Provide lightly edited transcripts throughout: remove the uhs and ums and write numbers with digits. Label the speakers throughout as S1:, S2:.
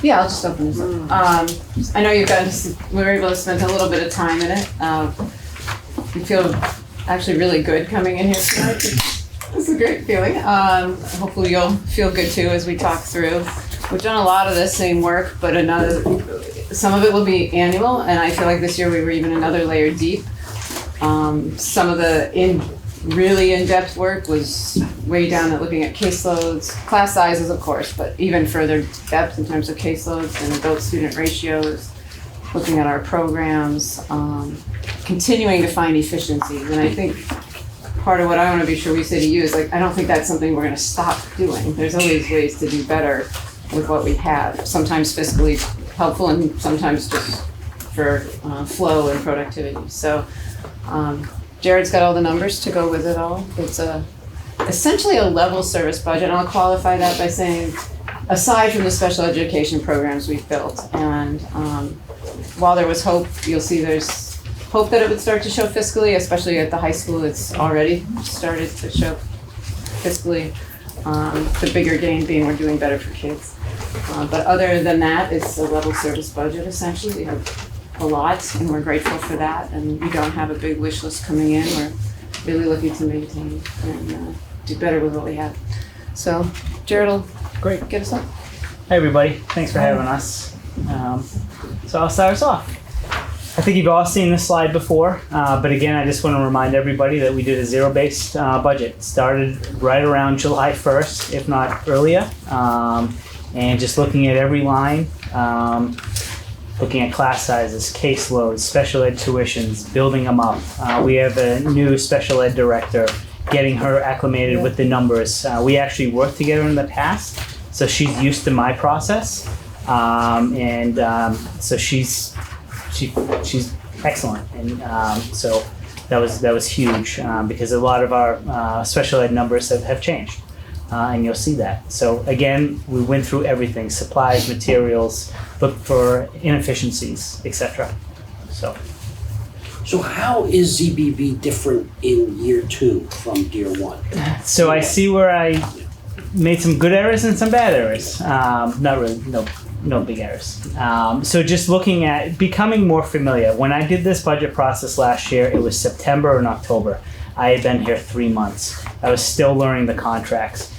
S1: Yeah, I'll just open this up. I know you guys, we were able to spend a little bit of time in it. We feel actually really good coming in here tonight. It's a great feeling. Hopefully you'll feel good too as we talk through. We've done a lot of the same work, but some of it will be annual, and I feel like this year we were even another layer deep. Some of the really in-depth work was way down at looking at caseloads, class sizes of course, but even further depth in terms of caseloads and adult-student ratios, looking at our programs, continuing to find efficiencies. And I think part of what I want to be sure we say to you is, like, I don't think that's something we're going to stop doing. There's always ways to do better with what we have, sometimes fiscally helpful and sometimes just for flow and productivity. So Jared's got all the numbers to go with it all. It's essentially a level service budget, and I'll qualify that by saying, aside from the special education programs we've built, and while there was hope, you'll see there's hope that it would start to show fiscally, especially at the high school. It's already started to show fiscally. The bigger gain being we're doing better for kids. But other than that, it's a level service budget essentially. We have a lot, and we're grateful for that, and we don't have a big wish list coming in. We're really looking to maintain and do better with what we have. So Jared will get us up.
S2: Hey everybody, thanks for having us. So I'll start us off. I think you've all seen this slide before, but again, I just want to remind everybody that we did a zero-based budget. Started right around July 1st, if not earlier, and just looking at every line, looking at class sizes, caseloads, special ed tuitions, building them up. We have a new special ed director, getting her acclimated with the numbers. We actually worked together in the past, so she's used to my process, so she's excellent, and so that was huge because a lot of our special ed numbers have changed, and you'll see that. So again, we went through everything: supplies, materials, looked for inefficiencies, etc.
S3: So how is ZBB different in year 2 from year 1?
S2: So I see where I made some good errors and some bad errors. Not really, no big errors. So just looking at becoming more familiar. When I did this budget process last year, it was September and October. I had been here 3 months. I was still learning the contracts.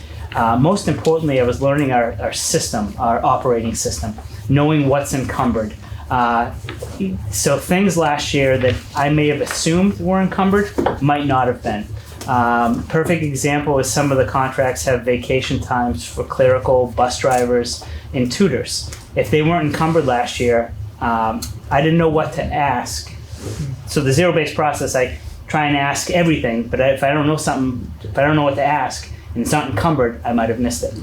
S2: Most importantly, I was learning our system, our operating system, knowing what's encumbered. So things last year that I may have assumed were encumbered might not have been. Perfect example is some of the contracts have vacation times for clerical, bus drivers, and tutors. If they weren't encumbered last year, I didn't know what to ask. So the zero-based process, I try and ask everything, but if I don't know something, if I don't know what to ask, and it's not encumbered, I might have missed it.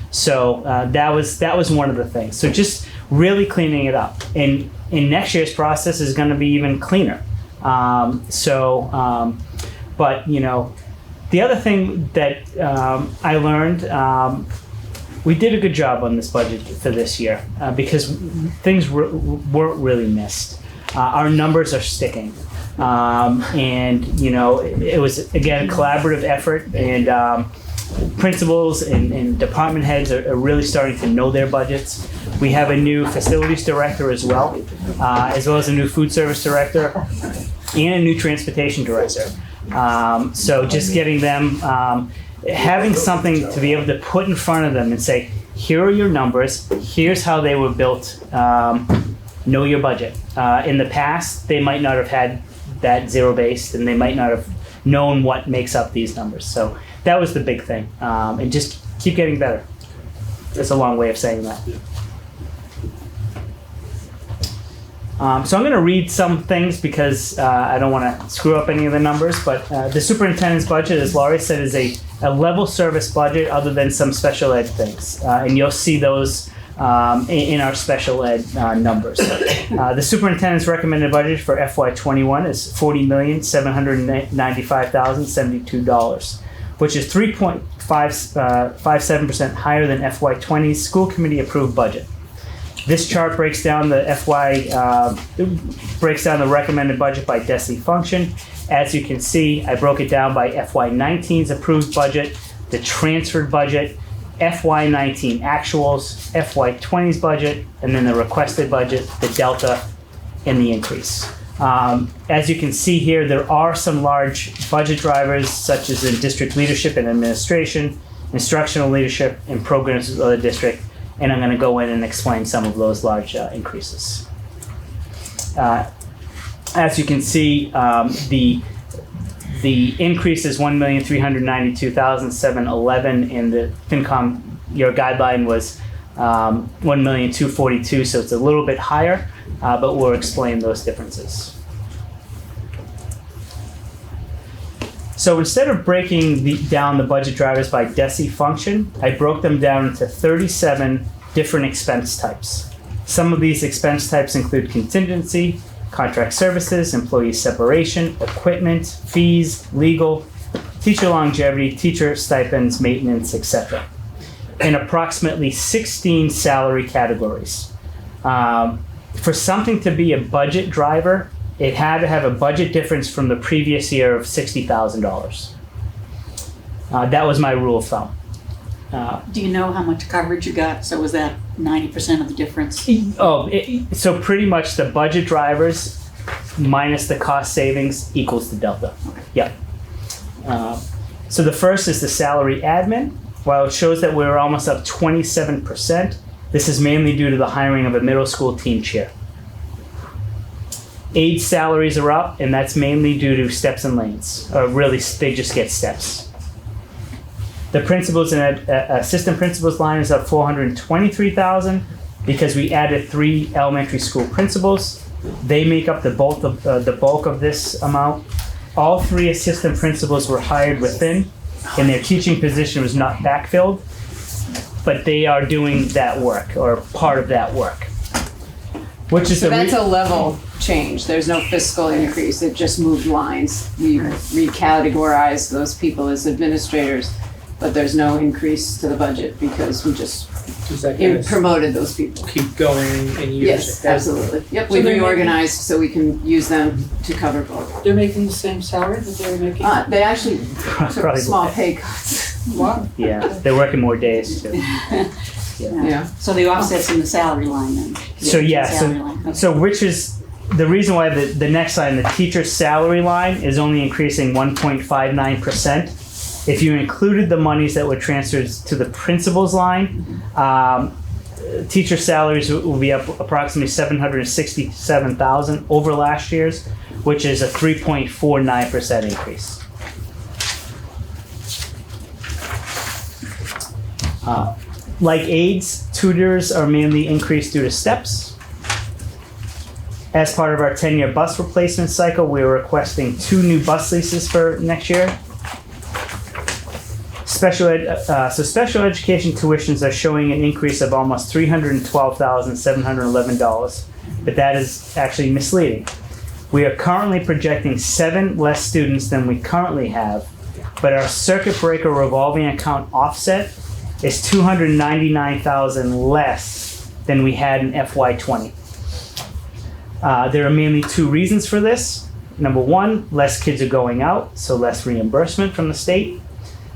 S2: So that was one of the things. So just really cleaning it up. And in next year's process is going to be even cleaner. But you know, the other thing that I learned, we did a good job on this budget for this year because things weren't really missed. Our numbers are sticking. And you know, it was again a collaborative effort, and principals and department heads are really starting to know their budgets. We have a new facilities director as well as a new food service director and a new transportation director. So just getting them, having something to be able to put in front of them and say, here are your numbers, here's how they were built, know your budget. In the past, they might not have had that zero-based, and they might not have known what makes up these numbers. So that was the big thing, and just keep getting better. That's a long way of saying that. So I'm going to read some things because I don't want to screw up any of the numbers, but the superintendent's budget, as Laurie said, is a level service budget other than some special ed things. And you'll see those in our special ed numbers. The superintendent's recommended budget for FY21 is $40,795,072, which is 3.57% higher than FY20's school committee approved budget. This chart breaks down the recommended budget by DESI function. As you can see, I broke it down by FY19's approved budget, the transferred budget, FY19 actuals, FY20's budget, and then the requested budget, the delta, and the increase. As you can see here, there are some large budget drivers, such as in district leadership and administration, instructional leadership, and programs of the district, and I'm going to go in and explain some of those large increases. As you can see, the increase is $1,392,711, and the FinCom, your guideline was $1,242,000, so it's a little bit higher, but we'll explain those differences. So instead of breaking down the budget drivers by DESI function, I broke them down into 37 different expense types. Some of these expense types include contingency, contract services, employee separation, equipment, fees, legal, teacher longevity, teacher stipends, maintenance, etc. And approximately 16 salary categories. For something to be a budget driver, it had to have a budget difference from the previous year of $60,000. That was my rule of thumb.
S4: Do you know how much coverage you got? So was that 90% of the difference?
S2: So pretty much the budget drivers minus the cost savings equals the delta.
S4: Okay.
S2: Yep. So the first is the salary admin. While it shows that we're almost up 27%, this is mainly due to the hiring of a middle school team chair. Aide salaries are up, and that's mainly due to steps and lanes. Really, they just get steps. The principals and assistant principals line is up $423,000 because we added 3 elementary school principals. They make up the bulk of this amount. All 3 assistant principals were hired within, and their teaching position was not backfilled, but they are doing that work or part of that work. Which is
S1: So that's a level change. There's no fiscal increase. It just moved lines. We recategorized those people as administrators, but there's no increase to the budget because we just
S5: Is that gonna
S1: promoted those people.
S5: keep going and use
S1: Yes,
S5: it?
S1: absolutely. Yep,
S5: So
S1: we
S5: they're
S1: reorganized so we can use them to cover both.
S5: They're making the same salary that they were making?
S1: They actually took
S2: Probably
S1: small
S2: less.
S1: pay cuts.
S5: What?
S2: Yeah, they're working more days too.
S1: Yeah.
S4: So the offset's in the salary line then?
S2: So yeah,
S4: Salary line, okay.
S2: so which is the reason why the next line, the teacher's salary line, is only increasing 1.59%. If you included the monies that were transferred to the principal's line, teacher salaries will be up approximately $767,000 over last year's, which is a 3.49% increase. Like aides, tutors are mainly increased due to steps. As part of our 10-year bus replacement cycle, we're requesting 2 new bus leases for next year. Special education tuitions are showing an increase of almost $312,711, but that is actually misleading. We are currently projecting 7 less students than we currently have, but our circuit breaker revolving account offset is $299,000 less than we had in FY20. There are mainly 2 reasons for this. Number 1, less kids are going out, so less reimbursement from the state.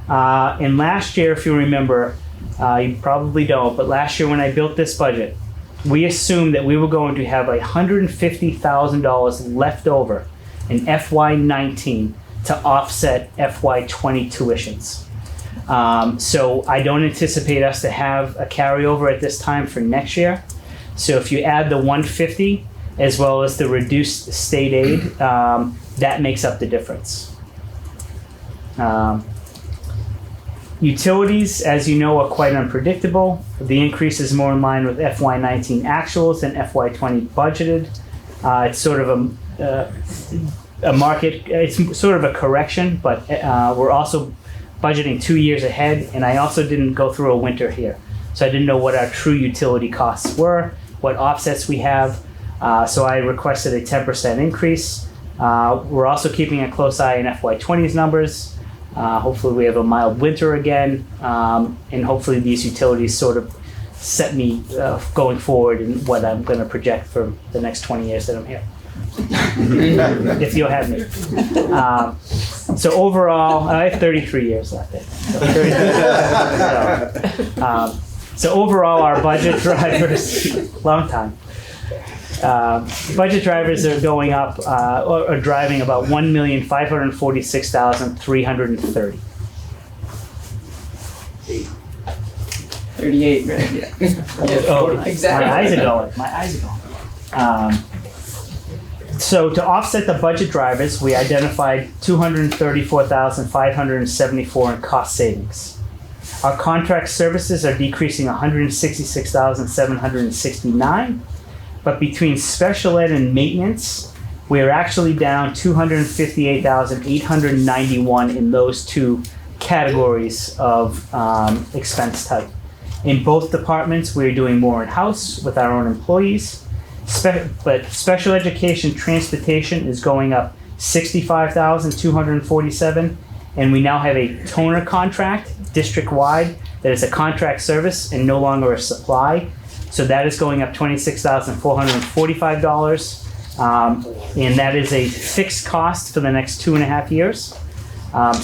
S2: And last year, if you remember, you probably don't, but last year when I built this budget, we assumed that we were going to have $150,000 left over in FY19 to offset FY20 tuitions. So I don't anticipate us to have a carryover at this time for next year. So if you add the 150 as well as the reduced state aid, that makes up the difference. Utilities, as you know, are quite unpredictable. The increase is more in line with FY19 actuals than FY20 budgeted. It's sort of a market, it's sort of a correction, but we're also budgeting 2 years ahead, and I also didn't go through a winter here. So I didn't know what our true utility costs were, what offsets we have, so I requested a 10% increase. We're also keeping a close eye on FY20's numbers. Hopefully we have a mild winter again, and hopefully these utilities sort of set me going forward in what I'm going to project for the next 20 years that I'm here. if you'll have me. So overall, I have 33 years left. I think. So overall, our budget drivers, long time. Budget drivers are going up, or are driving about 1,546,330.
S1: 38, right? Yeah.
S2: Oh,
S1: Exactly.
S2: My eyes are going. My eyes are going. So to offset the budget drivers, we identified 234,574 in cost savings. Our contract services are decreasing 166,769, but between special ed and maintenance, we are actually down 258,891 in those two categories of expense type. In both departments, we're doing more in-house with our own employees. But special education transportation is going up 65,247, and we now have a toner contract district-wide that is a contract service and no longer a supply. So that is going up $26,445, and that is a fixed cost for the next 2.5 years.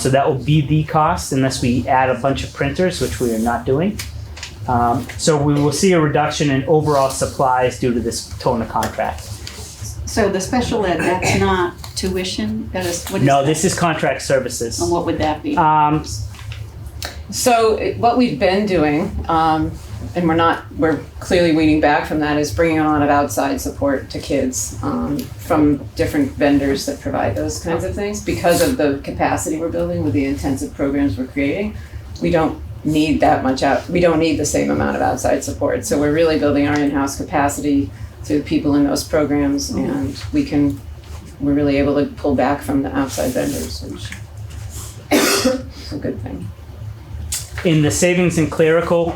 S2: So that will be the cost unless we add a bunch of printers, which we are not doing. So we will see a reduction in overall supplies due to this toner contract.
S4: So the special ed, that's not tuition? That is, what is
S2: No,
S4: that?
S2: this is contract services.
S4: And what would that be?
S1: So what we've been doing, and we're clearly weaning back from that, is bringing a lot of outside support to kids from different vendors that provide those kinds of things. Because of the capacity we're building with the intensive programs we're creating, we don't need that much we don't need the same amount of outside support. So we're really building our in-house capacity through the people in those programs, and we're really able to pull back from the outside vendors, which is a good thing.
S2: In the savings in clerical,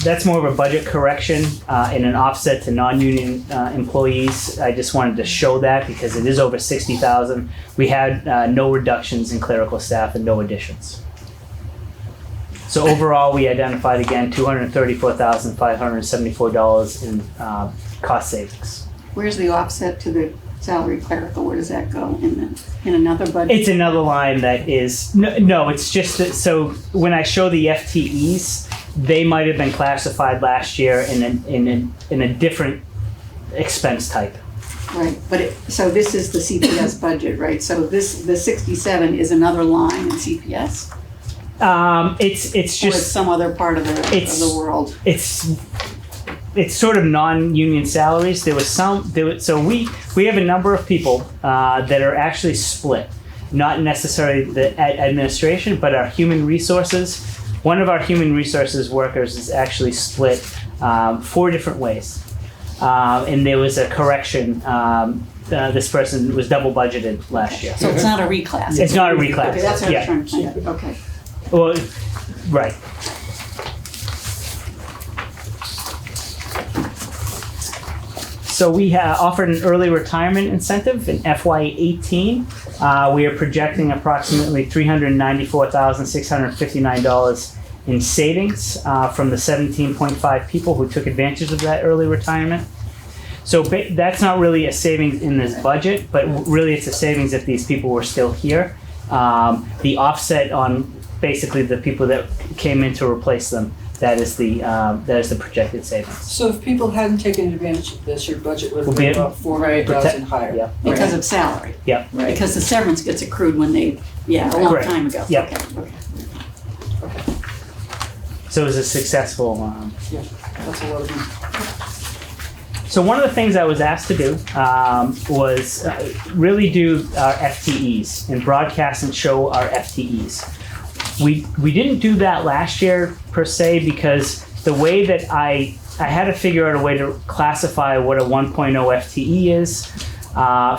S2: that's more of a budget correction and an offset to non-union employees. I just wanted to show that because it is over 60,000. We had no reductions in clerical staff and no additions. So overall, we identified again $234,574 in cost savings.
S4: Where's the offset to the salary clerical? Where does that go in another budget?
S2: It's another line that is no. It's just that. So when I show the FTEs, they might have been classified last year in a different expense type.
S4: Right, but so this is the CPS budget, right? So the 67 is another line in CPS?
S2: It's
S4: Or it's
S2: just
S4: some other part of the world?
S2: it's sort of non-union salaries. So we have a number of people that are actually split, not necessarily the administration, but our human resources. One of our human resources workers is actually split 4 different ways, and there was a correction. This person was double budgeted last year.
S4: So it's not a reclass?
S2: It's not a reclass.
S4: Okay, that's what
S2: Yeah.
S4: I'm trying to find out. Okay.
S2: Well, right. So we offered an early retirement incentive in FY18. We are projecting approximately $394,659 in savings from the 17.5 people who took advantage of that early retirement. So that's not really a savings in this budget, but really it's a savings if these people were still here. The offset on basically the people that came in to replace them, that is the projected savings.
S5: So if people hadn't taken advantage of this, your budget would
S2: Will
S5: be
S2: be
S5: about 400,000 higher.
S2: Yeah.
S4: Because of salary?
S2: Yeah.
S1: Right.
S4: Because the severance gets accrued when a long
S2: Correct.
S4: time ago?
S2: Yeah.
S4: Okay.
S2: So it was a successful.
S5: Yeah, that's a lot of money.
S2: So one of the things I was asked to do was really do our FTEs and broadcast and show our FTEs. We didn't do that last year per se because the way that I had to figure out a way to classify what a 1.0 FTE is.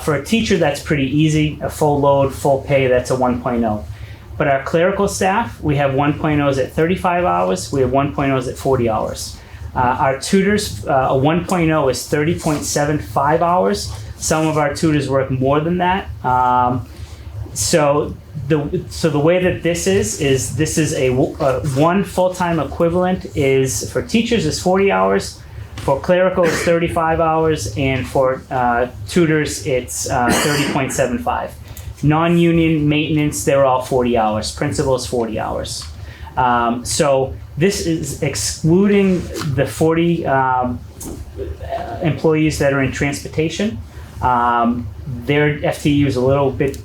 S2: For a teacher, that's pretty easy. A full load, full pay, that's a 1.0. But our clerical staff, we have 1.0s at 35 hours. We have 1.0s at 40 hours. Our tutors, a 1.0 is 30.75 hours. Some of our tutors work more than that. So the way that this is a one full-time equivalent is for teachers is 40 hours. For clerical, it's 35 hours, and for tutors, it's 30.75. Non-union maintenance, they're all 40 hours. Principals, 40 hours. So this is excluding the 40 employees that are in transportation. Their FTE is a little bit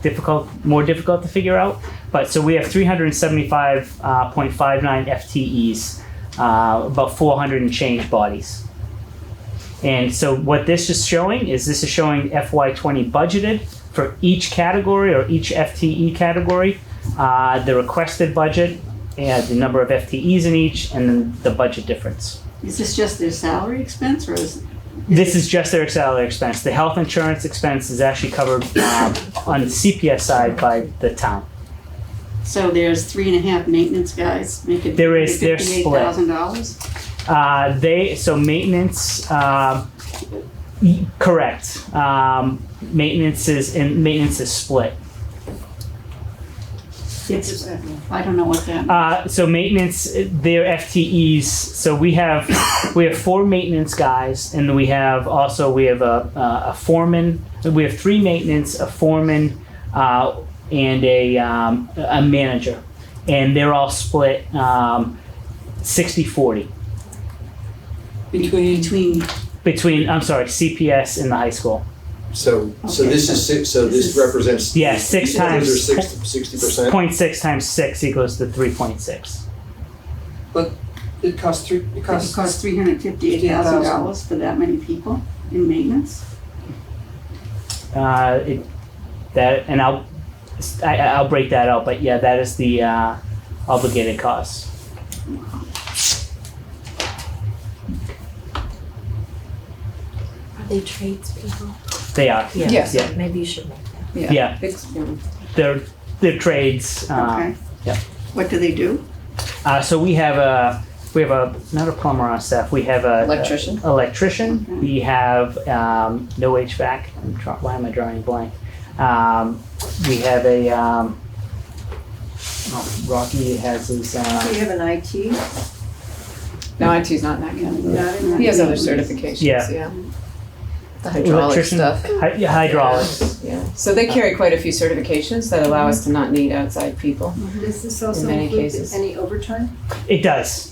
S2: more difficult to figure out. But so we have 375.59 FTEs, about 400 and change bodies. And so what this is showing is FY20 budgeted for each category or each FTE category, the requested budget, and the number of FTEs in each, and then the budget difference.
S4: Is this just their salary expense, or is?
S2: This is just their salary expense. The health insurance expense is actually covered on the CPS side by the town.
S4: So there's 3.5 maintenance guys making
S2: They're split.
S4: $58,000?
S2: Maintenance, correct. Maintenance is split.
S4: I don't know what that.
S2: So maintenance, their FTEs. So we have 4 maintenance guys, and we have a foreman. We have 3 maintenance, a foreman, and a manager, and they're all split 60-40
S5: Between
S2: CPS and the high school.
S6: So this is six. So this represents.
S2: Yeah, 6 times
S6: 60%.
S2: 0.6 times 6 equals to 3.6.
S5: but it costs
S4: It costs $358,000 for that many people in maintenance?
S2: I'll break that out, but yeah, that is the obligated cost.
S7: Are they tradespeople?
S2: They are.
S1: Yes.
S2: Yeah.
S7: Maybe you should make that.
S2: Yeah. They're trades.
S4: Okay.
S2: yeah.
S4: What do they do?
S2: So we have not a plumber on staff. We have a
S1: Electrician.
S2: Electrician.
S4: Okay.
S2: We have no HVAC. Why am I drawing a blank? We have a Rocky has his.
S8: Do you have an IT?
S1: No, IT's not in that category. He has other certifications,
S2: Yeah.
S1: yeah. The hydraulic
S2: Electrician,
S1: stuff.
S2: hydraulics.
S1: Yeah, so they carry quite a few certifications that allow us to not need outside people.
S8: Does this also
S1: In many
S8: include
S1: cases.
S8: any overtime?
S2: It does.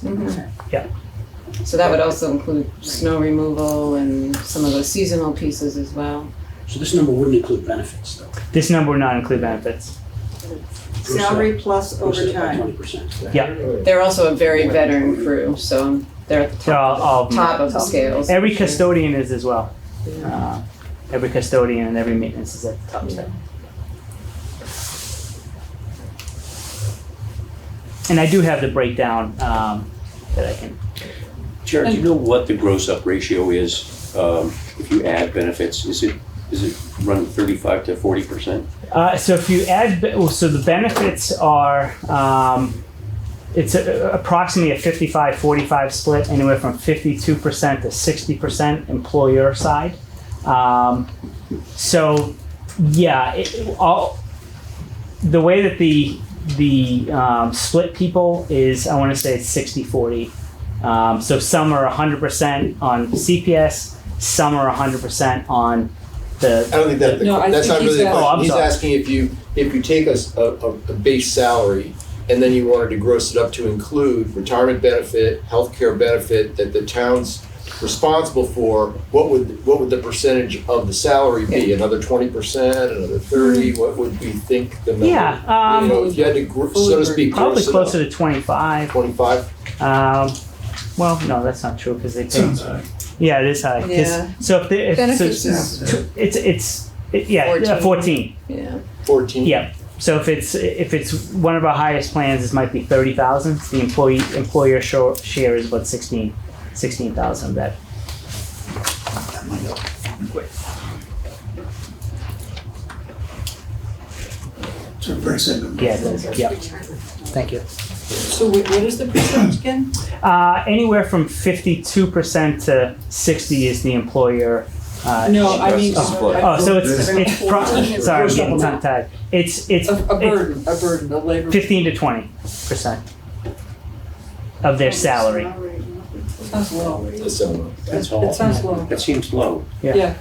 S1: So that would also include snow removal and some of the seasonal pieces as well.
S3: So this number wouldn't include benefits, though.
S2: This number would not include benefits.
S8: Salary plus
S3: Gross it by
S8: overtime.
S3: 20%.
S2: Yeah.
S1: They're also a very veteran crew, so they're at the
S2: They're all
S1: top of the scales.
S2: every custodian is as well. Every custodian and every maintenance is at the top step. And I do have the breakdown that I can.
S9: Jared, do you know what the gross up ratio is if you add benefits? Is it run 35 to 40%?
S2: So if you add, so the benefits are, it's approximately a 55-45 split, anywhere from 52% to 60% employer side. So yeah, the way that the split people is, I want to say it's 60-40. So some are 100% on CPS, some are 100% on the.
S6: I don't think that
S5: No, I
S6: that's
S5: think
S6: not really the
S5: he's
S6: question.
S2: I'm
S6: He's
S2: sorry.
S6: asking if you take a base salary and then you wanted to gross it up to include retirement benefit, healthcare benefit that the town's responsible for, what would the percentage of the salary be? Another 20%, another 30%? What would we think the number?
S2: Yeah,
S6: if you had to, so to speak,
S2: probably
S6: gross it
S2: closer
S6: up.
S2: to 25.
S6: 25.
S2: Well, no, that's not true because they pay. Yeah, it is high. 'Cause-
S1: Yeah.
S2: So if they,
S1: Benefits
S2: so,
S1: is-
S2: it's 14.
S1: Yeah.
S6: 14.
S2: Yeah. So if it's one of our highest plans, this might be 30,000. The employer share is about 16,000 of that. Yeah, it is. Yeah. Thank you.
S5: So what is the percentage again?
S2: Anywhere from 52% to 60 is the employer.
S5: No, I mean.
S2: Oh, so it's sorry, I'm getting tongue tied. It's
S5: A burden, a labor.
S2: 15 to 20% of their salary.
S5: Sounds low.
S6: So,
S9: That's all.
S5: It sounds low.
S9: That seems low.
S5: Yeah.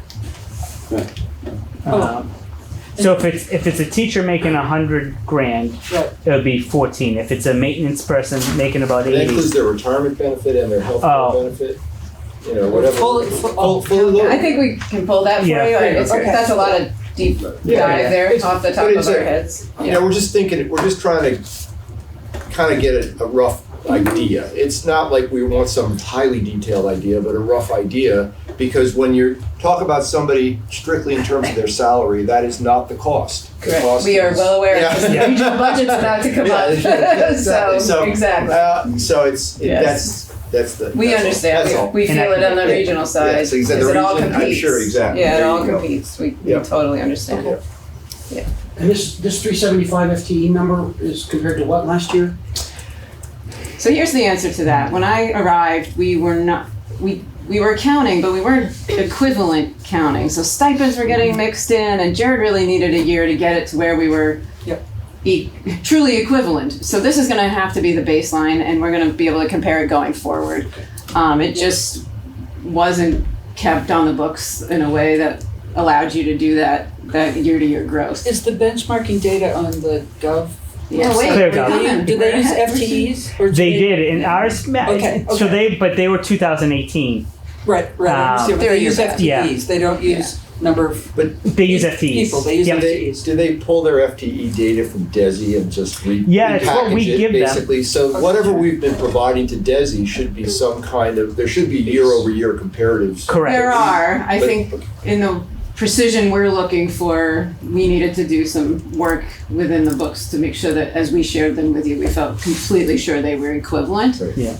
S2: So if it's a teacher making $100,000,
S5: Right.
S2: it would be 14. If it's a maintenance person making about
S6: that
S2: 80,
S6: includes their retirement benefit and their health
S2: Oh.
S6: care benefit, you know, whatever.
S5: Fully
S6: loaded.
S1: I think we can pull that for you.
S2: Yeah.
S1: It's,
S5: Okay.
S1: That's a lot of deep dive there off the top
S6: But
S1: of
S6: it's
S1: our
S6: a-
S1: heads.
S6: You know, we're just trying to kind of get a rough idea. It's not like we want some highly detailed idea, but a rough idea, because when you talk about somebody strictly in terms of their salary, that is not the cost. The
S1: Correct.
S6: cost
S1: We are
S6: is-
S1: well aware
S6: Yeah.
S1: because the regional budget's about to come
S6: Yeah,
S1: up.
S6: exactly.
S1: So, exactly.
S6: So it's,
S1: Yes.
S6: that's the.
S1: We
S6: that's all.
S1: understand.
S6: That's all.
S1: We feel it on the regional side.
S6: Yes, exactly.
S1: Because
S6: The
S1: it all
S6: region, I'm
S1: competes.
S6: sure, exactly.
S1: Yeah, it
S6: There
S1: all
S6: you go.
S1: competes. We
S6: Yeah.
S1: totally understand.
S6: Yeah.
S3: And this 375 FTE number is compared to what last year?
S1: So here's the answer to that. When I arrived, we were not, we were counting, but we weren't equivalent counting. So stipends were getting mixed in, and Jared really needed a year to get it to where we were
S5: Yep.
S1: truly equivalent. So this is gonna have to be the baseline, and we're gonna be able to compare it going forward. It just wasn't kept on the books in a way that allowed you to do that year-to-year growth.
S5: Is the benchmarking data on the Gov?
S1: Yeah, wait,
S2: Clear
S1: we're
S2: Gov.
S1: coming.
S5: Do they use
S1: We're-
S5: FTEs? Or do
S2: they did in ours.
S5: Okay,
S2: So
S5: okay.
S2: they were 2018.
S5: Right, I understand, but
S1: They're
S5: they use
S1: your-
S5: FTEs, they don't use number of
S2: They use FTEs.
S5: people, they use
S2: Yep.
S5: FTEs.
S6: Do they pull their FTE data from DESI and just
S2: Yeah, it's what we
S6: repackage it,
S2: give them.
S6: basically? So whatever we've been providing to DESI should be some kind of, there should be year-over-year comparatives.
S2: Correct.
S1: There are. I
S6: But-
S1: think in the precision we're looking for, we needed to do some work within the books to make sure that as we shared them with you, we felt completely sure they were equivalent.
S6: Right.
S2: Yeah.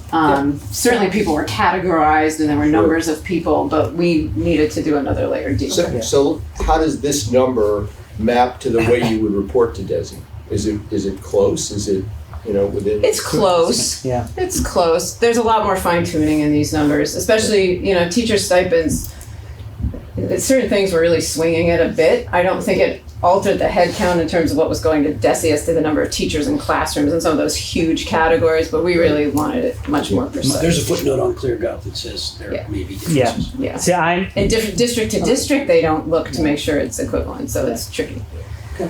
S1: Certainly people were categorized and there were numbers of people, but we needed to do another layer deeper.
S6: So how does this number map to the way you would report to DESI? Is it close? Is it, within?
S1: It's close.
S2: Yeah.
S1: It's close. There's a lot more fine tuning in these numbers, especially, teacher stipends. Certain things were really swinging it a bit. I don't think it altered the head count in terms of what was going to DESI as to the number of teachers in classrooms and some of those huge categories, but we really wanted it much more precise.
S3: There's a footnote on ClearGov that says there
S1: Yeah.
S3: may be
S2: Yeah.
S3: differences.
S1: Yeah.
S2: See, I'm
S1: And different district to district, they don't look to make sure it's equivalent, so it's tricky.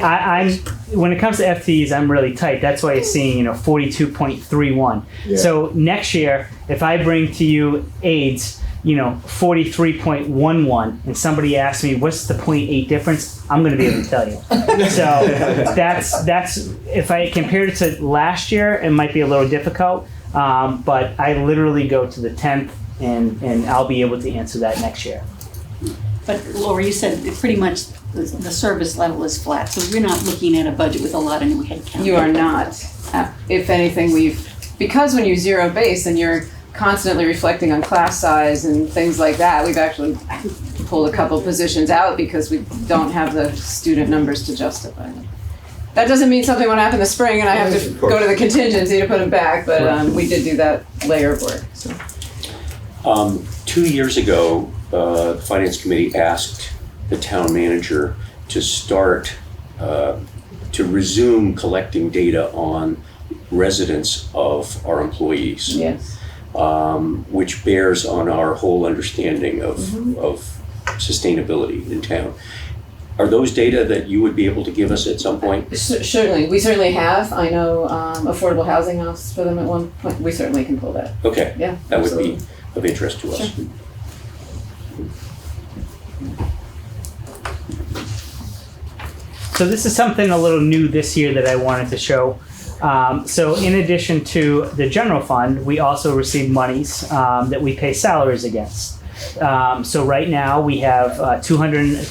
S2: I'm when it comes to FTEs, I'm really tight. That's why you're seeing 42.31.
S6: Yeah.
S2: So next year, if I bring to you aides, 43.11, and somebody asks me what's the 0.8 difference, I'm going to be able to tell you. So that's if I compare it to last year, it might be a little difficult, but I literally go to the 10th, and I'll be able to answer that next year.
S4: But Laura, you said it pretty much the service level is flat, so we're not looking at a budget with a lot of new headcount.
S1: You are not. If anything, because when you zero base and you're constantly reflecting on class size and things like that, we've actually pulled a couple positions out because we don't have the student numbers to justify them. That doesn't mean something won't happen in the spring and I have to go to the contingency to put them back, but we did do that layer of work. So.
S9: 2 years ago, the Finance Committee asked the town manager to start, to resume collecting data on residents of our employees.
S1: Yes.
S9: Which bears on our whole understanding of sustainability in town. Are those data that you would be able to give us at some point?
S1: Certainly, we certainly have. I know affordable housing asked for them at one point. We certainly can pull that.
S9: Okay,
S1: Yeah,
S9: that would
S1: absolutely.
S9: be of interest to us.
S1: Sure.
S2: So this is something a little new this year that I wanted to show. So in addition to the general fund, we also receive monies that we pay salaries against. So right now we have 200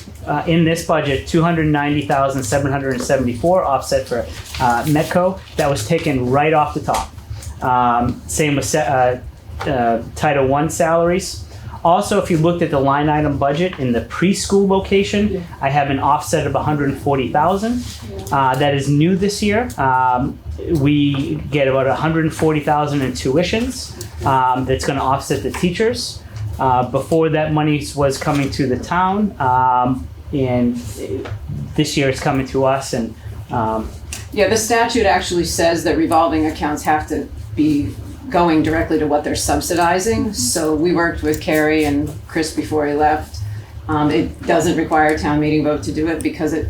S2: in this budget, 290,774 offset for Metco. That was taken right off the top. Same with Title I salaries. Also, if you looked at the line item budget in the preschool location, I have an offset of 140,000. That is new this year. We get about 140,000 in tuitions. That's going to offset the teachers. Before that money was coming to the town, and this year it's coming to us. And
S1: Yeah, the statute actually says that revolving accounts have to be going directly to what they're subsidizing. So we worked with Carrie and Chris before he left. It doesn't require a town meeting vote to do it because it,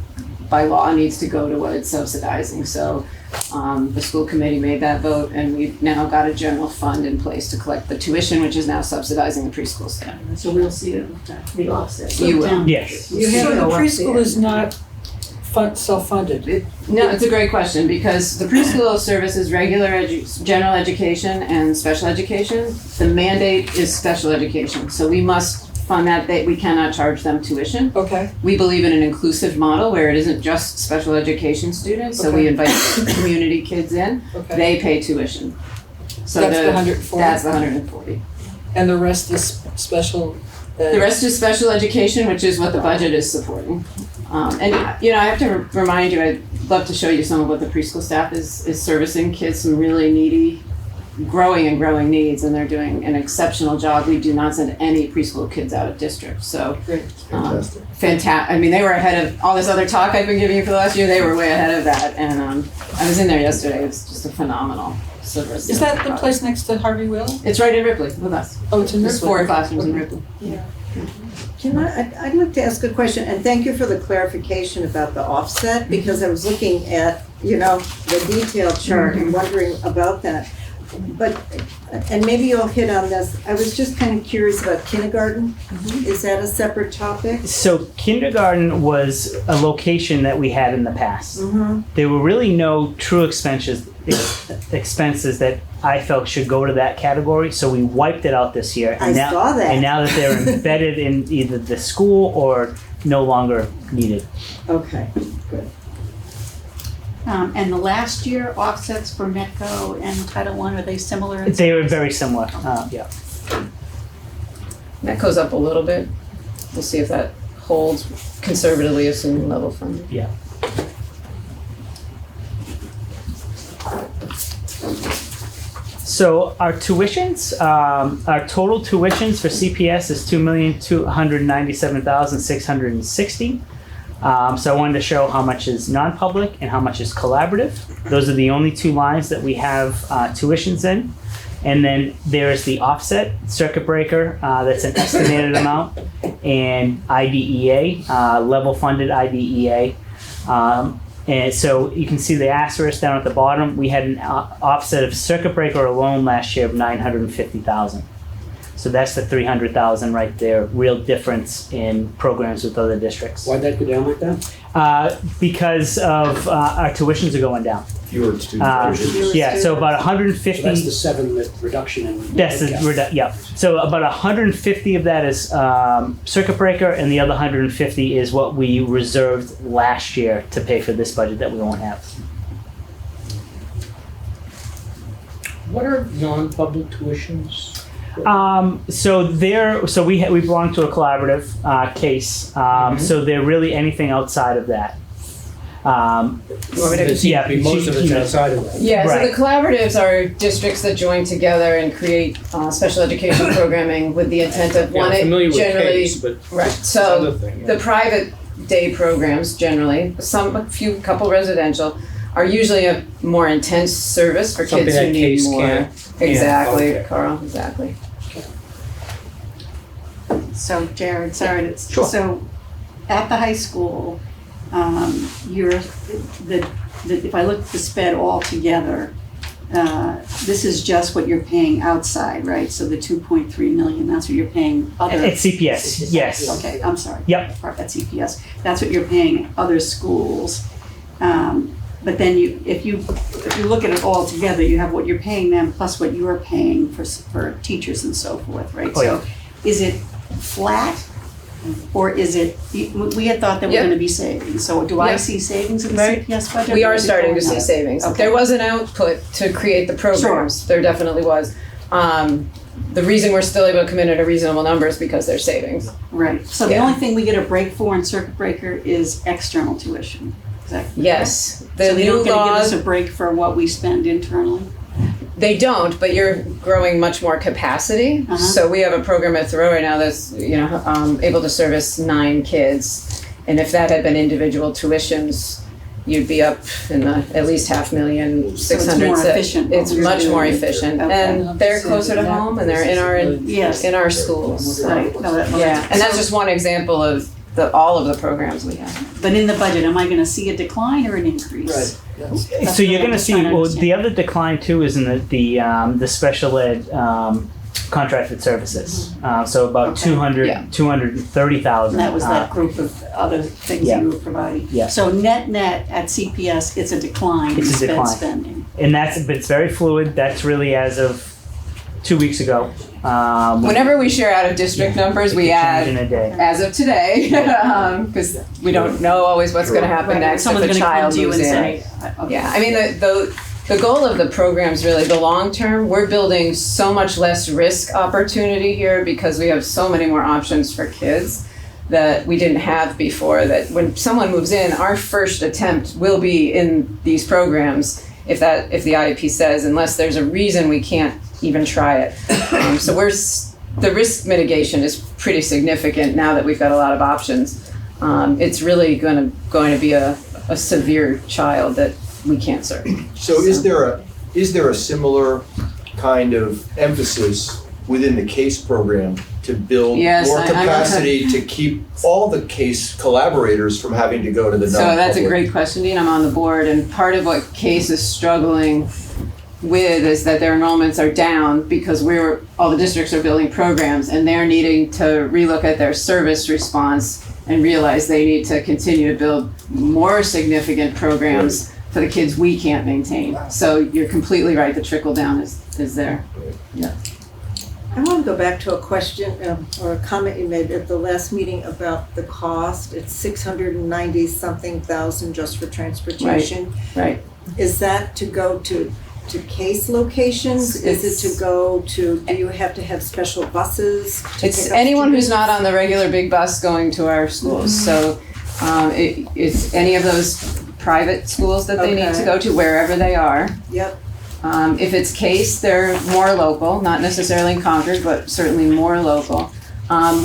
S1: by law, needs to go to what it's subsidizing. So the school committee made that vote, and we've now got a general fund in place to collect the tuition, which is now subsidizing the preschool staff.
S4: So we'll see the offset.
S1: You will.
S2: Yes.
S4: You
S5: So
S4: have to
S5: the
S4: go up
S5: preschool
S4: there.
S5: is not self-funded?
S1: No, it's a great question because the preschool service is regular general education and special education. The mandate is special education, so we must fund that. We cannot charge them tuition.
S5: Okay,
S1: We believe in an inclusive model where it isn't just special education students, so we invite community kids in.
S5: okay.
S1: They pay tuition. So
S5: That's the 140?
S1: That's the 140.
S5: And the rest is special ed?
S1: The rest is special education, which is what the budget is supporting. And, I have to remind you, I'd love to show you some of what the preschool staff is servicing kids, some really needy, growing needs, and they're doing an exceptional job. We do not send any preschool kids out of district, so.
S5: Great.
S6: Fantastic.
S1: I mean, they were ahead of all this other talk I've been giving you for the last year, they were way ahead of that, and I was in there yesterday, it's just a phenomenal service.
S5: Is that the place next to Harvey Wheel?
S1: It's right in Ripley with us.
S5: Oh, it's in
S1: There's
S5: Ripley.
S1: 4 classrooms in Ripley.
S8: I'd like to ask a question, and thank you for the clarification about the offset, because I was looking at, the detailed chart and wondering about that. But, and maybe you'll hit on this, I was just kind of curious about kindergarten. Is that a separate topic?
S2: So kindergarten was a location that we had in the past. There were really no true expenses that I felt should go to that category, so we wiped it out this year.
S8: I saw that.
S2: And now that they're embedded in either the school or no longer needed.
S8: Okay, good.
S4: And the last year offsets for Netco and Title I, are they similar?
S2: They were very similar, yeah.
S1: That goes up a little bit. We'll see if that holds conservatively, assuming level funding.
S2: Yeah. So our tuitions, our total tuitions for CPS is $2,297,660. So I wanted to show how much is non-public and how much is collaborative. Those are the only 2 lines that we have tuitions in. And then there's the offset circuit breaker, that's an estimated amount, and IDEA, level funded IDEA. And so you can see the asterisk down at the bottom. We had an offset of circuit breaker alone last year of $950,000. So that's the 300,000 right there. Real difference in programs with other districts.
S3: Why'd that go down like that?
S2: Because of our tuitions are going down.
S6: Fewer students.
S2: Yeah, so about 150.
S3: So that's the 7 reduction in.
S2: That's the
S3: headcount.
S2: yeah. So about 150 of that is circuit breaker, and the other 150 is what we reserved last year to pay for this budget that we won't have.
S10: What are non-public tuitions?
S2: So we belong to a collaborative case. So they're really anything outside of that.
S10: There seems to be most of it's outside of that.
S1: Yeah,
S2: Right.
S1: so the collaboratives are districts that join together and create special education programming with the intent of
S10: Yeah, I'm familiar with
S1: generally.
S10: CASE, but
S1: Right,
S10: this
S1: so
S10: other thing,
S1: the private day programs generally, couple residential, are usually a more intense service for
S10: Something
S1: kids who
S10: that
S1: need
S10: CASE
S1: more.
S10: can't.
S1: Exactly,
S10: okay.
S1: Carl, exactly.
S4: So Jared, sorry,
S2: Sure.
S4: so at the high school, if I look at the sped all together, this is just what you're paying outside, right? So the 2.3 million, that's what you're paying other.
S2: At CPS, yes.
S4: Okay, I'm sorry.
S2: Yep.
S4: At CPS, that's what you're paying other schools. But then if you look at it all together, you have what you're paying them plus what you're paying for teachers and so forth, right?
S2: Oh, yeah.
S4: So is it flat? Or is it, we had thought there were
S1: Yep.
S4: gonna be savings, so do I
S1: Yep.
S4: see savings in the
S1: Right.
S4: CPS budget?
S1: We
S4: or
S1: are
S4: is it
S1: starting to
S4: going
S1: see
S4: up?
S1: savings.
S4: Okay.
S1: There was an output to create the programs. There definitely was. The reason we're still able to come in at a reasonable number is because there's savings.
S4: Right, so the
S1: Yeah.
S4: only thing we get a break for in circuit breaker is external tuition, is that correct?
S1: Yes, the
S4: So they
S1: new
S4: don't gonna give
S1: laws,
S4: us a break for what we spend internally?
S1: they don't, but you're growing much more capacity.
S4: Uh-huh.
S1: So we have a program at Thoreau right now that's, able to service 9 kids. And if that had been individual tuitions, you'd be up in the, at least 500,000, 600.
S4: more efficient what
S1: It's
S4: we're
S1: much more
S4: doing.
S1: efficient,
S4: Okay.
S1: and they're closer to home, and they're
S4: Yes.
S1: in our schools. So,
S4: Right, no, that
S1: yeah, and that's just one example of all of the programs we have.
S4: But in the budget, am I gonna see a decline or an increase?
S10: Right. That's-
S2: So you're
S4: what I'm
S2: gonna
S4: just
S2: see,
S4: trying to
S2: well,
S4: understand.
S2: the other decline too is in the special ed, contracted services. So about
S4: Okay.
S2: 230,000.
S4: And that was that group of other things
S2: Yeah.
S4: you were providing?
S2: Yeah.
S4: So net at CPS, it's a decline in
S2: It's a
S4: sped
S2: decline.
S4: spending?
S2: And but it's very fluid. That's really as of 2 weeks ago.
S1: Whenever we share out of district numbers, we
S2: it could change in
S1: add
S2: a day.
S1: as of today, because we don't know always what's going to happen
S4: Right,
S1: next if
S4: someone's
S1: a
S4: gonna come
S1: child
S4: to you
S1: moves
S4: and
S1: in.
S4: say, okay.
S1: Yeah, I mean, the goal of the program is really the long term. We're building so much less risk opportunity here because we have so many more options for kids that we didn't have before. That when someone moves in, our first attempt will be in these programs if the IEP says, unless there's a reason we can't even try it. So the risk mitigation is pretty significant now that we've got a lot of options. It's really going to be a severe child that we can't serve.
S6: So is there a similar kind of emphasis within the CASE program to build
S1: Yes,
S6: more
S1: I'm
S6: capacity to keep all the CASE collaborators from having to go to the
S1: So
S6: non-public?
S1: that's a great question, Dean. I'm on the board, and part of what CASE is struggling with is that their enrollments are down because all the districts are building programs, and they're needing to relook at their service response and realize they need to continue to build more significant programs for the kids we can't maintain. So you're completely right, the trickle down is there.
S8: I want to go back to a question or a comment you made at the last meeting about the cost. It's 690-something thousand just for transportation.
S1: Right.
S8: Is that to go to CASE locations? Is it to go to, do you have to have special buses? to
S1: It's
S8: pick up
S1: anyone who's
S8: students?
S1: not on the regular big bus going to our schools. So it's any of those private schools that they need to
S8: Okay.
S1: go to, wherever they are.
S8: Yep,
S1: If it's CASE, they're more local, not necessarily in Concord, but certainly more local.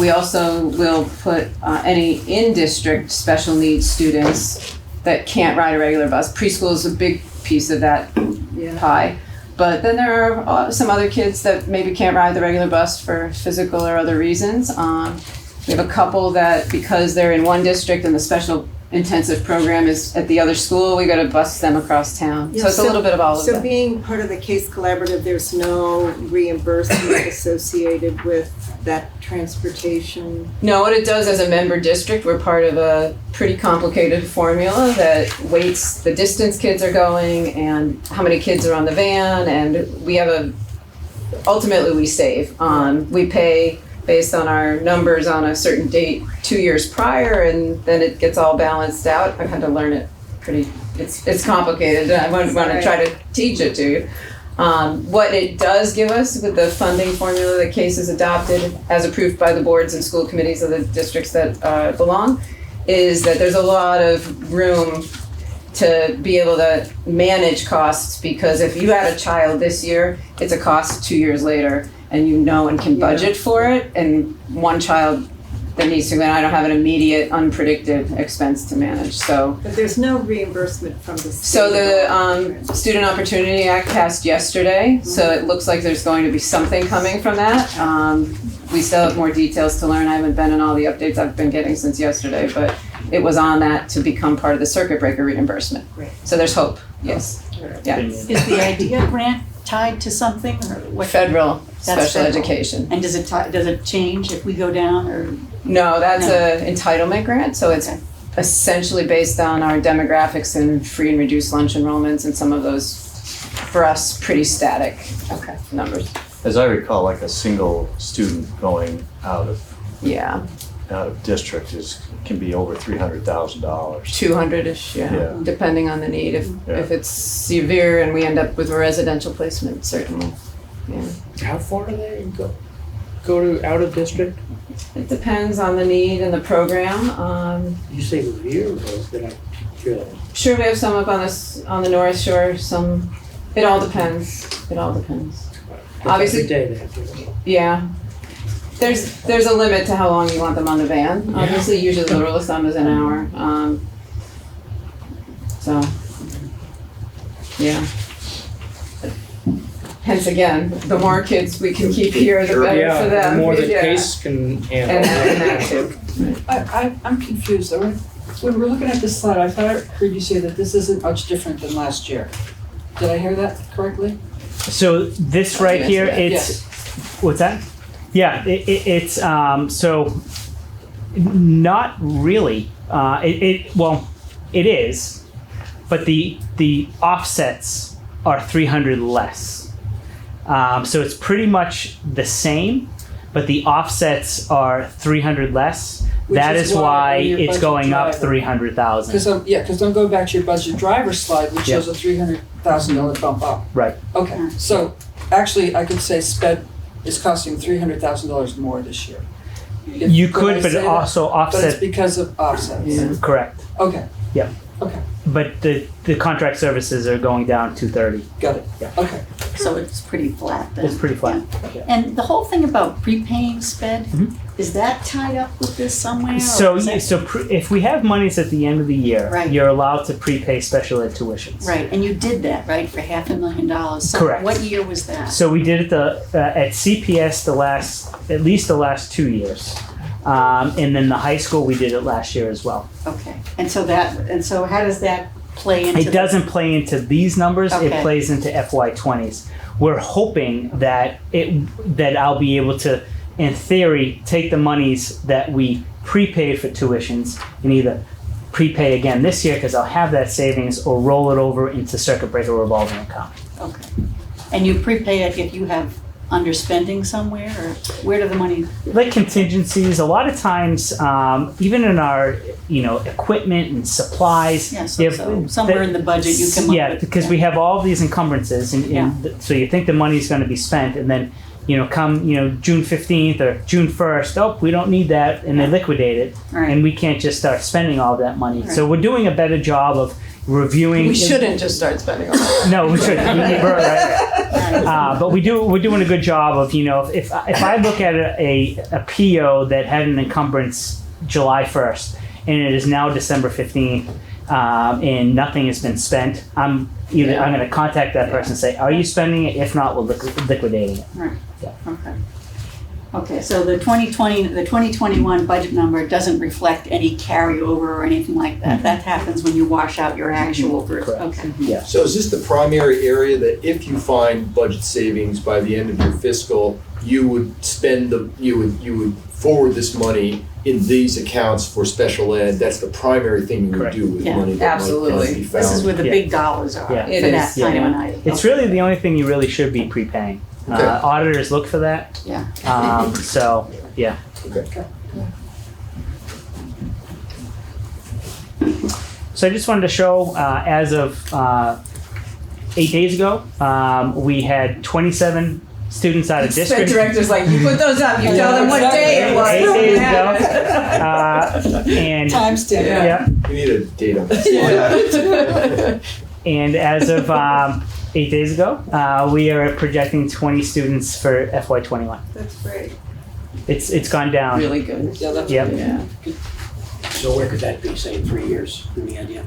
S1: We also will put any in-district special needs students that can't ride a regular bus. Preschool is a big piece of that
S8: yeah.
S1: pie. But then there are some other kids that maybe can't ride the regular bus for physical or other reasons. We have a couple that, because they're in one district and the special intensive program is at the other school, we gotta bus them across town.
S8: Yeah,
S1: So it's a little bit of all of
S8: So
S1: that.
S8: being part of the CASE collaborative, there's no reimbursement associated with that transportation?
S1: No, what it does as a member district, we're part of a pretty complicated formula that weights the distance kids are going and how many kids are on the van, and ultimately we save. We pay based on our numbers on a certain date 2 years prior, and then it gets all balanced out. I've had to learn it it's complicated. I wouldn't want to try to teach it to you. What it does give us with the funding formula that CASE has adopted, as approved by the boards and school committees of the districts that belong, is that there's a lot of room to be able to manage costs, because if you had a child this year, it's a cost 2 years later, and you know and can budget for it, and one child that needs to go, I don't have an immediate unpredicted expense to manage, so.
S8: But there's no reimbursement from the state?
S1: So the Student Opportunity Act passed yesterday, so it looks like there's going to be something coming from that. We still have more details to learn. I haven't been in all the updates I've been getting since yesterday, but it was on that to become part of the circuit breaker reimbursement.
S8: Great.
S1: So there's hope, yes. Yeah.
S4: Is the idea grant tied to something or what?
S1: Federal
S4: That's
S1: special
S4: federal.
S1: education.
S4: And does it change if we go down or?
S1: No, that's
S4: No.
S1: a entitlement grant, so it's
S4: Okay.
S1: essentially based on our demographics and free and reduced lunch enrollments and some of those, for us, pretty static numbers.
S11: As I recall, like a single student going out of district can be over $300,000.
S1: 200-ish,
S11: Yeah.
S1: depending on the need. If it's severe and we end up with a residential placement, certainly. Yeah.
S10: How far do they go to out of district?
S1: It depends on the need and the program.
S10: You say Revere, or did I hear that?
S1: Sure, we have some up on the North Shore. Some. It all depends. Obviously-
S10: Every day they have to go.
S1: Yeah. There's a limit to how long you want them on the van. Obviously, usually the rule of thumb is an hour. So, yeah. Hence again, the more kids we can keep here, the better for
S10: Yeah,
S1: them.
S10: the more the
S1: Yeah.
S10: case can handle.
S1: And that too.
S5: I'm confused. When we're looking at this slide, I thought I heard you say that this isn't much different than last year. Did I hear that correctly?
S2: So this right here, it's, what's that? Yeah, it's, so not really. Well, it is, but the offsets are 300 less. So it's pretty much the same, but the offsets are 300 less.
S5: Which
S2: That
S5: is
S2: is
S5: why
S2: why
S5: in your
S2: it's
S5: budget
S2: going up
S5: driver-
S2: 300,000.
S5: Because I'm going back to your budget driver slide, which
S2: Yeah.
S5: shows a $300,000 bump up.
S2: Right.
S5: Okay, so actually, I could say sped is costing $300,000 more this year.
S2: You
S5: Could I
S2: could, but
S5: say
S2: it
S5: that?
S2: also
S5: But it's
S2: offset.
S5: because of offsets.
S1: Yeah.
S2: Correct.
S5: Okay.
S2: Yep.
S5: Okay,
S2: But the contract services are going down 230.
S5: got it.
S2: Yeah.
S5: Okay.
S4: So it's pretty flat then.
S2: It's pretty flat.
S4: Yeah. And the whole thing about prepaying sped,
S2: Mhm.
S4: is that tied up with this somewhere? or
S2: So,
S4: is that-
S2: if we have monies at the end of the year,
S4: Right.
S2: you're allowed to prepay special ed tuitions.
S4: Right, and you did that, right, for $500,000? So
S2: Correct.
S4: what year was that?
S2: So we did it at CPS at least the last 2 years. And then the high school, we did it last year as well.
S4: Okay, and so how does that play into?
S2: It doesn't play into these numbers, it
S4: Okay.
S2: plays into FY20s. We're hoping that I'll be able to, in theory, take the monies that we prepaid for tuitions and either prepay again this year because I'll have that savings or roll it over into circuit breaker revolving account.
S4: Okay, and you prepay it if you have underspending somewhere, or where do the money?
S2: Like contingencies, a lot of times, even in our, equipment and supplies.
S4: Yeah,
S2: you
S4: so
S2: have-
S4: somewhere in the budget you come up
S2: Yeah,
S4: with.
S2: because we have all these encumbrances so you think the money's gonna be spent and then, come, June 15th or June 1st, oh, we don't need that, and they liquidate it.
S4: Right.
S2: And we can't just start spending all that money.
S4: Right.
S2: So we're doing a better job of reviewing.
S1: We shouldn't just start spending all that.
S2: No, we shouldn't. Right. But we're doing a good job of, if I look at a PO that had an encumbrance July 1st and it is now December 15th and nothing has been spent, I'm going to contact that person and say, are you spending it? If not, we're liquidating it.
S4: Right,
S2: Yeah.
S4: okay. Okay, so the 2021 budget number doesn't reflect any carryover or anything like that. That happens when you wash out your actual group.
S2: Correct.
S4: Okay.
S2: Yeah.
S6: So is this the primary area that if you find budget savings by the end of your fiscal, you would you would forward this money in these accounts for special ed? That's the primary thing you would
S2: Correct.
S6: do with
S4: Yeah,
S6: money that
S1: absolutely.
S6: might be found.
S4: This is where the
S2: Yeah.
S4: big dollars are
S2: Yeah.
S4: for
S1: It
S4: that
S1: is,
S4: kind of an
S2: yeah.
S4: item.
S2: It's really the only thing you really should be prepaying.
S6: Okay.
S2: Auditors look for that.
S4: Yeah.
S2: So, yeah.
S6: Okay.
S2: So I just wanted to show, as of 8 days ago, we had 27 students out of
S1: Sped
S2: district.
S1: director's like, you put those up, you tell them what day it was.
S2: 8 days ago. And
S5: Timestamp.
S2: yeah,
S6: We need a date on this.
S2: and as of 8 days ago, we are projecting 20 students for FY21.
S8: That's great.
S2: It's gone down.
S1: Really good.
S5: Yeah, that's
S2: Yep.
S1: Yeah.
S3: So where could that be, say, in 3 years? Any idea?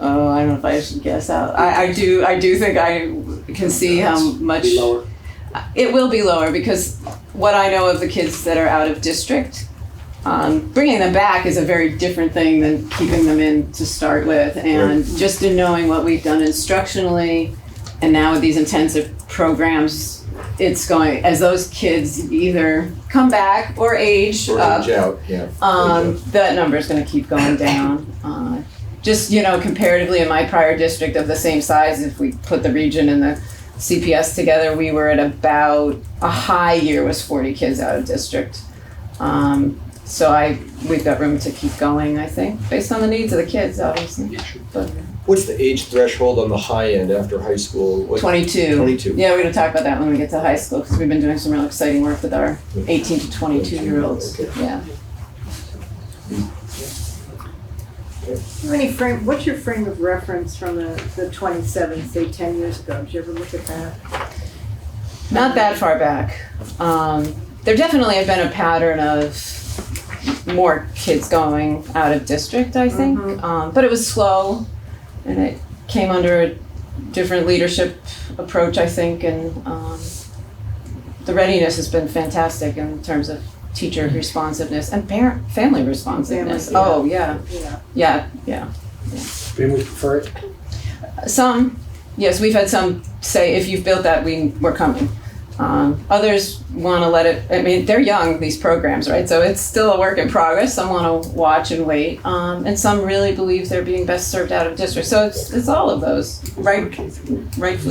S1: Oh, I don't know if I should guess out. I do think I can see how much.
S3: Be lower?
S1: It will be lower because what I know of the kids that are out of district, bringing them back is a very different thing than keeping them in to start with. And just in knowing what we've done instructionally, and now with these intensive programs, it's going, as those kids either come back or age
S6: Or
S1: up,
S6: age out, yeah.
S1: that number is going to keep going down. Just, comparatively in my prior district of the same size, if we put the region and the CPS together, we were at about, a high year was 40 kids out of district. So we've got room to keep going, I think, based on the needs of the kids, obviously. But
S6: What's the age threshold on the high end after high school?
S1: 22.
S6: 22.
S1: Yeah, we're going to talk about that when we get to high school, because we've been doing some real exciting work with our 18 to 22-year-olds.
S6: Okay.
S1: Yeah.
S8: What's your frame of reference from the 27, say 10 years ago? Did you ever look at that?
S1: Not that far back. There definitely have been a pattern of more kids going out of district, I think. But it was slow, and it came under a different leadership approach, I think, and the readiness has been fantastic in terms of teacher responsiveness and family responsiveness.
S8: Family,
S1: Yeah.
S3: Families prefer it?
S1: Some, yes, we've had some say, if you've built that, we're coming. Others want to let it, I mean, they're young, these programs, right? So it's still a work in progress. Some want to watch and wait. And some really believe they're being best served out of district. So it's all of those, rightfully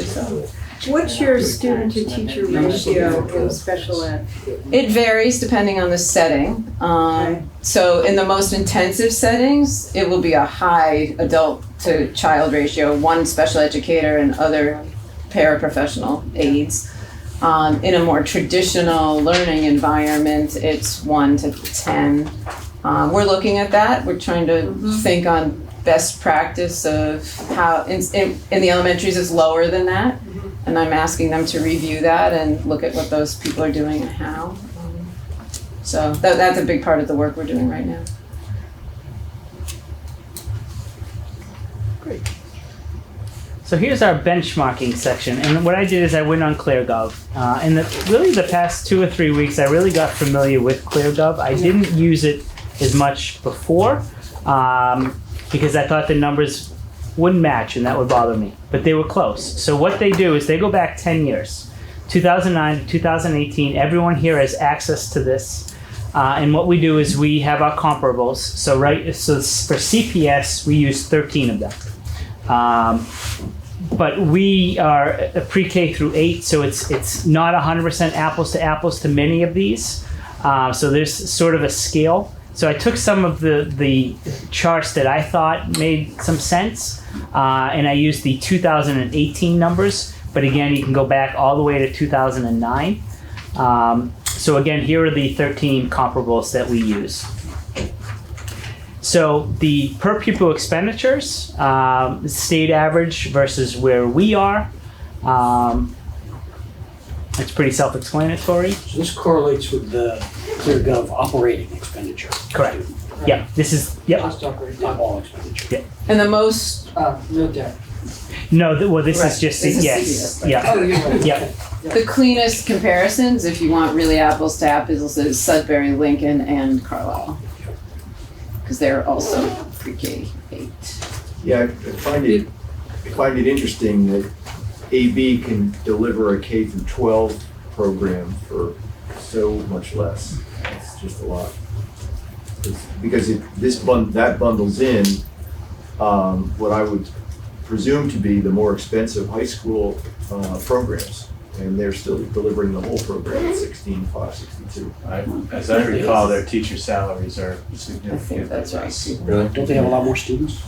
S1: so.
S8: What's your student to teacher ratio in special ed?
S1: It varies depending on the setting. So in the most intensive settings, it will be a high adult to child ratio, one special educator and other paraprofessional aides. In a more traditional learning environment, it's 1 to 10. We're looking at that. We're trying to think on best practice of how, in the elementaries it's lower than that. And I'm asking them to review that and look at what those people are doing and how. So that's a big part of the work we're doing right now.
S2: Great. So here's our benchmarking section, and what I did is I went on ClearGov. In the past 2 or 3 weeks, I really got familiar with ClearGov. I didn't use it as much before because I thought the numbers wouldn't match, and that would bother me. But they were close. So what they do is they go back 10 years, 2009 to 2018. Everyone here has access to this. And what we do is we have our comparables. So for CPS, we use 13 of them. But we are a pre-K through 8, so it's not 100% apples to apples to many of these. So there's sort of a scale. So I took some of the charts that I thought made some sense, and I used the 2018 numbers. But again, you can go back all the way to 2009. So again, here are the 13 comparables that we use. So the per pupil expenditures, state average versus where we are. It's pretty self-explanatory.
S3: So this correlates with the ClearGov operating expenditure.
S2: Correct. Yeah, this is, yep.
S5: Cost operating.
S3: Not all expenditure.
S1: And the most,
S5: No debt.
S2: No, this
S1: Right.
S2: is just,
S1: This is
S2: yes,
S1: CPS,
S2: yeah,
S5: Oh, you're right.
S2: yeah.
S1: the cleanest comparisons, if you want really apples to apples, is Sudbury, Lincoln, and Carlisle. Because they're also pre-K 8.
S6: Yeah, I find it interesting that AB can deliver a K through 12 program for so much less. It's just a lot. Because that bundles in what I would presume to be the more expensive high school programs. And they're still delivering the whole program at $16,562.
S11: As I recall, their teacher salaries are significantly
S1: I think that's right.
S11: less.
S6: Really?
S3: Don't they have a lot more students?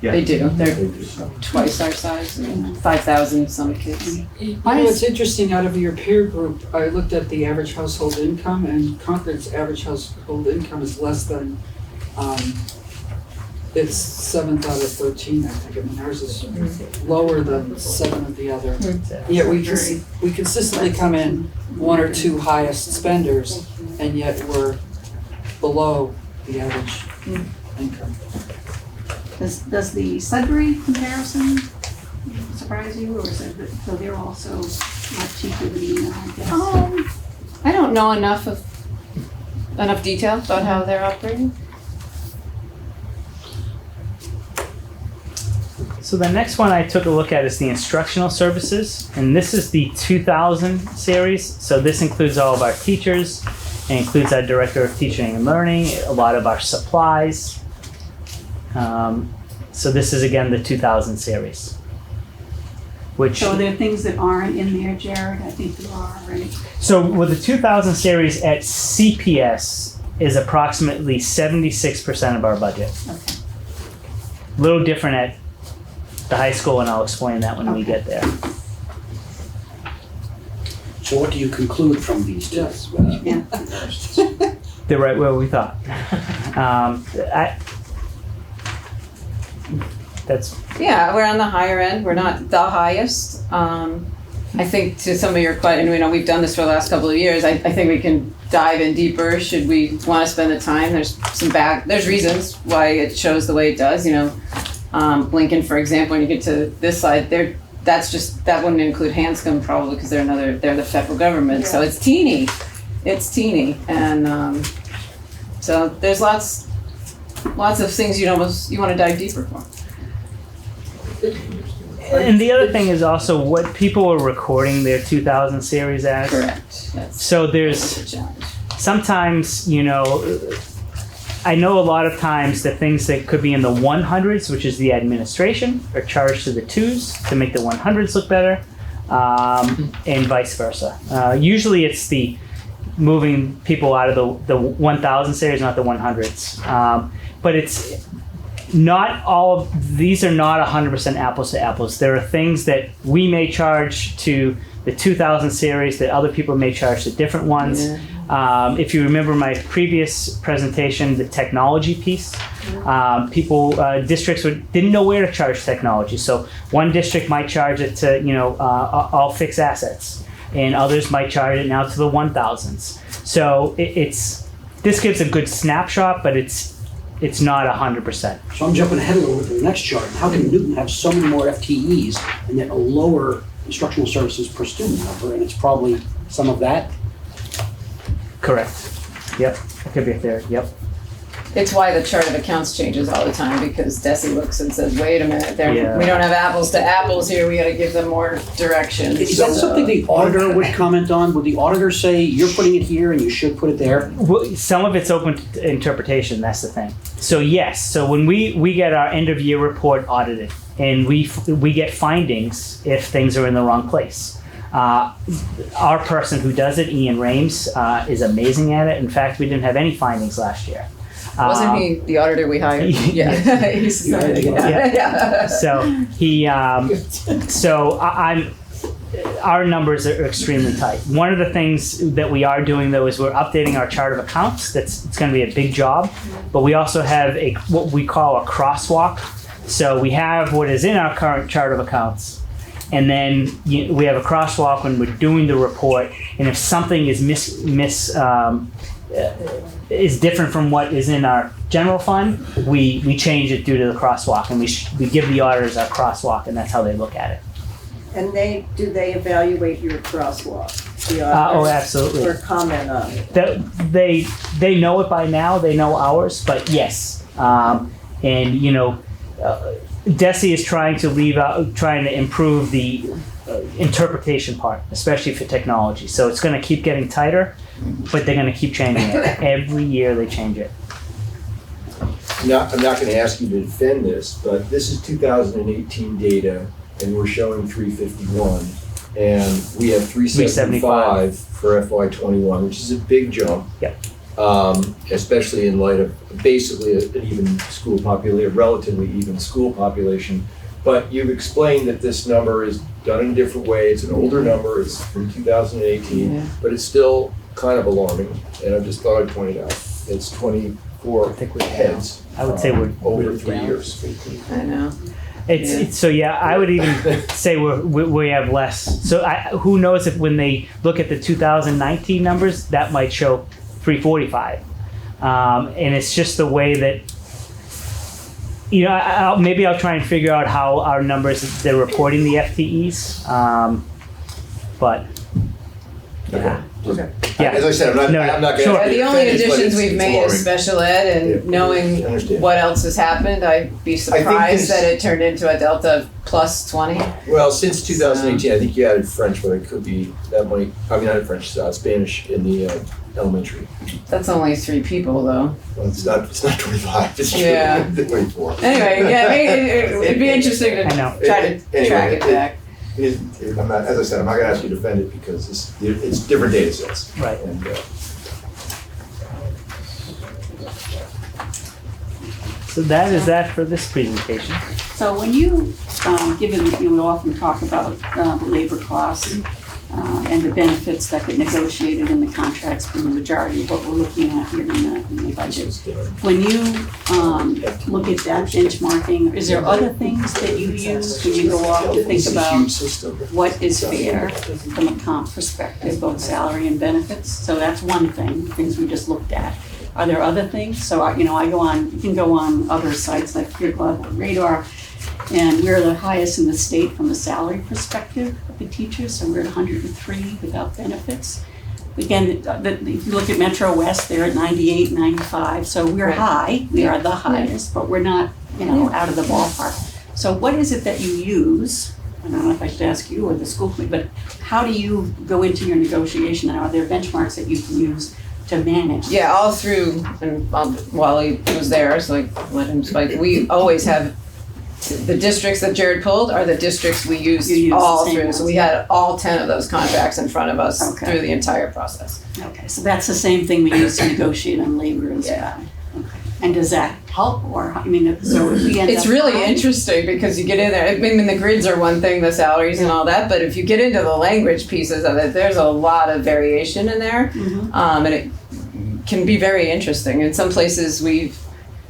S6: Yeah.
S1: They do. They're
S6: They do.
S1: twice our size, and 5,000 some kids.
S5: You know, it's interesting, out of your peer group, I looked at the average household income, and Concord's average household income is less than, it's 7th out of 13, I think. I mean, ours is lower than 7 of the other. Yet we consistently come in 1 or 2 highest spenders, and yet we're below the average income.
S4: Does the Sudbury comparison surprise you, or is it that, so they're also much cheaper than you, I guess?
S1: I don't know enough detail about how they're operating.
S2: So the next one I took a look at is the instructional services, and this is the 2000 series. So this includes all of our teachers, it includes our director of teaching and learning, a lot of our supplies. So this is again the 2000 series. Which,
S4: So there are things that aren't in there, Jared? I think there are, right?
S2: so with the 2000 series at CPS is approximately 76% of our budget.
S4: Okay.
S2: A little different at the high school, and I'll explain that when we
S4: Okay.
S2: get there.
S3: So what do you conclude from these two?
S4: Yeah.
S2: They're right where we thought.
S1: Yeah, we're on the higher end. We're not the highest. I think to some of your questions, we've done this for the last couple of years. I think we can dive in deeper. Should we want to spend the time? There's reasons why it shows the way it does. Lincoln, for example, when you get to this slide, that wouldn't include Hanscom probably because they're the federal government. So it's teeny, and so there's lots of things you want to dive deeper for.
S2: And the other thing is also what people are recording their 2000 series as.
S1: Correct.
S2: So there's
S1: That's a challenge.
S2: sometimes, I know a lot of times the things that could be in the 100s, which is the administration, are charged to the 2s to make the 100s look better, and vice versa. Usually it's the moving people out of the 1000 series, not the 100s. But it's not all, these are not 100% apples to apples. There are things that we may charge to the 2000 series that other people may charge to different ones.
S1: Yeah.
S2: If you remember my previous presentation, the technology piece, districts didn't know where to charge technology. So one district might charge it to, all fixed assets, and others might charge it now to the 1000s. So this gives a good snapshot, but it's not 100%.
S3: So I'm jumping ahead a little bit to the next chart. How can Newton have so many more FTEs and yet a lower instructional services per student number? And it's probably some of that.
S2: Correct. Yep. That could be a theory. Yep.
S1: It's why the chart of accounts changes all the time because Desi looks and says, wait a minute, we don't have apples to apples here, we gotta give them more direction.
S3: Is that something the auditor would comment on? Would the auditor say, you're putting it here and you should put it there?
S2: Well, some of it's open to interpretation, that's the thing. So yes, so when we get our end of year report audited and we get findings if things are in the wrong place. Our person who does it, Ian Rames, is amazing at it. In fact, we didn't have any findings last year.
S1: Wasn't he the auditor we hired? Yeah. He's, yeah.
S2: So our numbers are extremely tight. One of the things that we are doing though is we're updating our chart of accounts. It's going to be a big job, but we also have what we call a crosswalk. So we have what is in our current chart of accounts, and then we have a crosswalk when we're doing the report. And if something is is different from what is in our general fund, we change it due to the crosswalk, and we give the auditors our crosswalk, and that's how they look at it.
S8: And do they evaluate your crosswalk?
S2: Oh, absolutely.
S8: Or comment on it?
S2: They know it by now. They know ours, but yes, Desi is trying to improve the interpretation part, especially for technology. So it's going to keep getting tighter, but they're going to keep changing it. Every year they change it.
S6: I'm not going to ask you to defend this, but this is 2018 data, and we're showing 351, and we have 375 for FY21, which is a big jump.
S2: Yep.
S6: Especially in light of basically an even school population, relatively even school population. But you've explained that this number is done in a different way. It's an older number. It's from 2018, but it's still kind of alarming. And I just thought I'd point it out. It's 24 heads.
S2: I would say we're
S6: over 3 years.
S1: I know.
S2: I would even say we have less. So who knows if when they look at the 2019 numbers, that might show 345. And it's just the way that, maybe I'll try and figure out how our numbers, they're reporting the FTEs. But, yeah.
S6: Okay.
S2: Yeah.
S6: As I said, I'm not going to.
S2: Sure.
S1: The only additions we've made is special ed, and knowing what else has happened, I'd be surprised that it turned into a delta plus 20.
S6: Well, since 2018, I think you added French, but it could be that might. I mean, not French, Spanish in the elementary.
S1: That's only 3 people, though.
S6: Well, it's not 25. It's 24.
S1: Anyway, it'd be interesting to try to track it back.
S6: I'm not, as I said, I'm not going to ask you to defend it because it's different data sets.
S2: Right.
S6: And,
S2: so that is that for this presentation.
S4: So when you, given you would often talk about the labor costs, and the benefits that get negotiated in the contracts from the majority of what we're looking at here in the budget. When you look at that benchmarking, is there other things that you use when you go off and think about what is fair from a comp perspective, both salary and benefits? So that's one thing, things we just looked at. Are there other things? So I go on, you can go on other sites like Peer Club or Radar, and we're the highest in the state from a salary perspective of the teachers, so we're at 103 without benefits. Again, if you look at Metro West, they're at 98, 95, so we're high, we are the highest, but we're not, out of the ballpark. So what is it that you use? I don't know if I should ask you or the school committee, but how do you go into your negotiation, and are there benchmarks that you can use to manage?
S1: Yeah, all through, and while he was there, so let him spike, we always have the districts that Jared pulled are the districts we used all through. So we had all 10 of those contracts in front of us through the entire process.
S4: Okay, so that's the same thing we use to negotiate on labor as well. Okay. And does that help, or so if we end
S1: It's
S4: up
S1: really
S4: high?
S1: interesting because you get in there. I mean, the grids are one thing, the salaries and all that, but if you get into the language pieces of it, there's a lot of variation in there, and it can be very interesting. In some places we've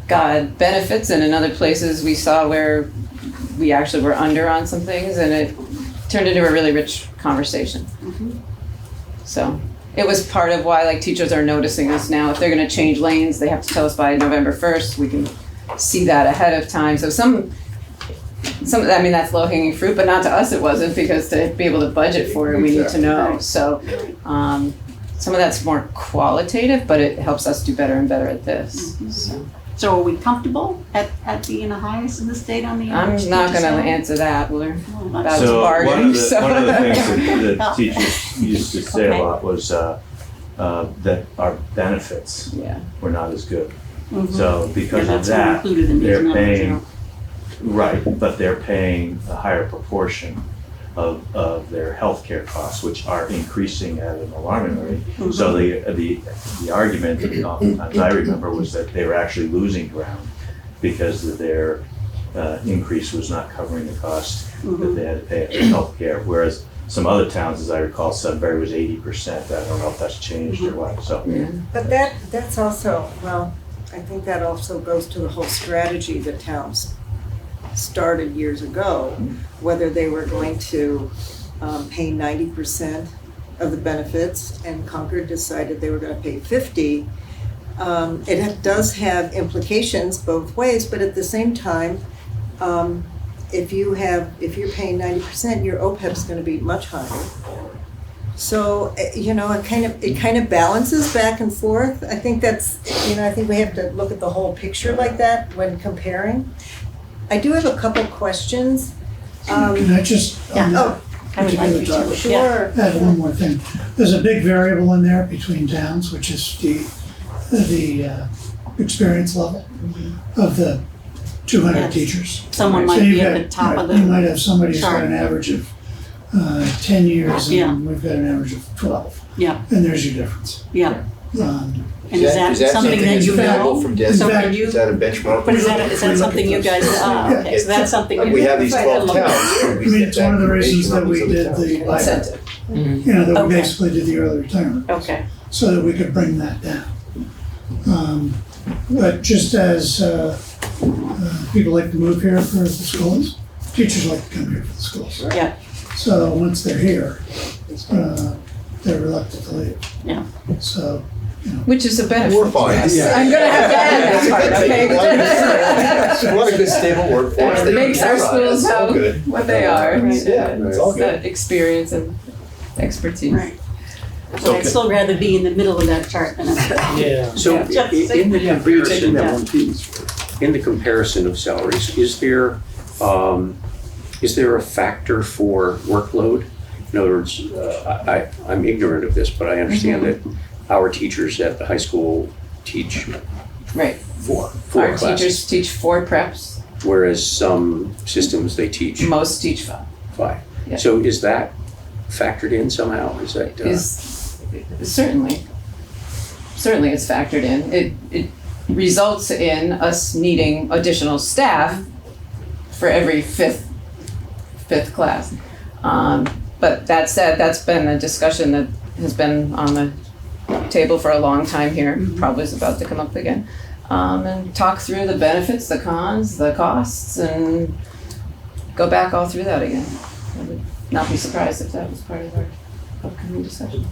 S1: got benefits, and in other places we saw where we actually were under on some things, and it turned into a really rich conversation. So it was part of why teachers are noticing us now. If they're going to change lanes, they have to tell us by November 1st. We can see that ahead of time. So some that's low hanging fruit, but not to us it wasn't, because to be able to budget for it, we need to know. So some of that's more qualitative, but it helps us do better and better at this.
S4: So are we comfortable at being the highest in the state on the
S1: I'm
S4: average
S1: not
S4: teacher
S1: going to
S4: salary?
S1: answer that. We're about to
S11: So
S1: bargain.
S11: one of the things that teachers used to say a lot was that our benefits were not as good. So because of that, they're paying, right, but they're paying a higher proportion of their healthcare costs, which are increasing at an alarming rate. So the argument that oftentimes I remember was that they were actually losing ground because their increase was not covering the cost that they had to pay for healthcare. Whereas some other towns, as I recall, Sudbury was 80%. I don't know if that's changed or what. So,
S8: But that's also, I think that also goes to the whole strategy that towns started years ago, whether they were going to pay 90% of the benefits, and Concord decided they were going to pay 50. It does have implications both ways, but at the same time, if you're paying 90%, your OPEB is going to be much higher. So it kind of balances back and forth. I think that's I think we have to look at the whole picture like that when comparing. I do have a couple questions.
S12: Can I just,
S4: I would like you to.
S8: Sure.
S12: add one more thing? There's a big variable in there between towns, which is the experience level of the 200
S4: Yes.
S12: teachers.
S4: Someone
S12: So
S4: might
S12: you've
S4: be at
S12: got-
S4: the top of the.
S12: You might have somebody who's got
S4: chart.
S12: an average of 10 years,
S4: Yeah.
S12: and we've got an average of 12.
S4: Yeah,
S12: And there's your difference.
S4: yeah. And is that something
S6: something
S4: that
S6: that's
S4: you
S6: available
S4: know?
S6: from
S4: So
S6: Denver?
S4: can you,
S6: Is that a benchmark?
S4: but is that something you guys, okay, so that's something.
S6: We have these 12
S8: I
S6: towns.
S12: I mean, it's one of the reasons that we did the buyback,
S1: Incentive.
S12: that we
S4: Okay.
S12: basically did the early retirement,
S4: Okay,
S12: so that we could bring that down. But just as people like to move here for the schools, teachers like to come here for the schools.
S4: yeah,
S12: So once they're here, they're reluctant to leave.
S4: Yeah.
S12: So,
S1: Which is a benefit.
S6: We're fine.
S1: I'm gonna have to add that part, okay?
S6: We want a good stable workforce.
S1: It
S6: They
S1: makes
S6: can
S1: our
S6: run.
S1: schools
S6: It's all
S1: have
S6: good.
S1: what they are.
S6: Yeah, it's all good.
S1: That experience and expertise.
S4: right. But I'd still rather be in the middle of that chart than at the.
S10: Yeah.
S9: So
S4: Yeah.
S9: in the comparison,
S4: Yeah.
S9: in the comparison of salaries, is there a factor for workload? In other words, I'm ignorant of this, but I understand that our teachers at the high school teach
S1: Right.
S9: four
S1: Our
S9: classes,
S1: teachers teach 4 preps,
S9: whereas some systems they teach
S1: most teach 5.
S9: 5.
S1: Yeah.
S9: So is that factored in somehow? Is that
S1: Certainly it's factored in. It results in us needing additional staff for every fifth class. But that said, that's been a discussion that has been on the table for a long time here, probably is about to come up again. And talk through the benefits, the cons, the costs, and go back all through that again. I would not be surprised if that was part of our upcoming discussions.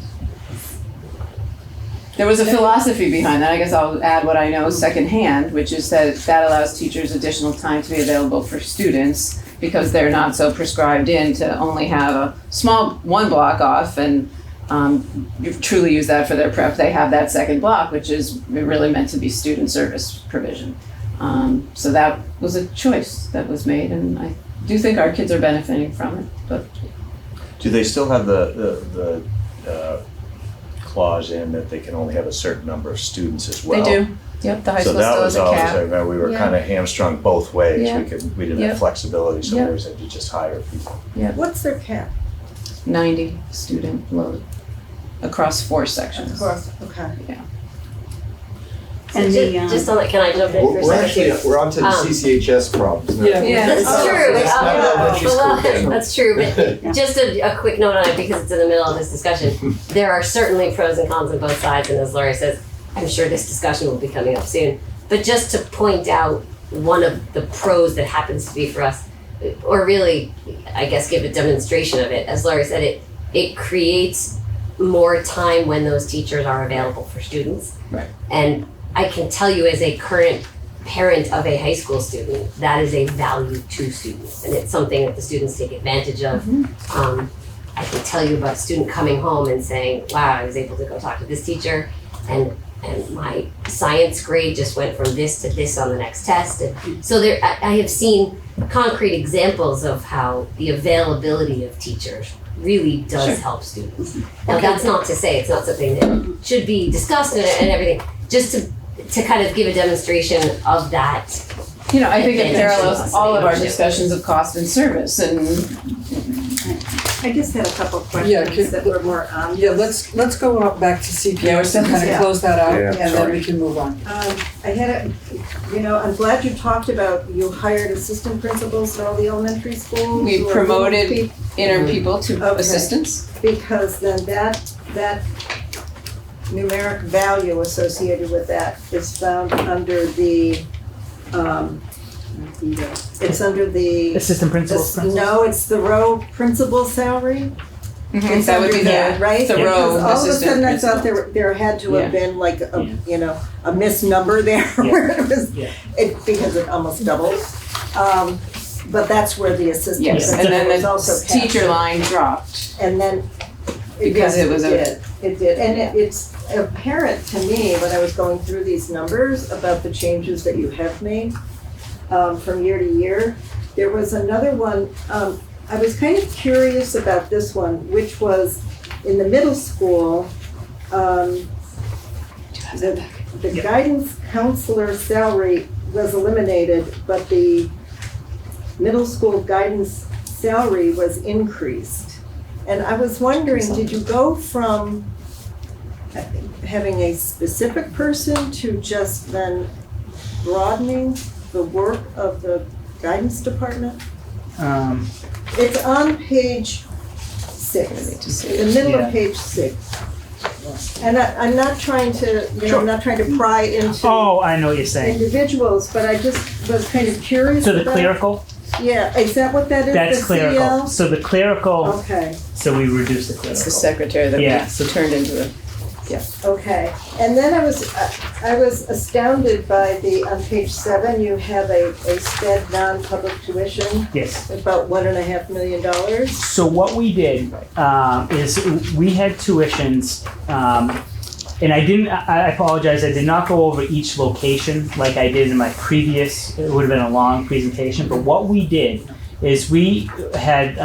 S1: There was a philosophy behind that. I guess I'll add what I know secondhand, which is that allows teachers additional time to be available for students because they're not so prescribed in to only have a small one block off and you truly use that for their prep. They have that second block, which is really meant to be student service provision. So that was a choice that was made, and I do think our kids are benefiting from it. But
S11: do they still have the clause in that they can only have a certain number of students as well?
S1: they do. Yep, the high
S11: So
S1: school
S11: that
S1: still
S11: was
S1: has a
S11: always,
S1: cap.
S11: I remember we were
S1: Yeah.
S11: kind of hamstrung both ways.
S1: Yeah.
S11: We didn't
S1: Yep.
S11: have flexibility, so
S1: Yep.
S11: we always had to just hire people.
S8: What's their cap?
S1: 90 student load across 4 sections.
S8: Of course, okay.
S4: And the,
S7: Just on that, can I jump in for a
S6: We're actually,
S7: second?
S6: we're on to the CCHS problems now.
S5: Yeah.
S7: That's
S8: Oh,
S7: true.
S6: That's not elementary
S7: Well,
S6: school thing.
S7: that's true, but just a quick note on it because it's in the middle of this discussion. There are certainly pros and cons on both sides, and as Laurie says, I'm sure this discussion will be coming up soon. But just to point out one of the pros that happens to be for us, or really, I guess, give a demonstration of it. As Laurie said, it creates more time when those teachers are available for students.
S1: Right.
S7: And I can tell you as a current parent of a high school student, that is a value to students. And it's something that the students take advantage of. I can tell you about a student coming home and saying, wow, I was able to go talk to this teacher and my science grade just went from this to this on the next test. And so I have seen concrete examples of how the availability of teachers really does help students. Now that's not to say it's not something that should be discussed and everything, just to kind of give a demonstration of that.
S1: I think it parallels all of our discussions of cost and service, and
S8: I just had a couple of
S5: Yeah,
S8: questions that were more on.
S5: Yeah, let's go up back to
S1: Yeah, we're
S5: CPS
S1: still-
S5: and kind
S8: yeah.
S5: of close that out,
S9: Yeah,
S5: and then
S9: sorry.
S5: we can move on.
S8: I had I'm glad you talked about, you hired assistant principals at all the elementary schools.
S1: we
S8: or
S1: promoted
S8: people,
S1: inner people to
S8: Okay.
S1: assistants.
S8: because then that numeric value associated with that is found under the, it's under the.
S2: Assistant principals.
S8: No, it's the row principal salary. It's
S1: That would be
S8: under
S1: the,
S8: right?
S1: the
S2: Yeah.
S1: row
S8: Because all of a
S1: assistant
S8: sudden I thought
S1: principal.
S8: there had to have been like a, a misnumber there
S2: Yeah.
S8: where it was,
S2: Yeah.
S8: because it almost doubled. But that's where the assistant
S1: Yes, and
S8: principal
S1: then
S8: was also
S1: the teacher
S8: captured.
S1: line dropped.
S8: And then.
S1: Because
S8: yes,
S1: it was
S8: It did, and it's apparent to me when I was going through these numbers about the changes that you have made from year to year. There was another one, I was kind of curious about this one, which was in the middle school, the guidance counselor salary was eliminated, but the middle school guidance salary was increased. And I was wondering, did you go from having a specific person to just then broadening the work of the guidance department? It's on page 6, in the middle
S2: Yeah.
S8: of page 6. And I'm not trying to, I'm not trying to pry into
S2: Oh, I know what you're saying.
S8: individuals, but I just was kind of curious
S2: So the
S8: about.
S2: clerical,
S8: Yeah, is that what that is?
S2: that's
S8: the
S2: clerical.
S8: CL?
S2: So the clerical,
S8: Okay,
S2: so we reduce the
S1: It's
S2: clerical.
S1: the secretary that
S2: Yeah.
S1: we turned into the.
S8: okay. And then I was astounded by on page 7, you have a sped non-public tuition,
S2: Yes.
S8: about $1.5 million.
S2: So what we did is we had tuitions, and I apologize, I did not go over each location like I did in my previous, it would have been a long presentation, but what we did is we had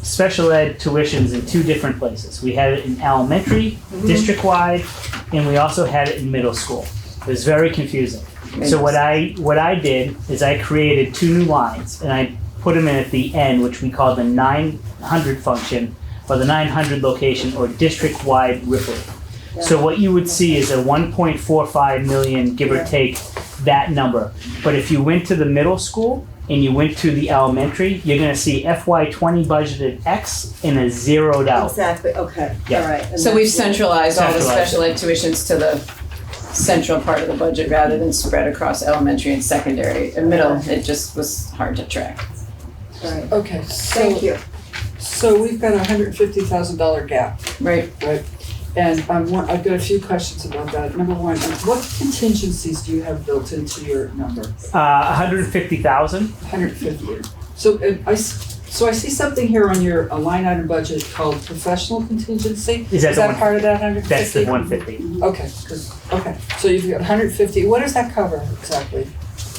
S2: special ed tuitions in 2 different places. We had it in elementary, district-wide, and we also had it in middle school. It was very confusing. So what I did is I created 2 new lines, and I put them in at the end, which we call the 900 function, or the 900 location, or district-wide referral. So what you would see is a 1.45 million, give or take, that number. But if you went to the middle school, and you went to the elementary, you're gonna see FY20 budgeted X and a zeroed out.
S8: Exactly, okay, all
S2: Yeah.
S8: right. And
S1: So we've
S8: that's-
S1: centralized all the
S2: Centralized
S1: special ed tuitions to the central part of the budget rather than spread across elementary and secondary. In middle, it just was hard to track.
S8: all right.
S5: Okay,
S8: Thank you.
S5: so we've got a $150,000 gap,
S1: Right.
S5: right? And I've got a few questions about that. Number one, what contingencies do you have built into your number?
S2: 150,000.
S5: 150. So I see something here on your line item budget called professional contingency.
S2: Is that the one-
S5: part of that 150?
S2: That's the 150.
S5: Okay, okay. So you've got 150. What does that cover exactly?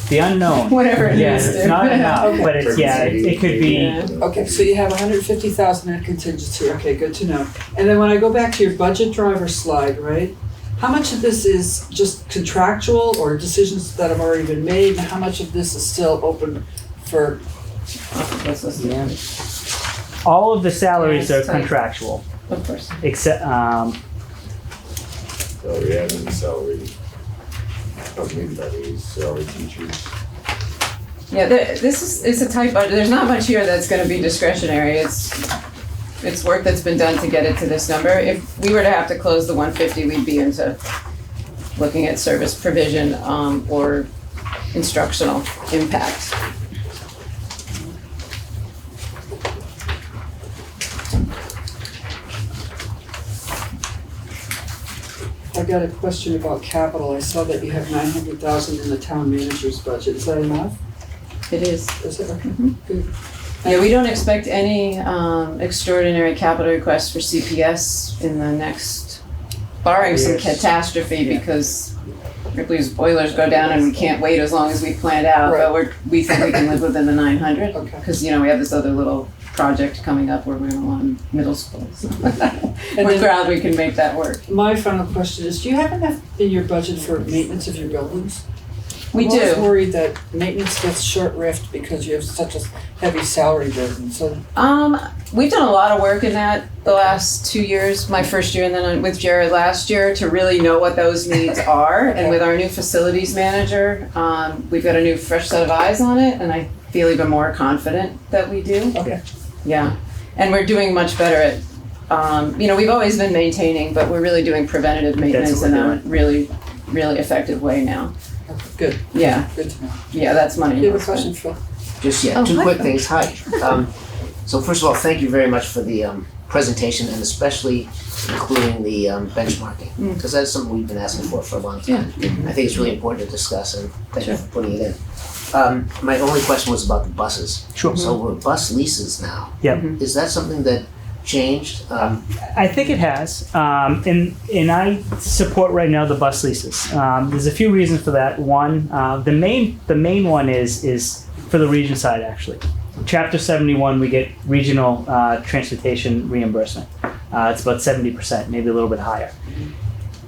S2: The unknown.
S1: Whatever it
S2: Yeah,
S1: is.
S2: it's not enough,
S5: Okay.
S2: but it's, yeah, it could be,
S1: Yeah.
S5: Okay, so you have 150,000 in contingency. Okay, good to know. And then when I go back to your budget driver slide, right? How much of this is just contractual or decisions that have already been made? And how much of this is still open for?
S2: yeah. All of the salaries
S1: Yeah,
S2: are
S1: it's tight.
S2: contractual,
S1: Of course.
S2: except,
S6: Salary admin, salary, maybe that is salary teachers.
S1: Yeah, this is a tight budget. There's not much here that's gonna be discretionary. It's work that's been done to get it to this number. If we were to have to close the 150, we'd be into looking at service provision, or instructional impact.
S5: I got a question about capital. I saw that you have 900,000 in the town manager's budget. Is that enough?
S1: It is.
S5: Is it? Okay,
S1: Mhm.
S5: good.
S1: Yeah, we don't expect any extraordinary capital requests for CPS in the next, barring some
S2: Yes.
S1: catastrophe, because Ripley's boilers go down and we can't wait as long as we planned out, but we think we can live within the 900.
S5: Okay.
S1: Because, we have this other little project coming up where we're gonna want middle school. So
S5: And
S1: we're
S5: then-
S1: glad we can make that work.
S5: My final question is, do you have enough in your budget for maintenance of your buildings?
S1: We
S5: I'm always
S1: do.
S5: worried that maintenance gets short-riffed because you have such a heavy salary burden, so.
S1: We've done a lot of work in that the last 2 years, my first year and then with Jared last year, to really know what those needs are. And with our new facilities manager, we've got a new fresh set of eyes on it, and I feel even more confident that we do.
S5: Okay.
S1: Yeah, and we're doing much better at, we've always been maintaining, but we're really doing preventative maintenance
S2: what
S1: in
S2: we're
S1: a really, really effective way now.
S5: Good,
S1: Yeah,
S5: good to know.
S1: yeah, that's money.
S5: You have a question, Phil?
S13: Just,
S1: Oh,
S13: two
S1: hi.
S13: quick things. Hi. So first of all, thank you very much for the presentation and especially including the benchmarking. Because that's something we've been asking for a long time. I think it's really important to discuss and thank you for putting it in. My only question was about the buses.
S2: Sure.
S13: So we're bus leases now.
S2: Yep.
S13: Is that something that changed?
S2: I think it has, and I support right now the bus leases. There's a few reasons for that. One, the main one is for the region side actually. Chapter 71, we get regional transportation reimbursement. It's about 70%, maybe a little bit higher.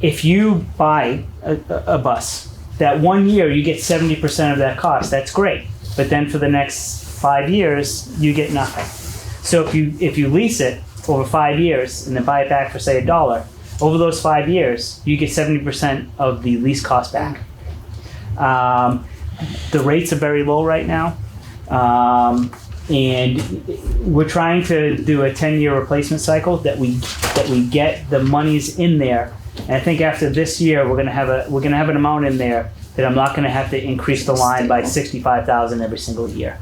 S2: If you buy a bus, that 1 year you get 70% of that cost. That's great, but then for the next 5 years you get nothing. So if you lease it over 5 years and then buy it back for say $1, over those 5 years you get 70% of the lease cost back. The rates are very low right now, and we're trying to do a 10-year replacement cycle that we get the monies in there. And I think after this year we're gonna have an amount in there that I'm not gonna have to increase the line by 65,000 every single year.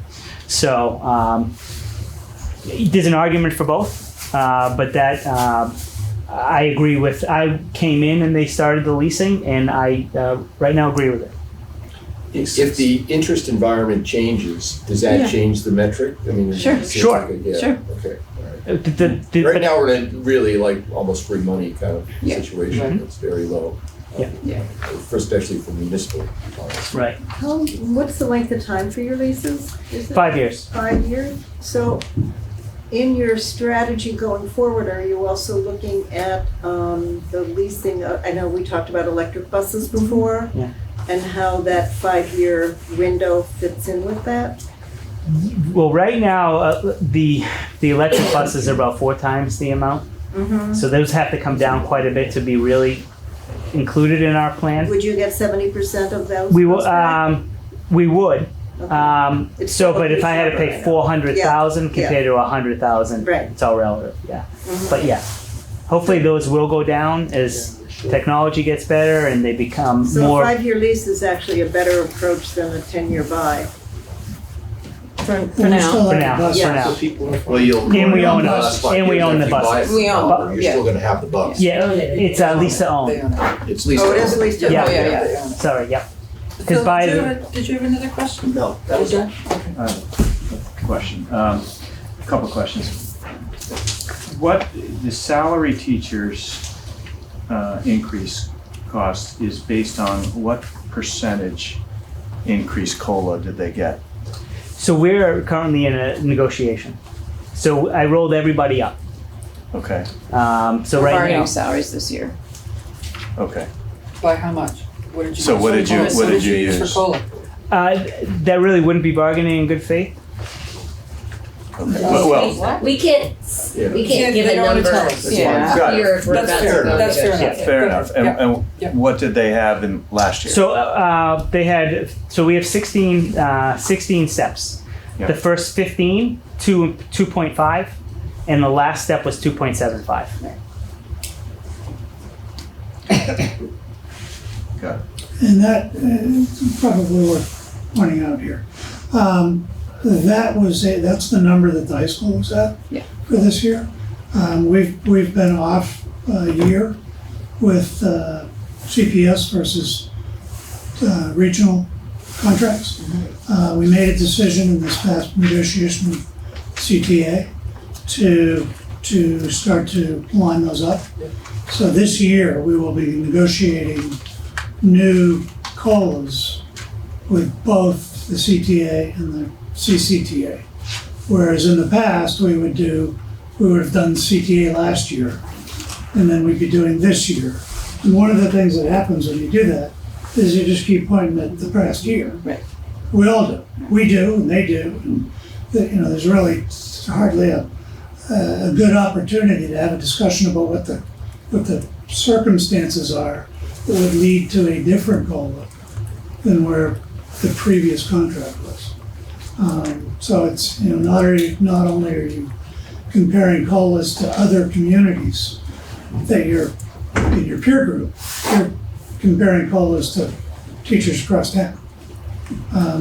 S2: So there's an argument for both, but that I agree with. I came in and they started the leasing, and I right now agree with it.
S6: If the interest environment changes, does that change the metric? I mean,
S1: Sure.
S6: it seems
S2: Sure.
S6: like a- yeah,
S1: Sure.
S6: okay, all right. Right now, we're in a really like almost free money kind of situation.
S2: Mhm.
S6: It's very low.
S1: Yeah.
S6: Especially for municipal clients.
S2: Right,
S8: What's the length of time for your leases? Is it
S2: 5 years.
S8: 5 years? So in your strategy going forward, are you also looking at the leasing? I know we talked about electric buses before.
S2: Yeah.
S8: And how that 5-year window fits in with that?
S2: Well, right now the electric buses are about 4 times the amount, so those have to come down quite a bit to be really included in our plan.
S8: Would you get 70% of those?
S2: We will.
S8: back?
S2: We would.
S8: It's
S2: So, but if I had to
S8: probably
S2: pay 400,000
S8: Yeah, yeah.
S2: compared to 100,000,
S8: Right.
S2: it's all relative, yeah.
S8: Mhm.
S2: But yeah, hopefully those will go down as technology gets better and they become
S8: So a
S2: more.
S8: 5-year lease is actually a better approach than a 10-year buy.
S1: For
S12: Well, we
S1: now.
S12: still
S2: For
S12: have
S2: now,
S12: the bus.
S2: for now.
S6: Well, you'll.
S2: And we own
S6: last
S2: it.
S6: 5
S2: And we
S6: years
S2: own the
S6: after you buy
S2: buses.
S6: it,
S1: We own,
S6: You're
S1: yeah.
S6: still gonna have the bus.
S2: Yeah, it's lease to
S5: They
S2: own.
S5: own it.
S6: It's leased.
S8: Oh, it is leased to
S2: Yeah.
S8: own.
S1: Yeah, yeah.
S5: They own it.
S2: Sorry, yep.
S5: Phil,
S2: Because by
S5: did you
S2: the,
S5: have- did you have another question?
S6: No, that was it.
S11: Question, a couple of questions. What, the salary teachers' increase cost is based on what percentage increase COLA did they get?
S2: so we're currently in a negotiation. So I rolled everybody up.
S11: Okay,
S2: So
S1: We're
S2: right
S1: bargaining
S2: now,
S1: salaries this year.
S11: okay.
S5: By how much? What did you?
S11: So what did you-
S5: use?
S11: what did you
S5: use
S11: use?
S5: for COLA?
S2: that really wouldn't be bargaining in good faith.
S11: Okay. Well,
S7: We can't,
S6: Yeah.
S7: we can't give
S5: They
S7: a
S5: don't wanna
S7: number
S5: tell us.
S6: That's
S1: Yeah.
S6: why we got it.
S7: here if we're
S5: That's
S7: about to
S5: fair
S7: go
S5: enough. That's fair
S7: negotiate.
S5: enough.
S11: fair enough. And
S5: Yeah.
S11: what did they have in last year?
S2: So they had, so we have 16 steps.
S11: Yeah.
S2: The first 15, 2.5, and the last step was 2.75.
S11: Got it.
S12: And that is probably worth pointing out here. That's the number that the high school was at
S1: Yeah.
S12: for this year. We've been off a year with CPS versus regional contracts. We made a decision in this past negotiation with CTA to start to line those up. So this year, we will be negotiating new COLAs with both the CTA and the CCTA. Whereas in the past, we would have done CTA last year, and then we'd be doing this year. And one of the things that happens when you do that is you just keep pointing at the past year.
S1: Right.
S12: We all do. We do, and they do. And there's really hardly a good opportunity to have a discussion about what the circumstances are that would lead to a different COLA than where the previous contract was. So it's, not only are you comparing COLAs to other communities that you're in your peer group, you're comparing COLAs to teachers across town.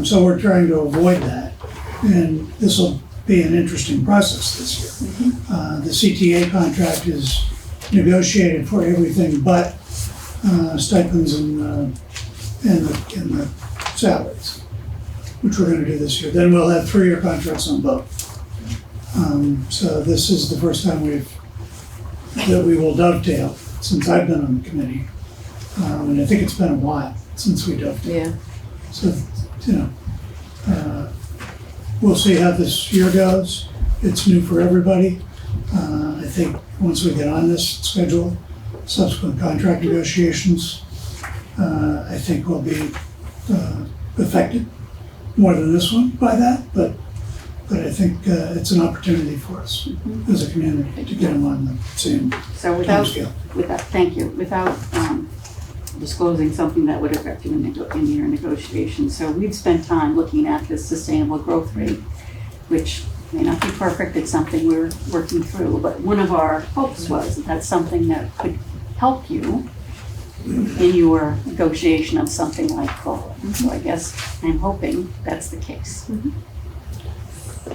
S12: So we're trying to avoid that, and this will be an interesting process this year. The CTA contract is negotiated for everything but stipends and the salaries, which we're going to do this year. Then we'll have 3-year contracts on both. So this is the first time that we will dovetail since I've been on the committee, and I think it's been a while since we dovetailed.
S1: Yeah.
S12: So, we'll see how this year goes. It's new for everybody. I think once we get on this schedule, subsequent contract negotiations, I think will be affected more than this one by that, but I think it's an opportunity for us as a community to get them on the same
S4: So without,
S12: timescale.
S4: thank you, without disclosing something that would affect you in your negotiations. So we've spent time looking at this sustainable growth rate, which may not be perfect, it's something we're working through, but one of our hopes was that that's something that could help you in your negotiation of something like COLA. So I guess I'm hoping that's the case.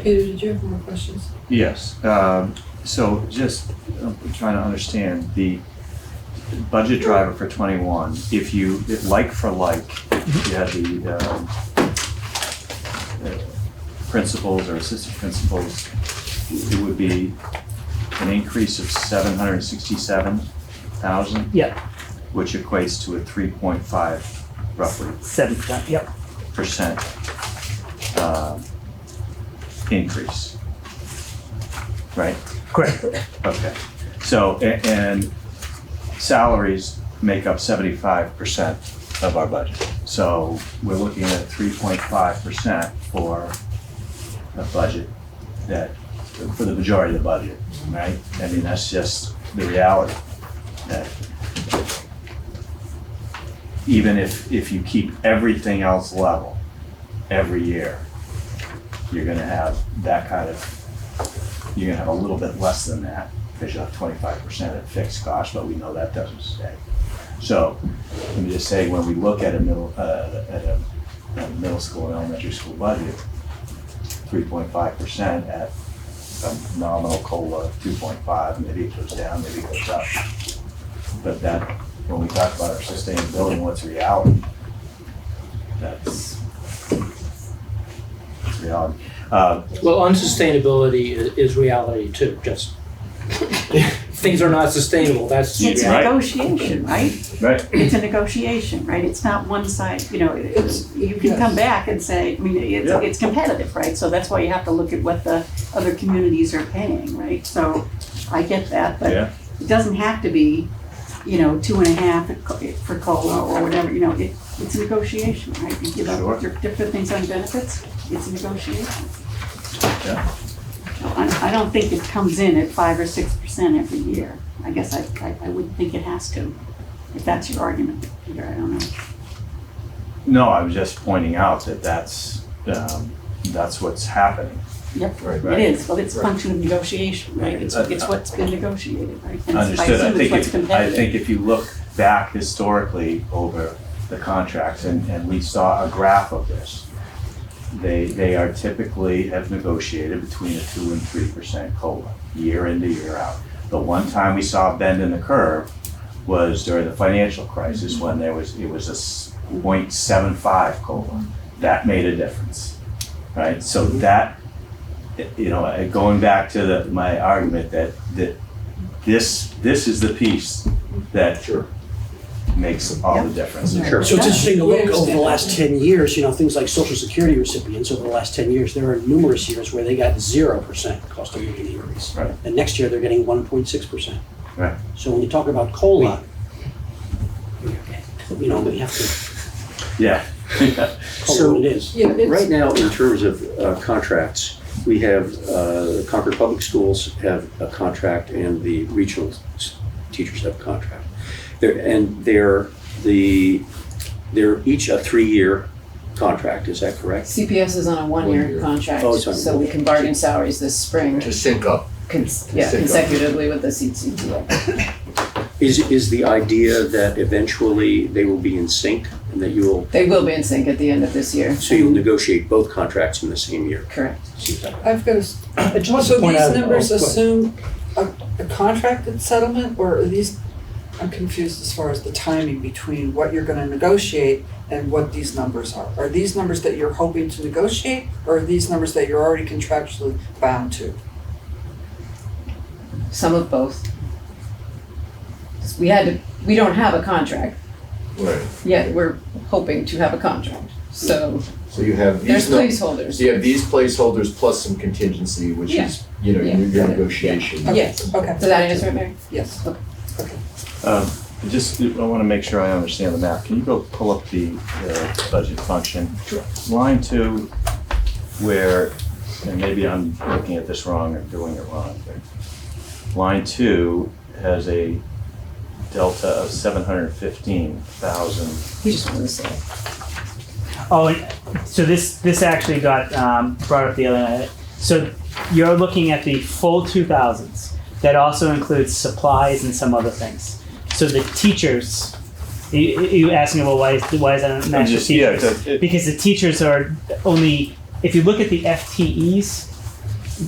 S5: Peter, did you have more questions?
S11: Yes, so just trying to understand the budget driver for 21, if like for like, you had the principals or assistant principals, it would be an increase of 767,000,
S2: Yep,
S11: which equates to a 3.5 roughly
S2: 7%, yep.
S11: percent increase, right?
S2: Correct.
S11: Okay, so, and salaries make up 75% of our budget. So we're looking at 3.5% for a budget for the majority of the budget, right? I mean, that's just the reality. That even if you keep everything else level, every year, you're gonna have that kind of, you're gonna have a little bit less than that, because you'll have 25% at fixed cost, but we know that doesn't stay. So, let me just say, when we look at a middle school and elementary school budget, 3.5% at a nominal COLA of 2.5, maybe it goes down, maybe it goes up. But that, when we talk about our sustainability and what's reality, that's reality.
S14: Well, unsustainability is reality too, just things are not sustainable, that's the
S4: It's a
S14: reality.
S4: negotiation, right?
S11: Right.
S4: It's a negotiation, right? It's not one side, you know, you can come back and say, I mean, it's competitive, right? So that's why you have to look at what the other communities are paying, right? So I get that, but
S11: Yeah.
S4: it doesn't have to be, you know, 2.5 for COLA or whatever, you know, it's a negotiation, right? You give
S11: Sure.
S4: up different things on benefits, it's a negotiation.
S11: Yeah.
S4: I don't think it comes in at 5 or 6% every year. I guess I would think it has to, if that's your argument, Peter, I don't know.
S11: No, I was just pointing out that that's what's happening.
S4: Yep,
S6: Right.
S4: it is, well, it's a function of negotiation, right? It's what's been negotiated, right? And I
S11: Understood.
S4: assume it's what's
S11: I
S4: competitive.
S11: think if you look back historically over the contracts, and we saw a graph of this, they are typically have negotiated between a 2 and 3% COLA, year in to year out. The one time we saw a bend in the curve was during the financial crisis, when it was a 0.75 COLA. That made a difference, right? So that, you know, going back to my argument that this is the piece that
S6: Sure.
S11: makes all the difference.
S3: So it's interesting to look over the last 10 years, you know, things like Social Security recipients over the last 10 years, there are numerous years where they got 0% cost of living increase.
S11: Right.
S3: And next year, they're getting 1.6%.
S11: Right.
S3: So when you talk about COLA, you know, we have to
S11: Yeah.
S3: call what it is.
S5: Yeah, it's-
S9: Right now, in terms of contracts, we have, Concord Public Schools have a contract and the regional teachers have a contract. They're each a 3-year contract, is that correct?
S1: CPS is on a 1-year
S6: 1 year.
S1: contract,
S9: Oh, it's on
S1: so we can bargain salaries this spring,
S6: To sync up.
S1: consecutively with the CCTA.
S9: Is the idea that eventually they will be in sync and that you will,
S1: They will be in sync at the end of this year.
S9: so you'll negotiate both contracts in the same year?
S1: Correct.
S5: I've got
S3: I just want
S5: so
S3: to point
S5: these
S3: out.
S5: numbers
S3: oh, go ahead.
S5: assume a contracted settlement, or are these, I'm confused as far as the timing between what you're gonna negotiate and what these numbers are. Are these numbers that you're hoping to negotiate, or are these numbers that you're already contractually bound to?
S1: Some of both. We don't have a contract
S6: Right.
S1: yet, we're hoping to have a contract, so
S6: So you have
S1: there's
S6: these,
S1: placeholders.
S6: so you have these placeholders plus some contingency, which
S1: Yeah.
S6: is, you know,
S1: Yeah.
S6: your negotiation.
S1: Yes.
S5: Okay.
S1: Does that answer it, Mary?
S5: Yes.
S11: I want to make sure I understand the math. Can you go pull up the budget function? Sure. Line 2, where, and maybe I'm looking at this wrong or doing it wrong, but line 2 has a delta of 715,000.
S1: He just wanted to say.
S2: Oh, and so this actually got brought up the other night. So you're looking at the full 2000s. That also includes supplies and some other things. So the teachers, you asking, well, why is that not just teachers? Because the teachers are only, if you look at the FTEs,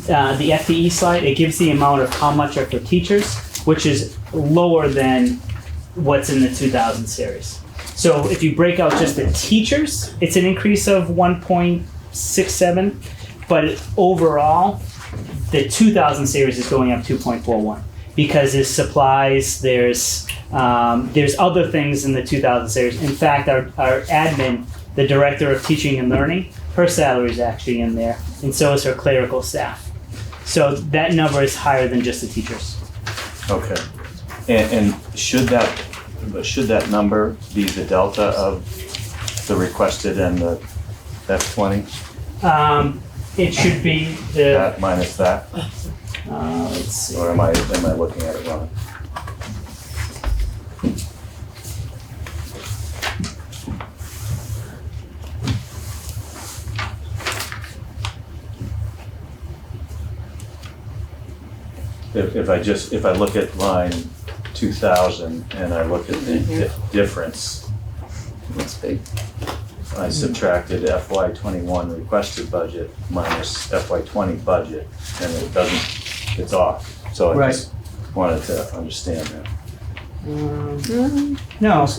S2: the FTE slide, it gives the amount of how much are for teachers, which is lower than what's in the 2000 series. So if you break out just the teachers, it's an increase of 1.67, but overall, the 2000 series is going up 2.41 because there's supplies, there's other things in the 2000 series. In fact, our admin, the director of teaching and learning, her salary is actually in there, and so is her clerical staff. So that number is higher than just the teachers.
S11: Okay. And should that number be the delta of the requested and the F20?
S2: It should be the,
S11: That minus that?
S2: let's see.
S11: Or am I looking at it wrong? if I look at line 2,000 and I look at the difference,
S10: That's big.
S11: I subtracted FY '21 requested budget minus FY '20 budget, and it's off. So I just wanted to understand that.
S2: No,
S10: Is it?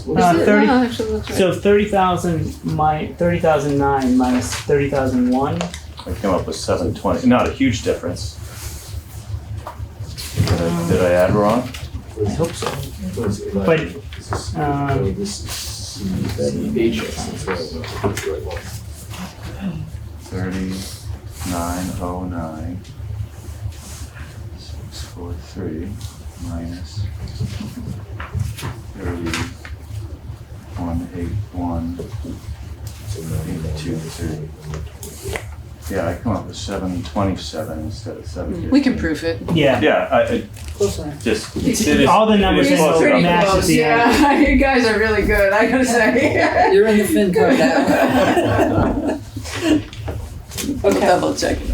S2: 30,
S10: No, actually looks right.
S2: so 30,009 minus 30,001.
S11: I came up with 720, not a huge difference. Did I add wrong?
S2: I hope so. But,
S11: $39,009 643 minus 3181 823. Yeah, I come up with 727 instead of 750.
S10: We can proof it.
S2: Yeah.
S11: Yeah, I
S5: Close enough.
S11: just.
S2: All the numbers
S11: it is
S2: in
S11: close
S2: pretty
S11: enough.
S2: match at the end.
S1: Yeah, you guys are really good, I gotta say.
S5: You're in the FinCom now. Okay,
S10: Double check it.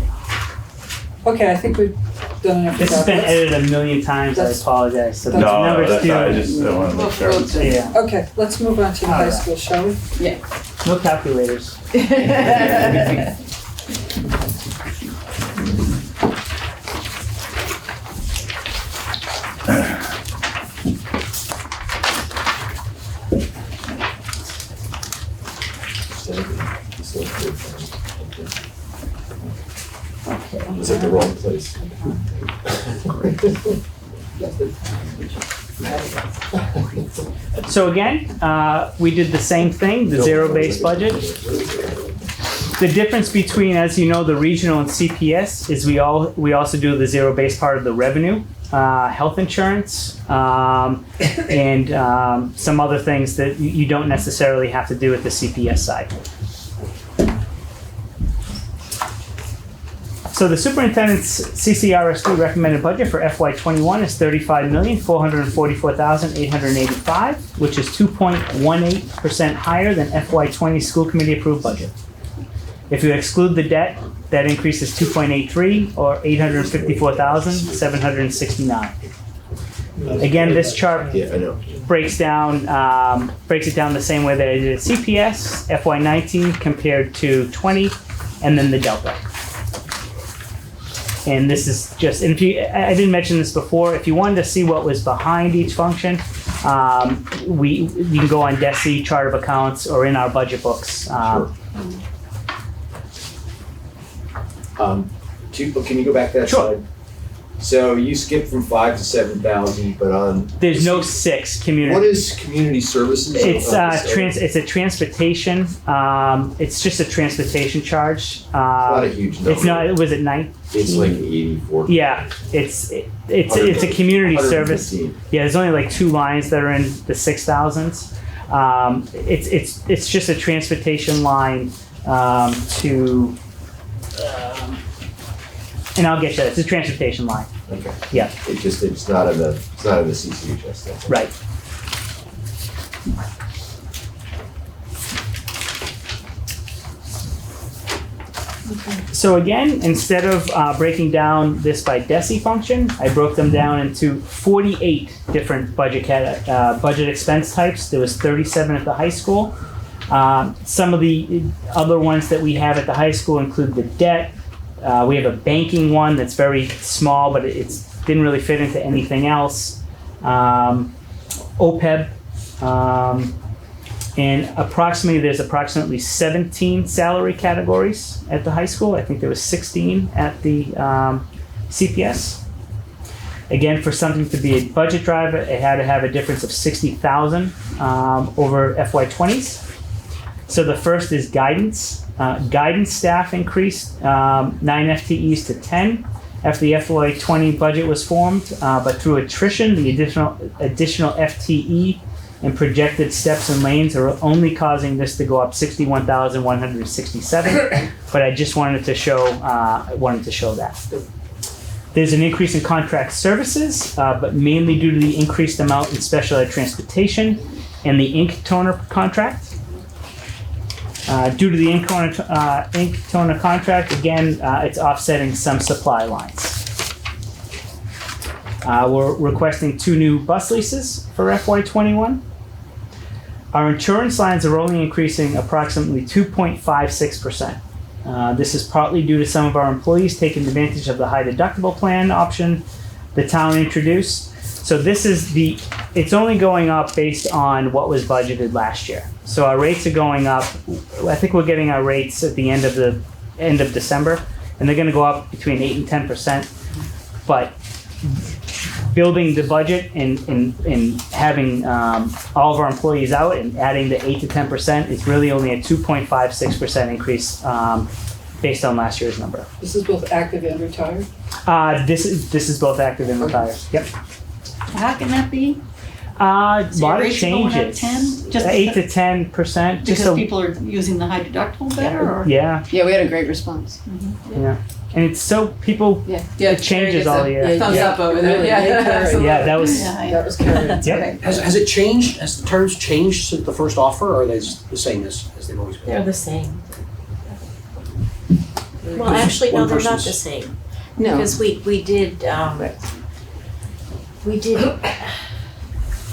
S5: okay, I think we've done enough
S2: This has
S5: about
S2: been
S5: this.
S2: edited a million times, I
S5: That's-
S2: apologize. So the
S11: No,
S2: numbers
S11: that's,
S2: do.
S11: I just wanted to make sure.
S1: We'll check.
S2: Yeah,
S5: Okay, let's move on to the high
S2: Alright.
S5: school, shall we?
S2: no calculators.
S6: Was at the wrong place.
S2: So again, we did the same thing, the zero-based budget. The difference between, as you know, the regional and CPS is we also do the zero-based part of the revenue, health insurance, and some other things that you don't necessarily have to do at the CPS side. So the superintendent's CCRSD recommended budget for FY '21 is $35,444,885, which is 2.18% higher than FY '20 school committee approved budget. If you exclude the debt, that increase is 2.83 or $854,769. Again, this chart
S6: Yeah, I know.
S2: breaks it down the same way that I did at CPS, FY '19 compared to '20, and then the delta. And this is just, and I didn't mention this before, if you wanted to see what was behind each function, you can go on DESI, chart of accounts, or in our budget books.
S6: Can you go back to that
S2: Sure.
S6: slide? So you skipped from 5 to 7,000, but on.
S2: There's no 6 community.
S6: What is community services?
S2: It's it's a transportation. It's just a transportation charge.
S6: Not a huge number.
S2: It's not. Was it 9?
S6: It's like 84.
S2: Yeah, it's a community service.
S6: 115.
S2: Yeah, there's only like 2 lines that are in the 6,000s. It's just a transportation line to. And I'll get you. It's a transportation line.
S6: Okay.
S2: Yeah.
S6: It's not in the CCHS. That's all.
S2: Right. So again, instead of breaking down this by DESI function, I broke them down into 48 different budget expense types. There was 37 at the high school. Some of the other ones that we have at the high school include the debt. We have a banking one that's very small, but it didn't really fit into anything else. OPEB. And there's approximately 17 salary categories at the high school. I think there was 16 at the CPS. Again, for something to be a budget driver, it had to have a difference of 60,000 over FY '20s. So the first is guidance. Guidance staff increased 9 FTEs to 10 after the FY '20 budget was formed, but through attrition, the additional FTE and projected steps and lanes are only causing this to go up 61,167. But I just wanted to show that. There's an increase in contract services, but mainly due to the increased amount in special ed transportation and the ink toner contract. Due to the ink toner contract, again, it's offsetting some supply lines. We're requesting 2 new bus leases for FY21. Our insurance lines are only increasing approximately 2.56%. This is partly due to some of our employees taking advantage of the high deductible plan option the town introduced. So it's only going up based on what was budgeted last year. So our rates are going up. I think we're getting our rates at the end of December, and they're going to go up between 8 and 10%. But building the budget and having all of our employees out and adding the 8 to 10% is really only a 2.56% increase based on last year's number.
S5: This is both active and retired?
S2: This is both active and retired. Yep.
S4: How can that be?
S2: A lot of
S4: rates going up
S2: changes.
S4: 10? Just
S2: 8 to 10%.
S4: Because people are using the high deductible better, or?
S2: Yeah,
S1: Yeah, we had a great response.
S2: yeah. And it's so people.
S1: Yeah.
S2: It changes all year.
S1: Thumbs up over there. Yeah.
S2: Yeah, that was.
S5: That was carried.
S2: Yep.
S3: Has it changed? Has the terms changed since the first offer, or are they the same as they've always been?
S15: They're the same. Well, actually, no,
S3: One
S15: they're not
S3: person's-
S15: the same.
S1: No.
S15: Because we did,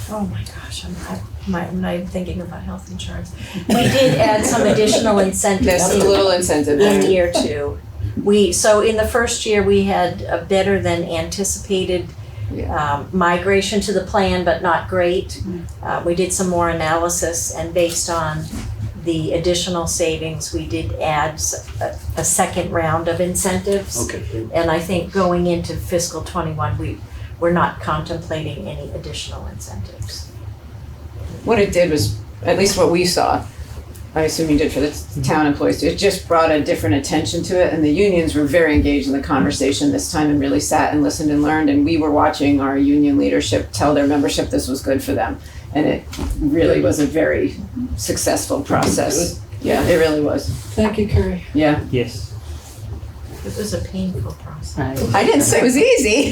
S15: oh my gosh, I'm not even thinking about health insurance. We did add some additional incentives
S1: There's a little incentive
S15: in
S1: there.
S15: year 2. So in the first year, we had a better than anticipated migration to the plan, but not great. We did some more analysis, and based on the additional savings, we did add a second round of incentives.
S3: Okay.
S15: And I think going into fiscal 21, we're not contemplating any additional incentives.
S1: What it did was, at least what we saw, I assume you did for the town employees, it just brought a different attention to it, and the unions were very engaged in the conversation this time and really sat and listened and learned, and we were watching our union leadership tell their membership this was good for them. And it really was a very successful process. Yeah, it really was.
S5: Thank you, Carrie.
S1: Yeah.
S2: Yes.
S15: It was a painful process.
S1: I didn't say it was easy.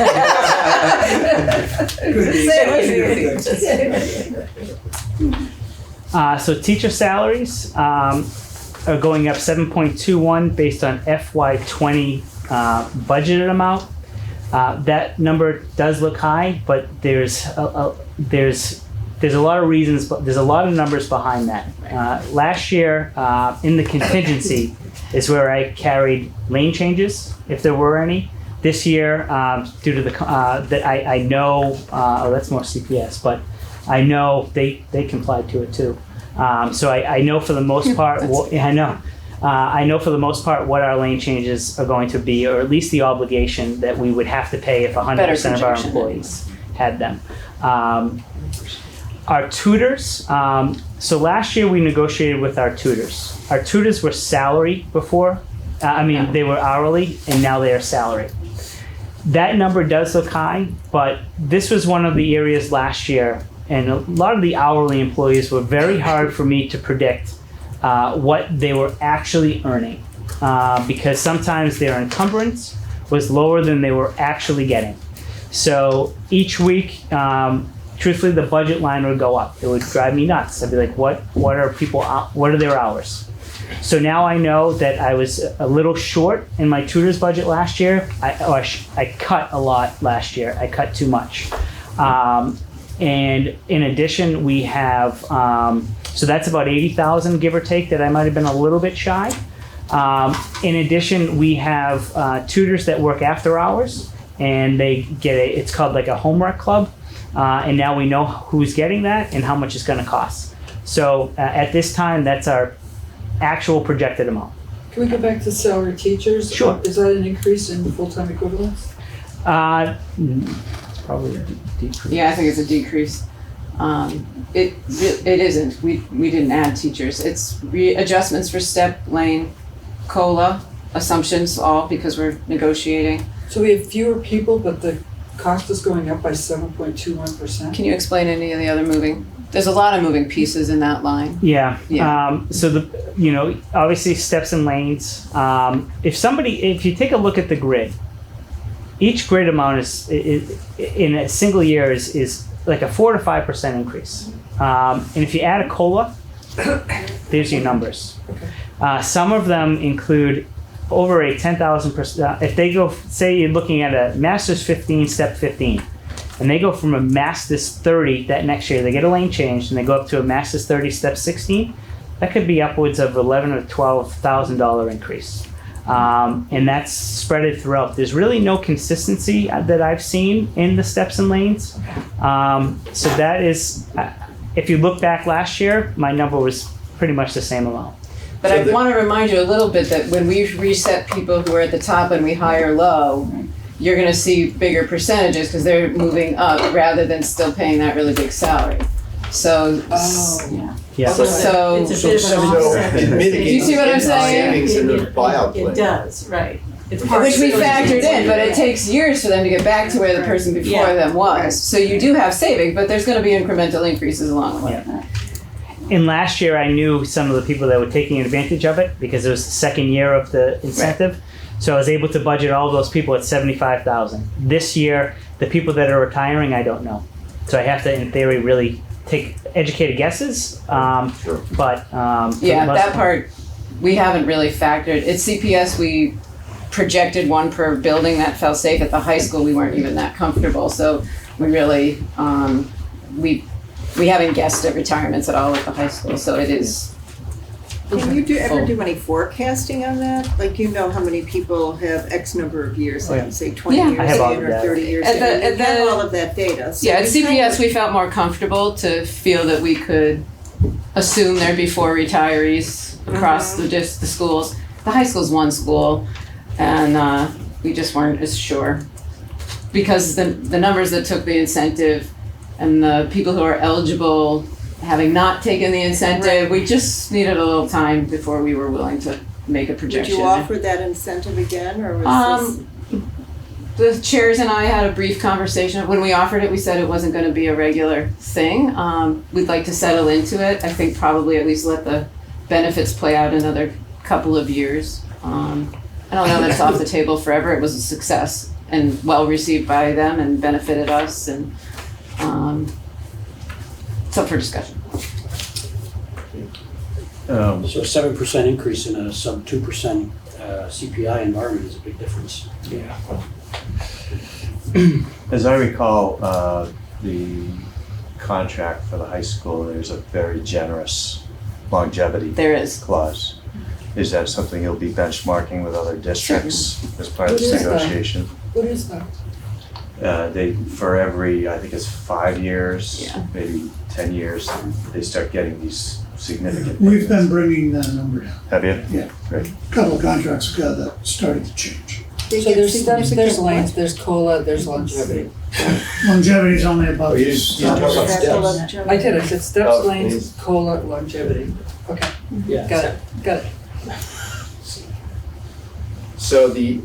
S1: Didn't say it was easy.
S2: So teacher salaries are going up 7.21 based on FY20 budgeted amount. That number does look high, but there's a lot of reasons, but there's a lot of numbers behind that. Last year, in the contingency is where I carried lane changes, if there were any. This year, due to that I know, that's more CPS, but I know they complied to it too. So I know for the most part, I know for the most part what our lane changes are going to be, or at least the obligation that we would have to pay if 100% of our employees had them. Our tutors, so last year we negotiated with our tutors. Our tutors were salary before, they were hourly, and now they are salary. That number does look high, but this was one of the areas last year, and a lot of the hourly employees were very hard for me to predict what they were actually earning, because sometimes their encumbrance was lower than they were actually getting. So each week, truthfully, the budget line would go up. It would drive me nuts. I'd be like, what are their hours? So now I know that I was a little short in my tutor's budget last year. I cut a lot last year. I cut too much. And in addition, we have, so that's about 80,000, give or take, that I might have been a little bit shy. In addition, we have tutors that work after hours, and they get it's called like a homework club. And now we know who's getting that and how much it's going to cost. So at this time, that's our actual projected amount.
S5: Can we go back to salary teachers?
S2: Sure.
S5: Is that an increase in full-time equivalents?
S2: Probably a decrease.
S1: Yeah, I think it's a decrease. It isn't. We didn't add teachers. It's adjustments for step, lane, COLA, assumptions, all because we're negotiating.
S5: So we have fewer people, but the cost is going up by 7.21%?
S1: Can you explain any of the other there's a lot of moving pieces in that line.
S2: Yeah.
S1: Yeah.
S2: So obviously steps and lanes. If you take a look at the grid, each grid amount is in a single year is like a 4 to 5% increase. And if you add a COLA, there's your numbers. Some of them include over a 10,000%. If they go, say you're looking at a master's 15, step 15, and they go from a Masters 30 that next year, they get a lane change, and they go up to a Masters 30 step 16, that could be upwards of $11,000 or $12,000 increase. And that's spread throughout. There's really no consistency that I've seen in the steps and lanes. So that is, if you look back last year, my number was pretty much the same amount.
S1: But I want to remind you a little bit that when we reset people who are at the top and we hire low, you're going to see bigger percentages because they're moving up rather than still paying that really big salary. So,
S2: Yeah.
S1: so
S4: It's a bit of an offset.
S6: It mitigates
S1: Do you see what I'm saying?
S6: savings in the buyout plan.
S4: It does, right. It's
S1: which we factored in, but it takes years for them to get back to where the person before them was. So you do have savings, but there's going to be incremental increases along the way.
S2: And last year, I knew some of the people that were taking advantage of it because it was the second year of the incentive. So I was able to budget all those people at $75,000. This year, the people that are retiring, I don't know. So I have to, in theory, really take educated guesses. But
S1: that part we haven't really factored. At CPS, we projected one per building that felt safe. At the high school, we weren't even that comfortable. So we really we haven't guessed at retirements at all at the high school. So it is.
S8: Can you ever do any forecasting on that? Like, you know how many people have X number of years, like say 20 years
S2: I have all
S8: in
S2: of
S8: or
S2: that.
S8: 30 years in? You have all of that data. So
S1: At
S8: you kind
S1: CPS,
S8: of-
S1: we felt more comfortable to feel that we could assume there'd be 4 retirees across the schools. The high school's one school, and we just weren't as sure. Because the numbers that took the incentive and the people who are eligible having not taken the incentive, we just needed a little time before we were willing to make a
S8: Would
S1: projection.
S8: you offer that incentive again, or was
S1: The chairs and I had a brief conversation. When we offered it, we said it wasn't going to be a regular thing. We'd like to settle into it. I think probably at least let the benefits play out another couple of years. I don't know that it's off the table forever. It was a success and well received by them and benefited us. And it's up for discussion.
S3: So a 7% increase in a sub 2% CPI environment is a big difference.
S11: Yeah. As I recall, the contract for the high school, there's a very generous longevity clause. Is that something you'll be benchmarking with other districts as part of this negotiation?
S5: What is that?
S11: For every, I think it's 5 years, maybe 10 years, they start getting these significant.
S12: We've been bringing that number down.
S11: Have you?
S12: Yeah.
S11: Great.
S12: A couple of contracts ago that started to change.
S5: So there's steps, there's lanes, there's COLA, there's longevity.
S12: Longevity's only about.
S6: You talk about steps.
S5: I did, I said steps,
S6: Oh,
S5: lanes, COLA, longevity. Okay,
S14: Yeah.
S5: got it.
S6: So the,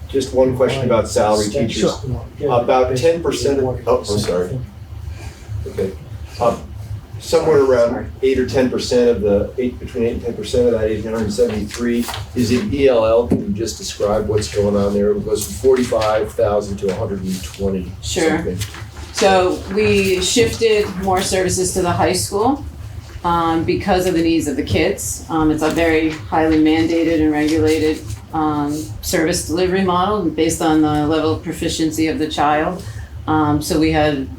S6: just one question about salary teachers. About 10% of, I'm sorry. Okay. Somewhere around 8 or 10% of between 8 and 10% of that 873 is in ELL. Can you just describe what's going on there? It goes from 45,000 to 120
S1: Sure.
S6: something.
S1: So we shifted more services to the high school because of the needs of the kids. It's a very highly mandated and regulated service delivery model based on the level of proficiency of the child. So we had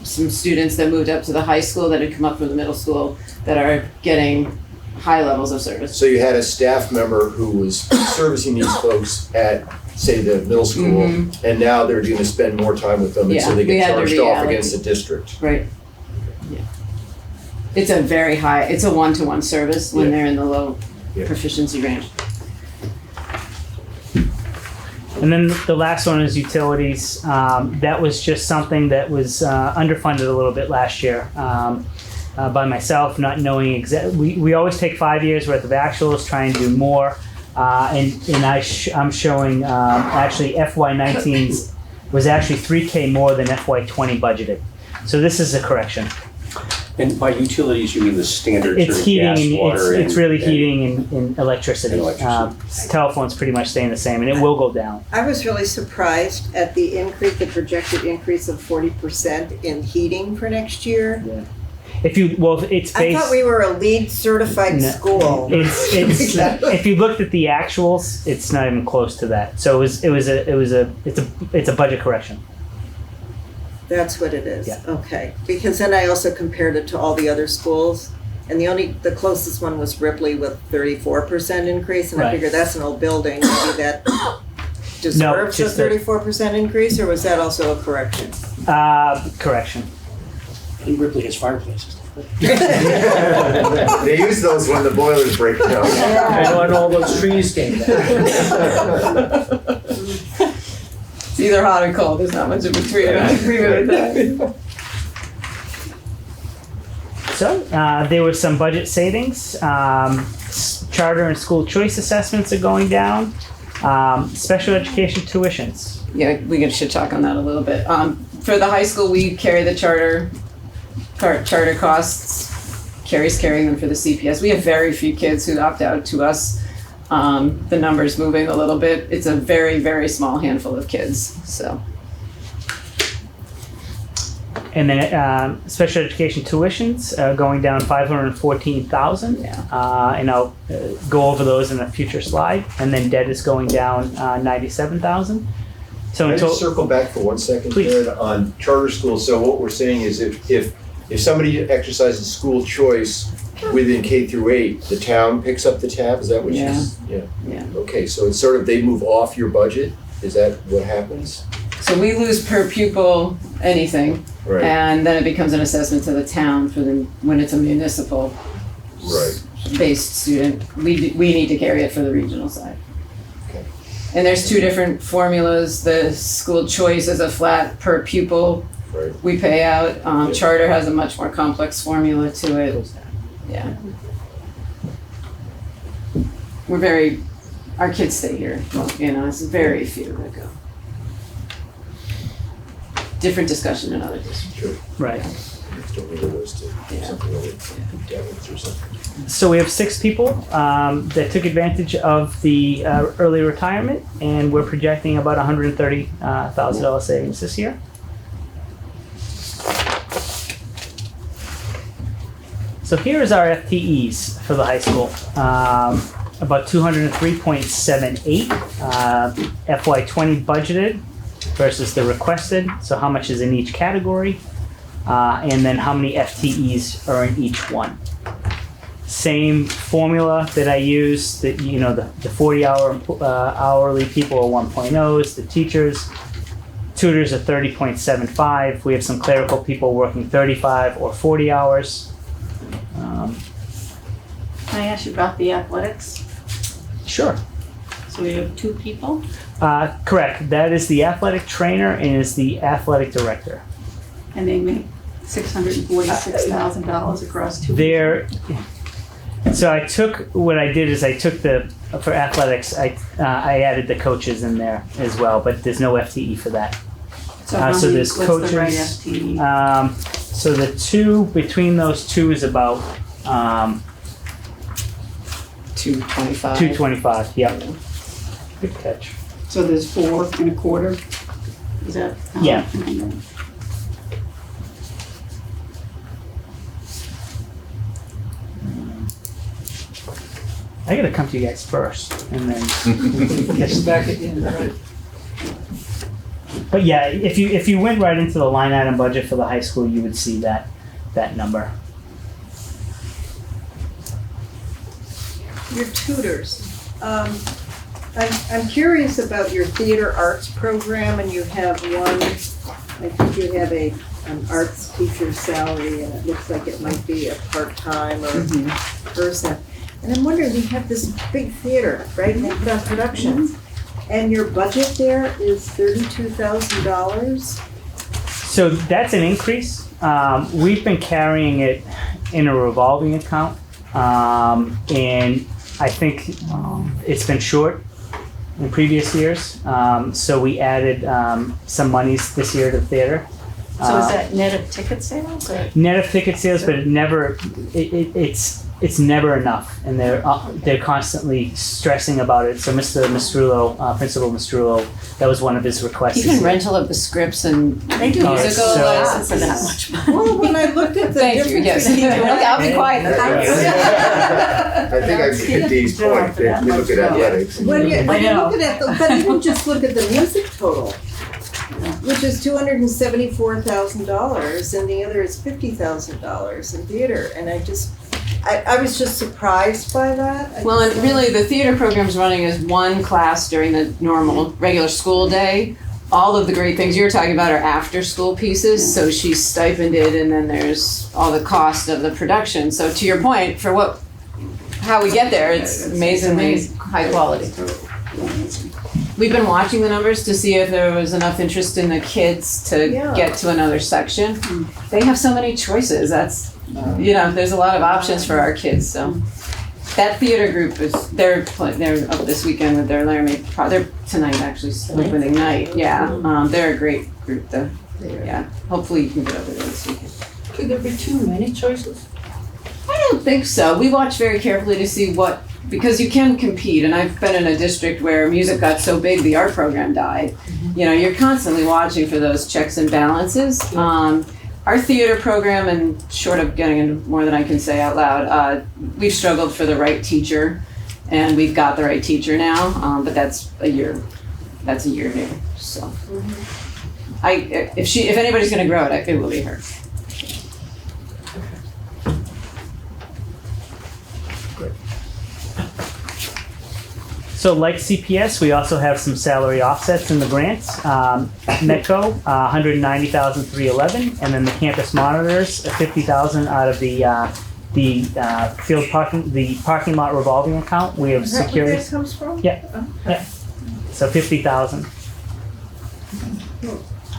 S1: some students that moved up to the high school that had come up from the middle school that are getting high levels of service.
S6: So you had a staff member who was servicing these folks at, say, the middle school, and now they're going to spend more time with them, and so they
S1: we
S6: get
S1: had to
S6: charged off
S1: reallocate.
S6: against the district.
S1: Right. Yeah. It's a very high, it's a one-to-one service when they're in the low proficiency range.
S2: And then the last one is utilities. That was just something that was underfunded a little bit last year by myself, not knowing exactly. We always take 5 years worth of actuals, try and do more. And I'm showing actually FY19's was actually $3K more than FY20 budgeted. So this is a correction.
S9: And by utilities, you mean the standard
S2: It's
S9: sort of
S2: heating,
S9: gas, water,
S2: it's really heating and electricity.
S9: And
S2: Telephone's pretty much staying the same, and it will go down.
S8: I was really surprised at the increase, the projected increase of 40% in heating for next year.
S2: Yeah. It's based.
S8: I thought we were a LEED certified school.
S2: It's if you looked at the actuals, it's not even close to that. So it's a budget correction.
S8: Okay.
S2: So it's a budget correction.
S8: Okay.
S1: It's a very high, it's a one-to-one service when they're in the low proficiency range. So
S8: That's what it is?
S2: Yeah.
S8: Okay, because then I also compared it to all the other schools, and the closest one was Ripley with 34% increase, and I
S2: Right.
S8: figured that's an old building, maybe that deserves a
S2: just the-
S8: 34% increase, or was that also a correction?
S2: Correction.
S3: And Ripley has fireplaces.
S6: They use those when the boilers break down.
S14: And when all those trees came down.
S1: It's either hot or cold, there's not much in between, I agree with that.
S2: So there was some budget savings. Charter and school choice assessments are going down. Special education tuitions.
S1: Yeah, we should talk on that a little bit. For the high school, we carry the charter costs. Carrie's carrying them for the CPS. We have very few kids who opt out to us. The number's moving a little bit. It's a very, very small handful of kids, so.
S2: And then special education tuitions going down 514,000.
S1: Yeah.
S2: And I'll go over those in a future slide. And then debt is going down 97,000. So
S6: Can I
S2: in
S6: just
S2: total,
S6: circle back for 1 second,
S2: Please.
S6: Karen, on charter schools? So what we're saying is if somebody exercises school choice within K through 8, the town picks up the tab, is that what
S1: Yeah.
S6: Yeah.
S1: Yeah.
S6: Okay, so it's sort of, they move off your budget? Is that what happens?
S1: So we lose per pupil anything,
S6: Right,
S1: and then it becomes an assessment to the town for them, when it's a municipal
S6: right.
S1: based student. We need to carry it for the regional side.
S6: Okay.
S1: And there's two different formulas. The school choice is a flat per pupil
S6: Right.
S1: we pay out. Charter has a much more complex formula to it. Yeah. Our kids stay here, it's very few that go. Different discussion in other districts.
S6: Sure.
S2: right.
S6: Don't need those to
S1: Yeah.
S6: something like Devon's or something.
S2: So we have 6 people that took advantage of the early retirement, and we're projecting about $130,000 savings this year. So here is our FTEs for the high school. About 203.78 FY20 budgeted versus the requested. So how much is in each category, and then how many FTEs are in each one. Same formula that I use. That the 40-hour hourly people are 1.0s. The teachers, tutors are 30.75. We have some clerical people working 35 or 40 hours.
S4: Can I ask you about the athletics?
S2: Sure.
S4: So we have 2 people?
S2: Correct. That is the athletic trainer and is the athletic director.
S4: And they make $646,000 across 2
S2: So I took what I did is for athletics I added the coaches in there as well, but there's no FTE for that.
S4: So how
S2: so
S4: many,
S2: there's
S4: what's
S2: coaches.
S4: the right FTE?
S2: So the two between those two is about
S1: 225.
S2: 225. Yep. Good catch.
S4: So there's 4 1/4? Is that?
S2: Yeah. I gotta come to you guys first, and then
S5: It's back at the end, right?
S2: But yeah, if you went right into the line item budget for the high school, you would see that number.
S8: Your tutors. I'm curious about your theater arts program, and you have one, I think you have an arts teacher's salary, and it looks like it might be a part-time or person. And I'm wondering, we have this big theater, right, and they put on productions, and your budget there is $32,000?
S2: So that's an increase. We've been carrying it in a revolving account, and I think it's been short in previous years. So we added some monies this year to the theater.
S4: So is that net of ticket sales? Or?
S2: Net of ticket sales, but it's never enough, and they're constantly stressing about it. So Mr. Mastrullo, Principal Mastrullo, that was one of his requests.
S1: Even rental of the scripts and
S4: They do
S1: musical
S2: so-
S1: licenses.
S4: for that much money.
S8: Well, when I looked at the
S1: Thank you,
S8: difference
S1: yes.
S8: between
S1: Okay, I'll be quiet.
S8: Thank you.
S6: I think I get Dee's point, that we look at athletics.
S8: When you
S4: I know.
S8: look at it, but even just look at the music total. Which is $274,000, and the other is $50,000 in theater, and I was just surprised by that.
S1: Well, and really, the theater program's running as one class during the normal, regular school day. All of the great things you're talking about are after-school pieces, so she's stipended, and then there's all the cost of the production. So to your point, for how we get there, it's amazingly high quality. We've been watching the numbers to see if there was enough interest in the kids to get to another section. They have so many choices. That's, there's a lot of options for our kids, so. That theater group they're up this weekend with their Laramie, they're tonight actually, opening night, yeah. They're a great group though, yeah. Hopefully you can get over there this weekend.
S5: Could there be too many choices?
S1: I don't think so. We watch very carefully to see because you can compete, and I've been in a district where music got so big the art program died. You're constantly watching for those checks and balances. Our theater program, and short of getting into more than I can say out loud, we've struggled for the right teacher, and we've got the right teacher now, but that's a year new, so. If anybody's gonna grow it, it will be her.
S2: So like CPS, we also have some salary offsets in the grants. Metco, $190,311, and then the campus monitors, $50,000 out of the parking lot revolving account. We have
S8: Is that
S2: security.
S8: where this comes from?
S2: Yeah. Yeah. So $50,000.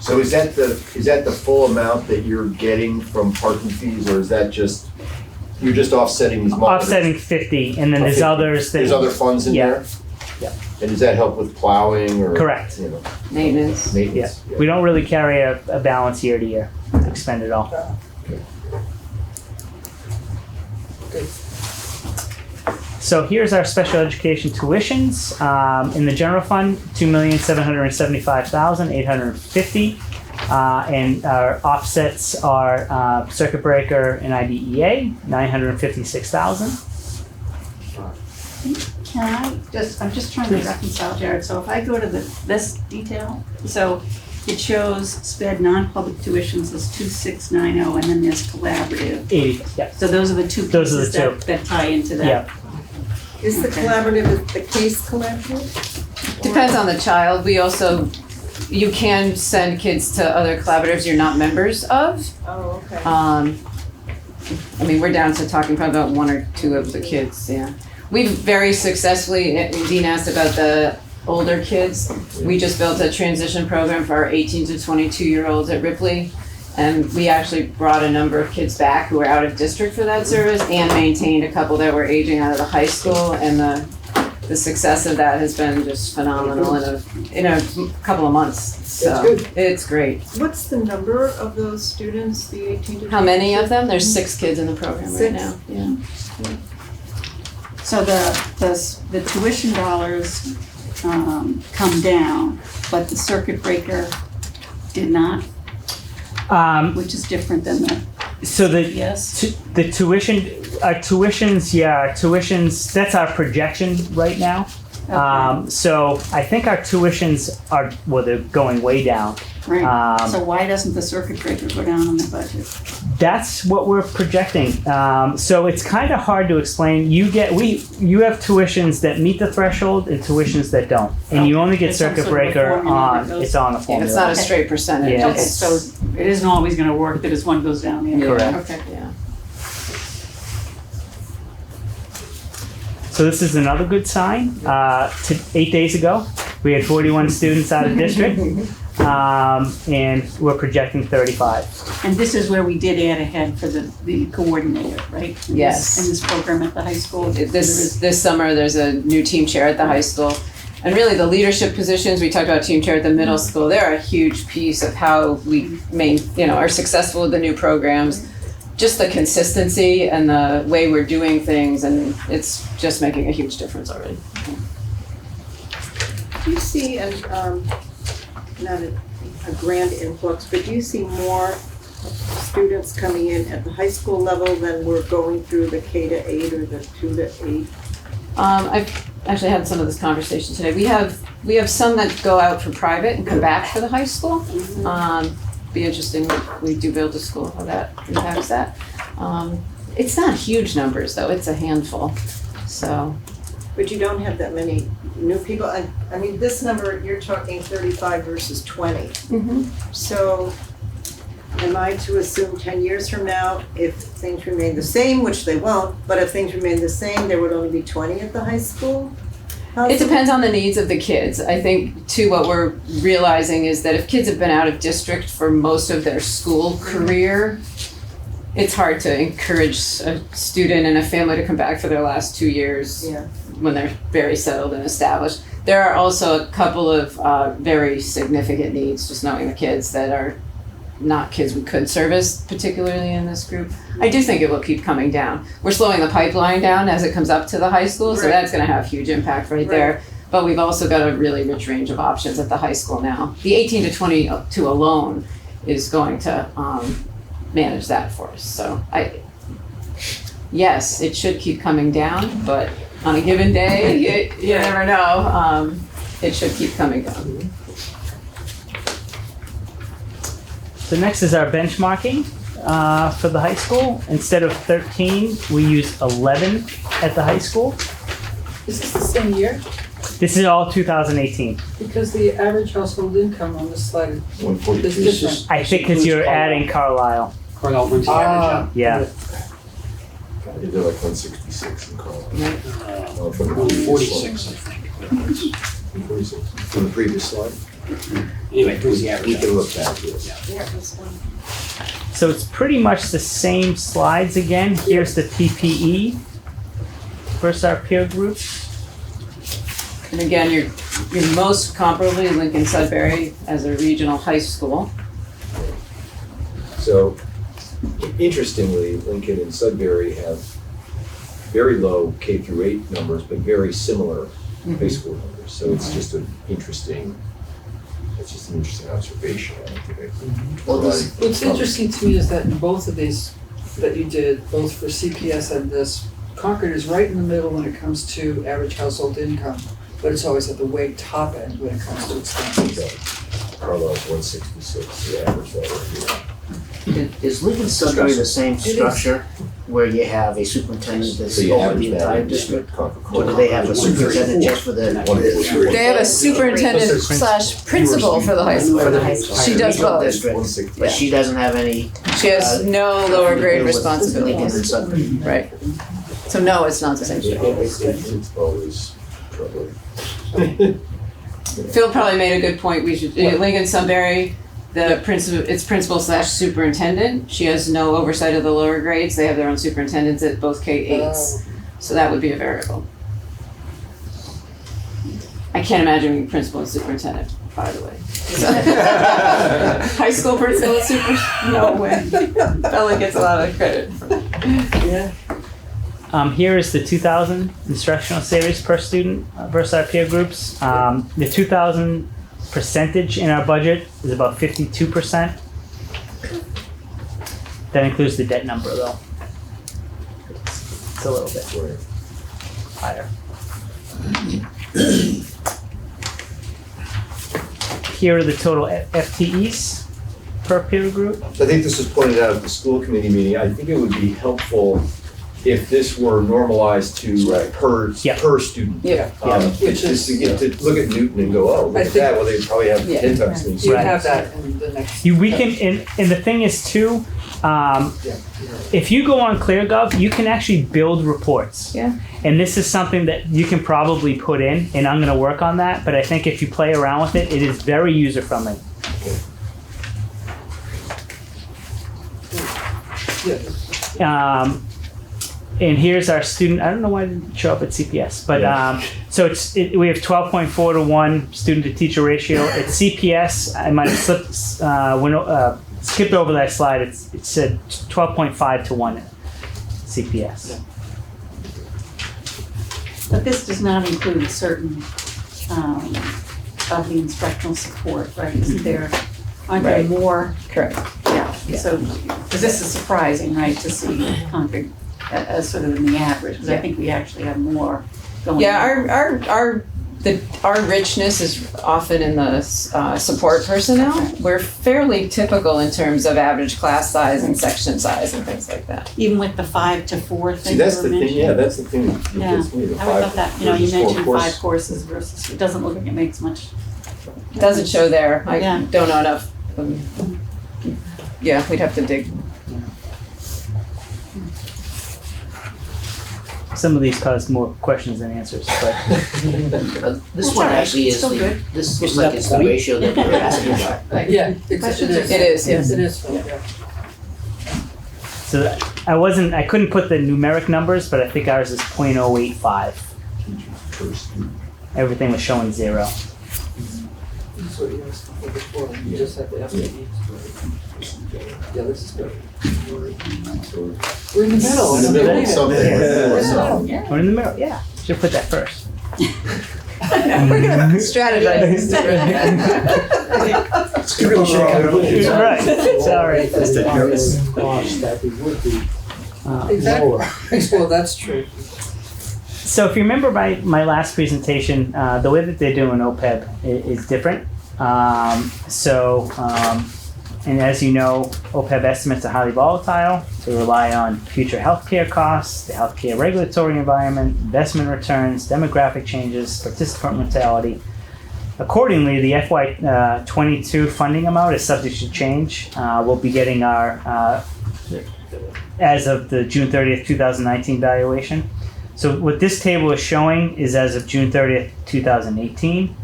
S6: So is that the full amount that you're getting from parking fees, or is that you're just offsetting these monitors?
S2: Offsetting 50, and then there's others that.
S6: There's other funds in there?
S2: Yeah.
S6: And does that help with plowing or?
S2: Correct.
S1: Maintenance.
S2: Yeah. We don't really carry a balance year to year, expend it all. So here's our special education tuitions. In the general fund, $2,775,850. And our offsets are circuit breaker and IDEA, $956,000.
S4: I'm just trying to reconcile, Jared, so if I go to this detail, so it shows sped non-public tuitions as 2690, and then there's collaborative.
S2: 80, yeah.
S4: So those are the two
S2: Those are the
S4: pieces that tie into that.
S2: Yeah.
S8: Is the collaborative the case collaborative?
S1: Depends on the child. You can send kids to other collaboratives you're not members of.
S8: Oh, okay.
S1: We're down to talking probably about one or two of the kids, yeah. We've very successfully, Dean asked about the older kids. We just built a transition program for our 18 to 22-year-olds at Ripley. And we actually brought a number of kids back who were out of district for that service and maintained a couple that were aging out of the high school. And the success of that has been just phenomenal in a couple of months. So it's great.
S8: What's the number of those students, the 18 to 22?
S1: How many of them? There's 6 kids in the program right now. Yeah.
S4: So the tuition dollars come down, but the circuit breaker did not, which is different than the.
S2: So the tuitions, that's our projection right now.
S4: Okay.
S2: So I think our tuitions they're going way down.
S4: Right. So why doesn't the circuit breaker go down on the budget?
S2: That's what we're projecting. So it's kind of hard to explain. You have tuitions that meet the threshold and tuitions that don't, and you only get circuit breaker on the formula.
S1: Yeah, it's not a straight percentage.
S2: Yeah.
S4: Okay, so it isn't always going to work that as one goes down the other.
S2: Correct.
S1: Okay. Yeah.
S2: So this is another good sign. 8 days ago, we had 41 students out of district, and we're projecting 35.
S4: And this is where we did add ahead for the coordinator, right?
S1: Yes.
S4: In this program at the high school.
S1: This summer, there's a new team chair at the high school. And really, the leadership positions, we talked about team chair at the middle school, they're a huge piece of how we are successful with the new programs. Just the consistency and the way we're doing things, and it's just making a huge difference already.
S8: Do you see, not a grand influx, but do you see more students coming in at the high school level than we're going through the K to 8 or the 2 to 8?
S1: actually had some of this conversation today. We have some that go out for private and come back for the high school. Be interesting if we do build a school, how that impacts that. It's not huge numbers though, it's a handful, so.
S8: But you don't have that many new people. I mean, this number, you're talking 35 versus 20. So am I to assume 10 years from now, if things remain the same, which they won't, but if things remain the same, there would only be 20 at the high school?
S1: It depends on the needs of the kids. I think too, what we're realizing is that if kids have been out of district for most of their school career, it's hard to encourage a student and a family to come back for their last 2 years when they're very settled and established. There are also a couple of very significant needs, just knowing the kids that are not kids we could service, particularly in this group. I do think it will keep coming down. We're slowing the pipeline down as it comes up to the high school, so that's gonna have huge impact right there. But we've also got a really rich range of options at the high school now. The 18 to 22 alone is going to manage that for us. So yes, it should keep coming down, but on a given day, you never know. It should keep coming down.
S2: So next is our benchmarking for the high school. Instead of 13, we use 11 at the high school.
S5: Is this the same year?
S2: This is all 2018.
S5: Because the average household income on this slide is
S6: 142.
S5: different.
S2: I think because you're adding Carlisle.
S3: Carlisle brings the average up.
S2: Yeah.
S6: They did like 166 in Carlisle. From the
S3: 46, I think.
S6: 46. From the previous slide.
S3: Anyway, brings the
S6: We
S3: average
S6: can
S3: up.
S6: look back, yes.
S2: So it's pretty much the same slides again. Here's the PPE versus our peer groups.
S1: And again, you're most comparably Lincoln Sudbury as a regional high school.
S6: So, interestingly, Lincoln and Sudbury have very low K through 8 numbers, but very similar high school numbers. So it's just an interesting observation. I don't think
S5: Well, what's interesting to me is that in both of these that you did, both for CPS and this, Concord is right in the middle when it comes to average household income, but it's always at the way top end when it comes to expenses.
S6: Carlisle's 166, the average that
S13: Is Lincoln Sudbury the same structure where you have a superintendent that's
S6: So you
S13: over
S6: average
S13: the
S6: that
S13: entire
S6: in
S13: district?
S6: Concord.
S13: Or do they have a superintendent just for the?
S1: They have a superintendent / principal for the high school. She does both.
S13: District, but she doesn't have any.
S1: She has no lower grade
S13: Lincoln and
S1: responsibilities.
S13: Sudbury.
S1: Right. So no, it's not the same structure.
S6: It's always troubling.
S1: Phil probably made a good point. We should, Lincoln Sudbury, its principal / superintendent, she has no oversight of the lower grades. They have their own superintendents at both K-8s. So that would be a variable. I can't imagine being principal and superintendent, by the way. High school principal and super, no way. Bella gets a lot of credit for that.
S5: Yeah.
S2: Here is the 2000 instructional series per student versus our peer groups. The 2000 percentage in our budget is about 52%. That includes the debt number though. It's a little bit higher. Here are the total FTEs per peer group.
S6: So I think this was pointed out at the school committee meeting. I think it would be helpful if this were normalized to per student.
S1: Yeah.
S6: It's just to get to look at Newton and go, oh, look at that. Well, they probably have 10 times things.
S5: You have that in the next.
S2: We can, and the thing is too, if you go on ClearGov, you can actually build reports.
S1: Yeah.
S2: And this is something that you can probably put in, and I'm going to work on that. But I think if you play around with it, it is very user friendly. And here's our student. I don't know why it didn't show up at CPS, but so we have 12.4 to 1 student to teacher ratio. At CPS, I might have skipped over that slide. It said 12.5 to 1 at CPS.
S4: But this does not include certain of the instructional support, right? Isn't there, aren't there more?
S1: Correct.
S4: Yeah, so, because this is surprising, right, to see Concord as sort of in the average, because I think we actually have more going.
S1: Yeah, our richness is often in the support personnel. We're fairly typical in terms of average class size and section size and things like that.
S4: Even with the 5 to 4 thing
S6: See,
S4: you
S6: that's
S4: were
S6: the thing,
S4: mentioning.
S6: yeah, that's the thing that
S4: Yeah,
S6: gets me, the
S4: I would thought that, you know, you
S6: versus 4
S4: mentioned
S6: course.
S4: 5 courses versus, it doesn't look like it makes much.
S1: It doesn't show there. I
S4: Yeah.
S1: don't know enough. Yeah, we'd have to dig.
S2: Some of these cause more questions than answers, but
S13: This one actually is
S4: Still
S13: the,
S4: good.
S13: this
S3: Isn't
S13: looks like
S3: that
S13: it's
S3: the
S13: the
S3: point?
S13: ratio that we were asking about.
S5: Yeah, it
S4: Questions
S5: is.
S4: are-
S1: It is, yes.
S5: It is, yeah.
S2: so I couldn't put the numeric numbers, but I think ours is 0.085. Everything was showing 0.
S5: That's what you asked for before, you just have the FTEs. Yeah, this is good. We're in the middle.
S6: In the middle of something.
S5: Yeah.
S6: We're in the middle of something.
S4: Yeah.
S2: Or in the middle, yeah. Should put that first.
S1: We're gonna strategize.
S2: Right, sorry.
S3: That's the cost that we would be
S5: Exactly.
S3: lower.
S5: Well, that's true.
S2: So if you remember my last presentation, the way that they're doing OPEB is different. And as you know, OPEB estimates are highly volatile. They rely on future healthcare costs, the healthcare regulatory environment, investment returns, demographic changes, participant mortality. Accordingly, the FY22 funding amount is subject to change. We'll be getting our, as of the June 30th, 2019 valuation. So what this table is showing is as of June 30th, 2018.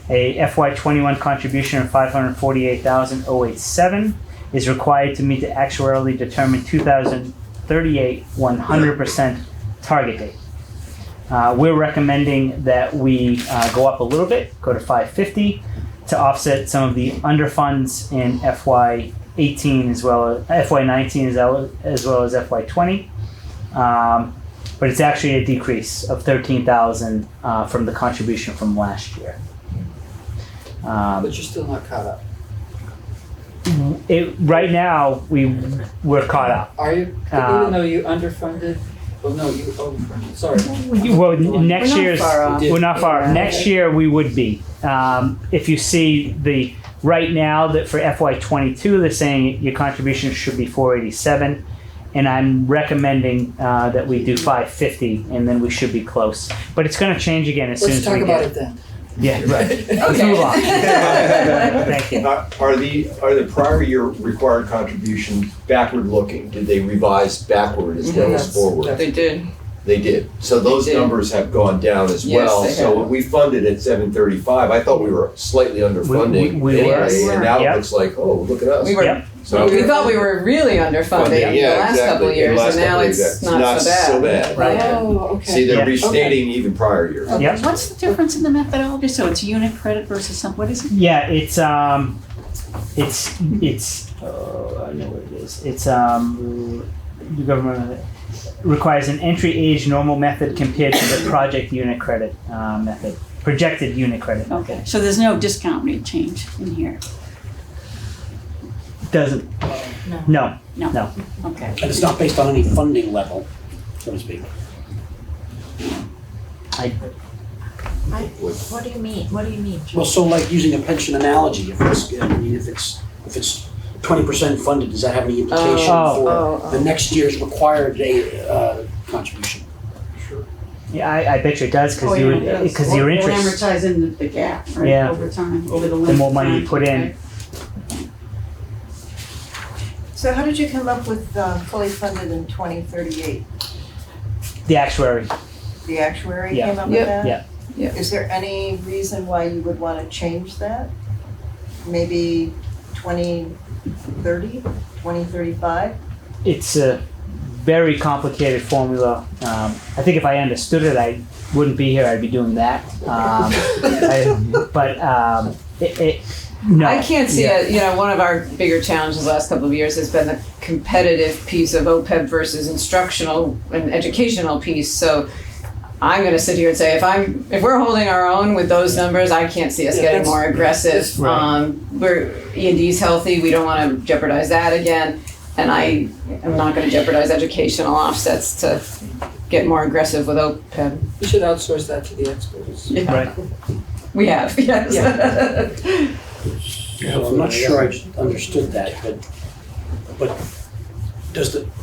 S2: A FY21 contribution of $548,087 is required to meet the actuarially determined 2038 100% target date. We're recommending that we go up a little bit, go to 550 to offset some of the underfunds in FY18 as well as FY19 as well as FY20. But it's actually a decrease of 13,000 from the contribution from last year.
S5: But you're still not caught up.
S2: Right now, we're caught up.
S5: Are you? Even though you underfunded? Well, no, you overfunded. Sorry.
S2: Well, next
S1: We're not
S2: year's
S1: far off.
S2: we're not far. Next year we would be. If you see the right now that for FY22, they're saying your contribution should be 487, and I'm recommending that we do 550, and then we should be close. But it's going to change again as soon
S5: Let's
S2: as
S5: talk
S2: we
S5: about
S2: get.
S5: it then.
S2: Yeah, right. Let's move on. Thank you.
S6: Are the prior year required contributions backward looking? Did they revise backward as well as forward?
S1: They did.
S6: They did. So those
S1: They did.
S6: numbers have gone down as
S1: Yes,
S6: well.
S1: they
S6: So
S1: have.
S6: when we funded at 735, I thought we were slightly underfunding
S2: we were.
S6: anyway, and now
S2: Yep.
S6: it looks like, oh, look at us.
S1: We were.
S2: Yep.
S6: So
S1: We thought we were really underfunded the
S6: Yeah,
S1: last couple of
S6: exactly.
S1: years,
S6: The last
S1: and now
S6: couple of
S1: it's
S6: years,
S1: not so bad.
S2: Right.
S5: Oh, okay.
S6: See, they're
S2: Yeah.
S6: restating even prior years.
S4: Okay,
S2: Yep.
S4: what's the difference in the methodology? So it's unit credit versus what is it?
S2: Yeah, it's I know what it is. It's the government requires an entry age normal method compared to the project unit credit method, projected unit credit.
S4: Okay, so there's no discount rate change in here?
S2: Doesn't. No. No.
S4: Okay.
S3: And it's not based on any funding level, so to speak.
S15: What do you mean? What do you mean?
S3: Well, so like using a pension analogy, if it's 20% funded, does that have any implication for the next year's required contribution?
S2: Yeah, I bet you it does because your
S4: We'll
S2: interest.
S4: amortize in the gap, right,
S2: Yeah.
S4: over time, over the length
S2: The
S4: of
S2: more money
S4: time.
S2: you put in.
S4: Okay.
S8: So how did you come up with fully funded in 2038?
S2: The actuary.
S8: The actuary
S2: Yeah.
S8: came up with that?
S2: Yeah.
S1: Yeah.
S8: Is there any reason why you would want to change that? Maybe 2030, 2035?
S2: It's a very complicated formula. I think if I understood it, I wouldn't be here. I'd be doing that. No.
S1: I can't see
S2: Yeah.
S1: it. You know, one of our bigger challenges the last couple of years has been the competitive piece of OPEB versus instructional and educational piece. So I'm going to sit here and say if we're holding our own with those numbers, I can't see us getting more aggressive.
S2: Right.
S1: We're E&D's healthy. We don't want to jeopardize that again. And I am not going to jeopardize educational offsets to get more aggressive with OPEB.
S5: We should outsource that to the experts.
S1: Yeah.
S2: Right.
S1: We have, yes.
S3: Well, I'm not sure I understood that, but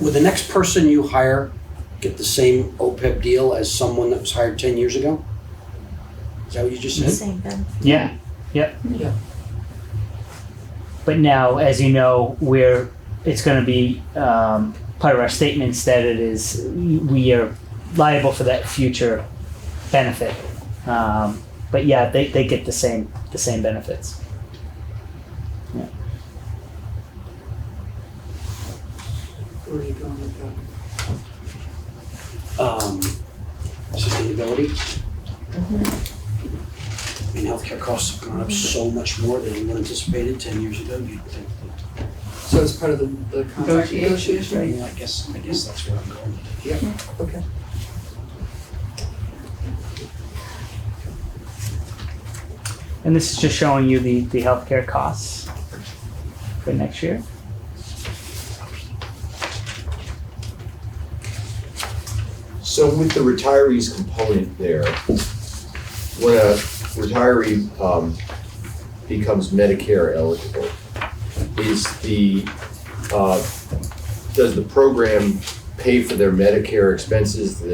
S3: would the next person you hire get the same OPEB deal as someone that was hired 10 years ago? Is that what you just said?
S15: Same benefit.
S2: Yeah, yep.
S5: Yeah.
S2: But now, as you know, it's going to be part of our statements that we are liable for that future benefit. But yeah, they get the same benefits. Yeah.
S5: Where are you going with that?
S3: Sustainability. I mean, healthcare costs have gone up so much more than anyone anticipated 10 years ago. You'd think that,
S5: So it's part of the contract negotiation?
S3: I mean, I guess that's where I'm going with it. Yeah.
S5: Okay.
S2: And this is just showing you the healthcare costs for next year.
S6: So with the retirees component there, when a retiree becomes Medicare eligible, does the program pay for their Medicare expenses? Do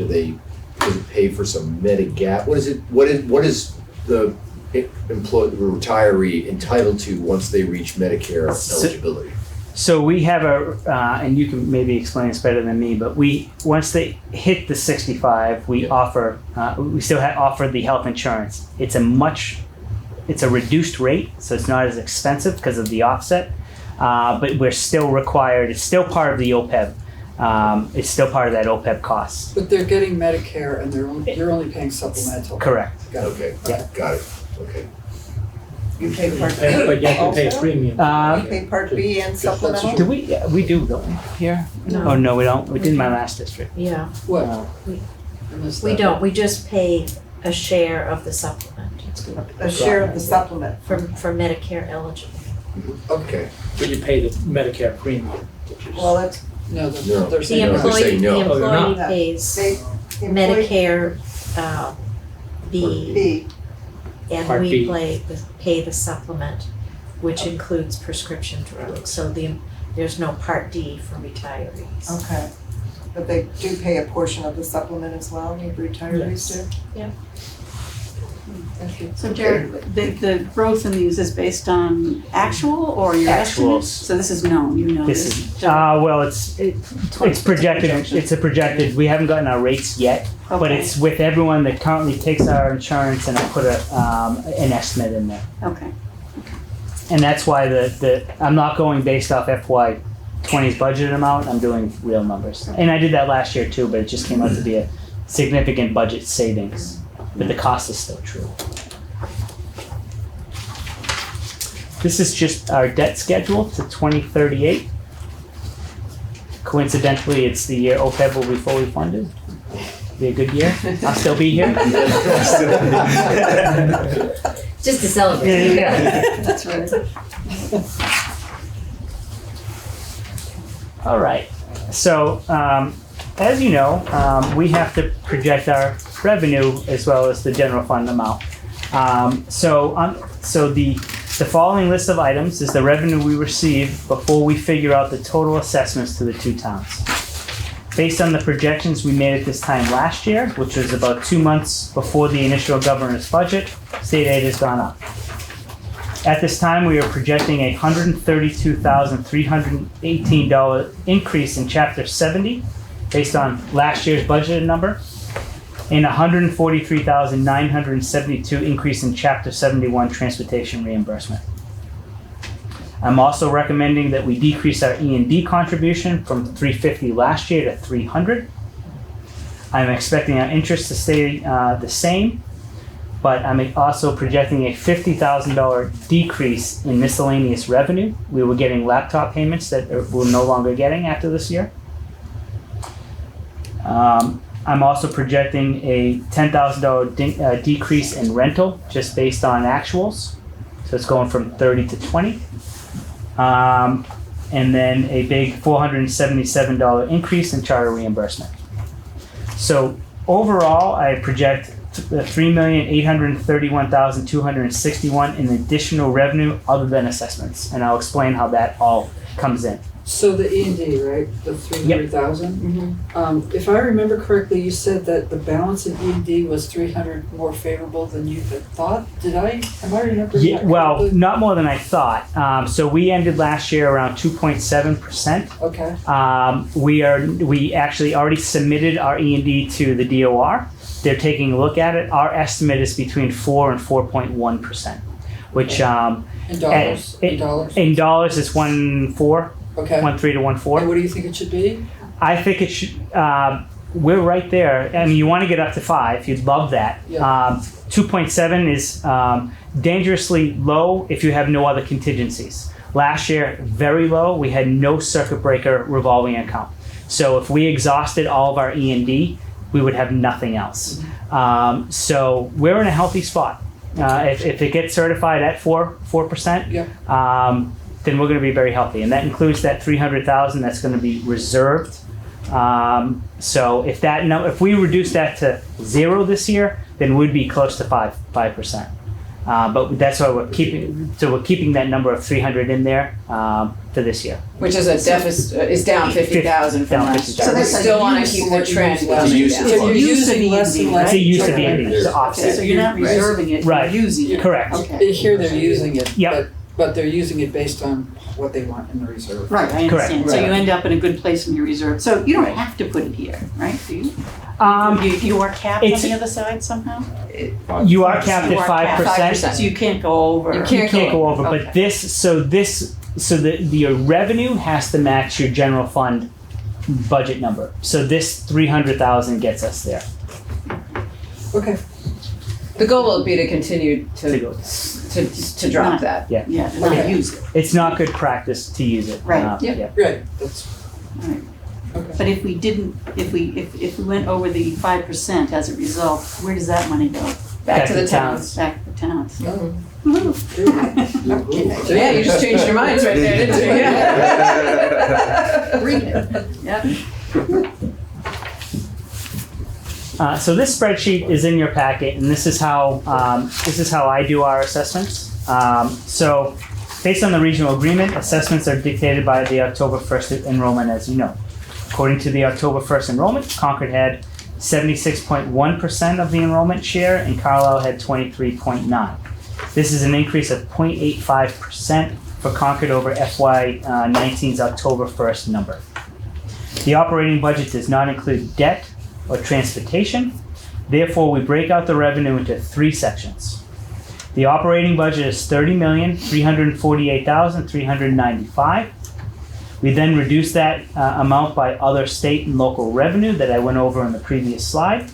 S6: they pay for some Medigap? What is the retiree entitled to once they reach Medicare eligibility?
S2: So we have and you can maybe explain this better than me, but once they hit the 65, we offer the health insurance. It's a reduced rate, so it's not as expensive because of the offset, but we're still required, it's still part of the OPEB. It's still part of that OPEB cost.
S5: But they're getting Medicare and you're only paying supplemental.
S2: Correct.
S5: Got it.
S6: Okay,
S2: Yeah.
S6: got it, okay.
S8: You pay Part B
S14: But you have to pay a
S8: also?
S14: premium.
S8: You pay Part B and supplemental?
S2: Do we? Yeah, we do, don't we? Here?
S15: No.
S2: Oh, no, we don't. We did in my last district.
S15: Yeah,
S5: What?
S2: Uh,
S5: I missed
S15: we
S5: that.
S15: don't, we just pay a share of the supplement
S8: A share of the supplement.
S15: for Medicare eligible.
S6: Okay.
S14: But you pay the Medicare premium, which is.
S8: Well, that's,
S5: No,
S6: No.
S5: they're
S15: The
S5: saying
S6: they're
S15: employee,
S6: saying no.
S15: the
S14: Oh, they're
S15: employee
S8: not.
S15: pays
S8: they, the employee
S15: Medicare, B,
S8: B,
S15: and
S14: Part
S15: we
S14: B.
S15: pay the supplement, which includes prescription drugs. So there's no Part D for retirees.
S8: okay. But they do pay a portion of the supplement as well, the retirees do?
S5: Thank you.
S4: So Jared, the growth in these is based on actual or your estimates?
S2: Actuals.
S4: So this is known, you know
S2: This
S4: this.
S2: is, well, it's projected, it's a projected, we haven't gotten our rates yet, but
S4: Okay.
S2: it's with everyone that currently takes our insurance, and I put an estimate in there.
S4: Okay.
S2: And that's why I'm not going based off FY 20's budgeted amount, I'm doing real numbers. And I did that last year too, but it just came out to be a significant budget savings, but the cost is still true. This is just our debt schedule to 2038. Coincidentally, it's the year OPEB will be fully funded. Be a good year. I'll still be here.
S7: Just to celebrate.
S2: Yeah.
S4: That's right.
S2: All right. So, as you know, we have to project our revenue as well as the general fund amount. So the following list of items is the revenue we receive before we figure out the total assessments to the two towns. Based on the projections we made at this time last year, which was about 2 months before the initial governor's budget, state aid has gone up. At this time, we are projecting a $132,318 increase in Chapter 70, based on last year's budgeted number, and $143,972 increase in Chapter 71 transportation reimbursement. I'm also recommending that we decrease our E&D contribution from $350 last year to $300. I'm expecting our interest to stay the same, but I'm also projecting a $50,000 decrease in miscellaneous revenue. We were getting laptop payments that we're no longer getting after this year. I'm also projecting a $10,000 decrease in rental, just based on actuals. So it's going from 30 to 20. And then a big $477 increase in charter reimbursement. So overall, I project $3,831,261 in additional revenue other than assessments, and I'll explain how that all comes in.
S5: So the E&D, right, the 300,000? If I remember correctly, you said that the balance in E&D was 300 more favorable than you had thought. Am I remembering
S2: Yeah,
S5: that
S2: well,
S5: correctly?
S2: not more than I thought. So we ended last year around 2.7%.
S5: Okay,
S2: We actually already submitted our E&D to the DOR. They're taking a look at it. Our estimate is between 4 and 4.1%, which
S5: in dollars?
S2: in dollars is 1.4,
S5: Okay.
S2: 1.3 to 1.4.
S5: And what do you think it should be?
S2: I think it should. We're right there. I mean, you want to get up to 5. You'd love that.
S5: Yeah.
S2: 2.7 is dangerously low if you have no other contingencies. Last year, very low. We had no circuit breaker revolving account. So if we exhausted all of our E&D, we would have nothing else. So we're in a healthy spot. If it gets certified at 4%, then we're going to be very healthy, and that includes that 300,000 that's going to be reserved. So if we reduce that to 0 this year, then we'd be close to 5%. But that's why we're keeping that number of 300 in there for this year.
S1: Which is a deficit, is down 50,000 from
S2: Down
S1: last year.
S2: 50,000.
S1: We still want to keep the trend
S5: So
S1: going
S5: you're
S1: down.
S5: using less and less.
S2: It's a use of
S5: Okay.
S2: E&D to offset.
S4: So you're not reserving it,
S2: Right.
S4: you're using it.
S2: Correct.
S4: Okay.
S5: Here they're using it,
S2: Yep.
S5: but they're using it based on what they want in the reserve.
S4: Right, I
S2: Correct.
S4: understand. So
S5: Right.
S4: you end up in a good place in your reserve. So you don't have to put it here, right? Do you? You are capped on
S2: it's-
S4: the other side somehow?
S2: You are capped
S4: You
S2: at
S4: are capped.
S2: 5%.
S4: So you can't go over.
S1: You
S2: You
S1: can't
S2: can't go over,
S4: Okay.
S2: but the revenue has to match your general fund budget number. So this 300,000 gets us there.
S5: Okay.
S1: The goal will be to continue
S2: To go.
S1: to drop that.
S4: Yeah, to not
S5: Okay.
S4: use it.
S2: It's not good practice to use it.
S4: Right.
S1: Yep.
S2: Yeah.
S5: Right, that's,
S4: Right.
S5: okay.
S4: But if we didn't, if we went over the 5% as a result, where does that money go?
S1: Back to the towns.
S4: Back to the towns.
S5: Oh.
S4: Woo-hoo.
S1: Yeah, you just changed your minds right there, didn't you? Yeah.
S4: Read it. Yep.
S2: So this spreadsheet is in your packet, and this is how I do our assessments. So based on the regional agreement, assessments are dictated by the October 1st enrollment, as you know. According to the October 1st enrollment, Concord had 76.1% of the enrollment share, and Carlisle had 23.9%. This is an increase of 0.85% for Concord over FY19's October 1st number. The operating budget does not include debt or transportation. Therefore, we break out the revenue into 3 sections. The operating budget is $30,348,395. We then reduce that amount by other state and local revenue that I went over in the previous slide.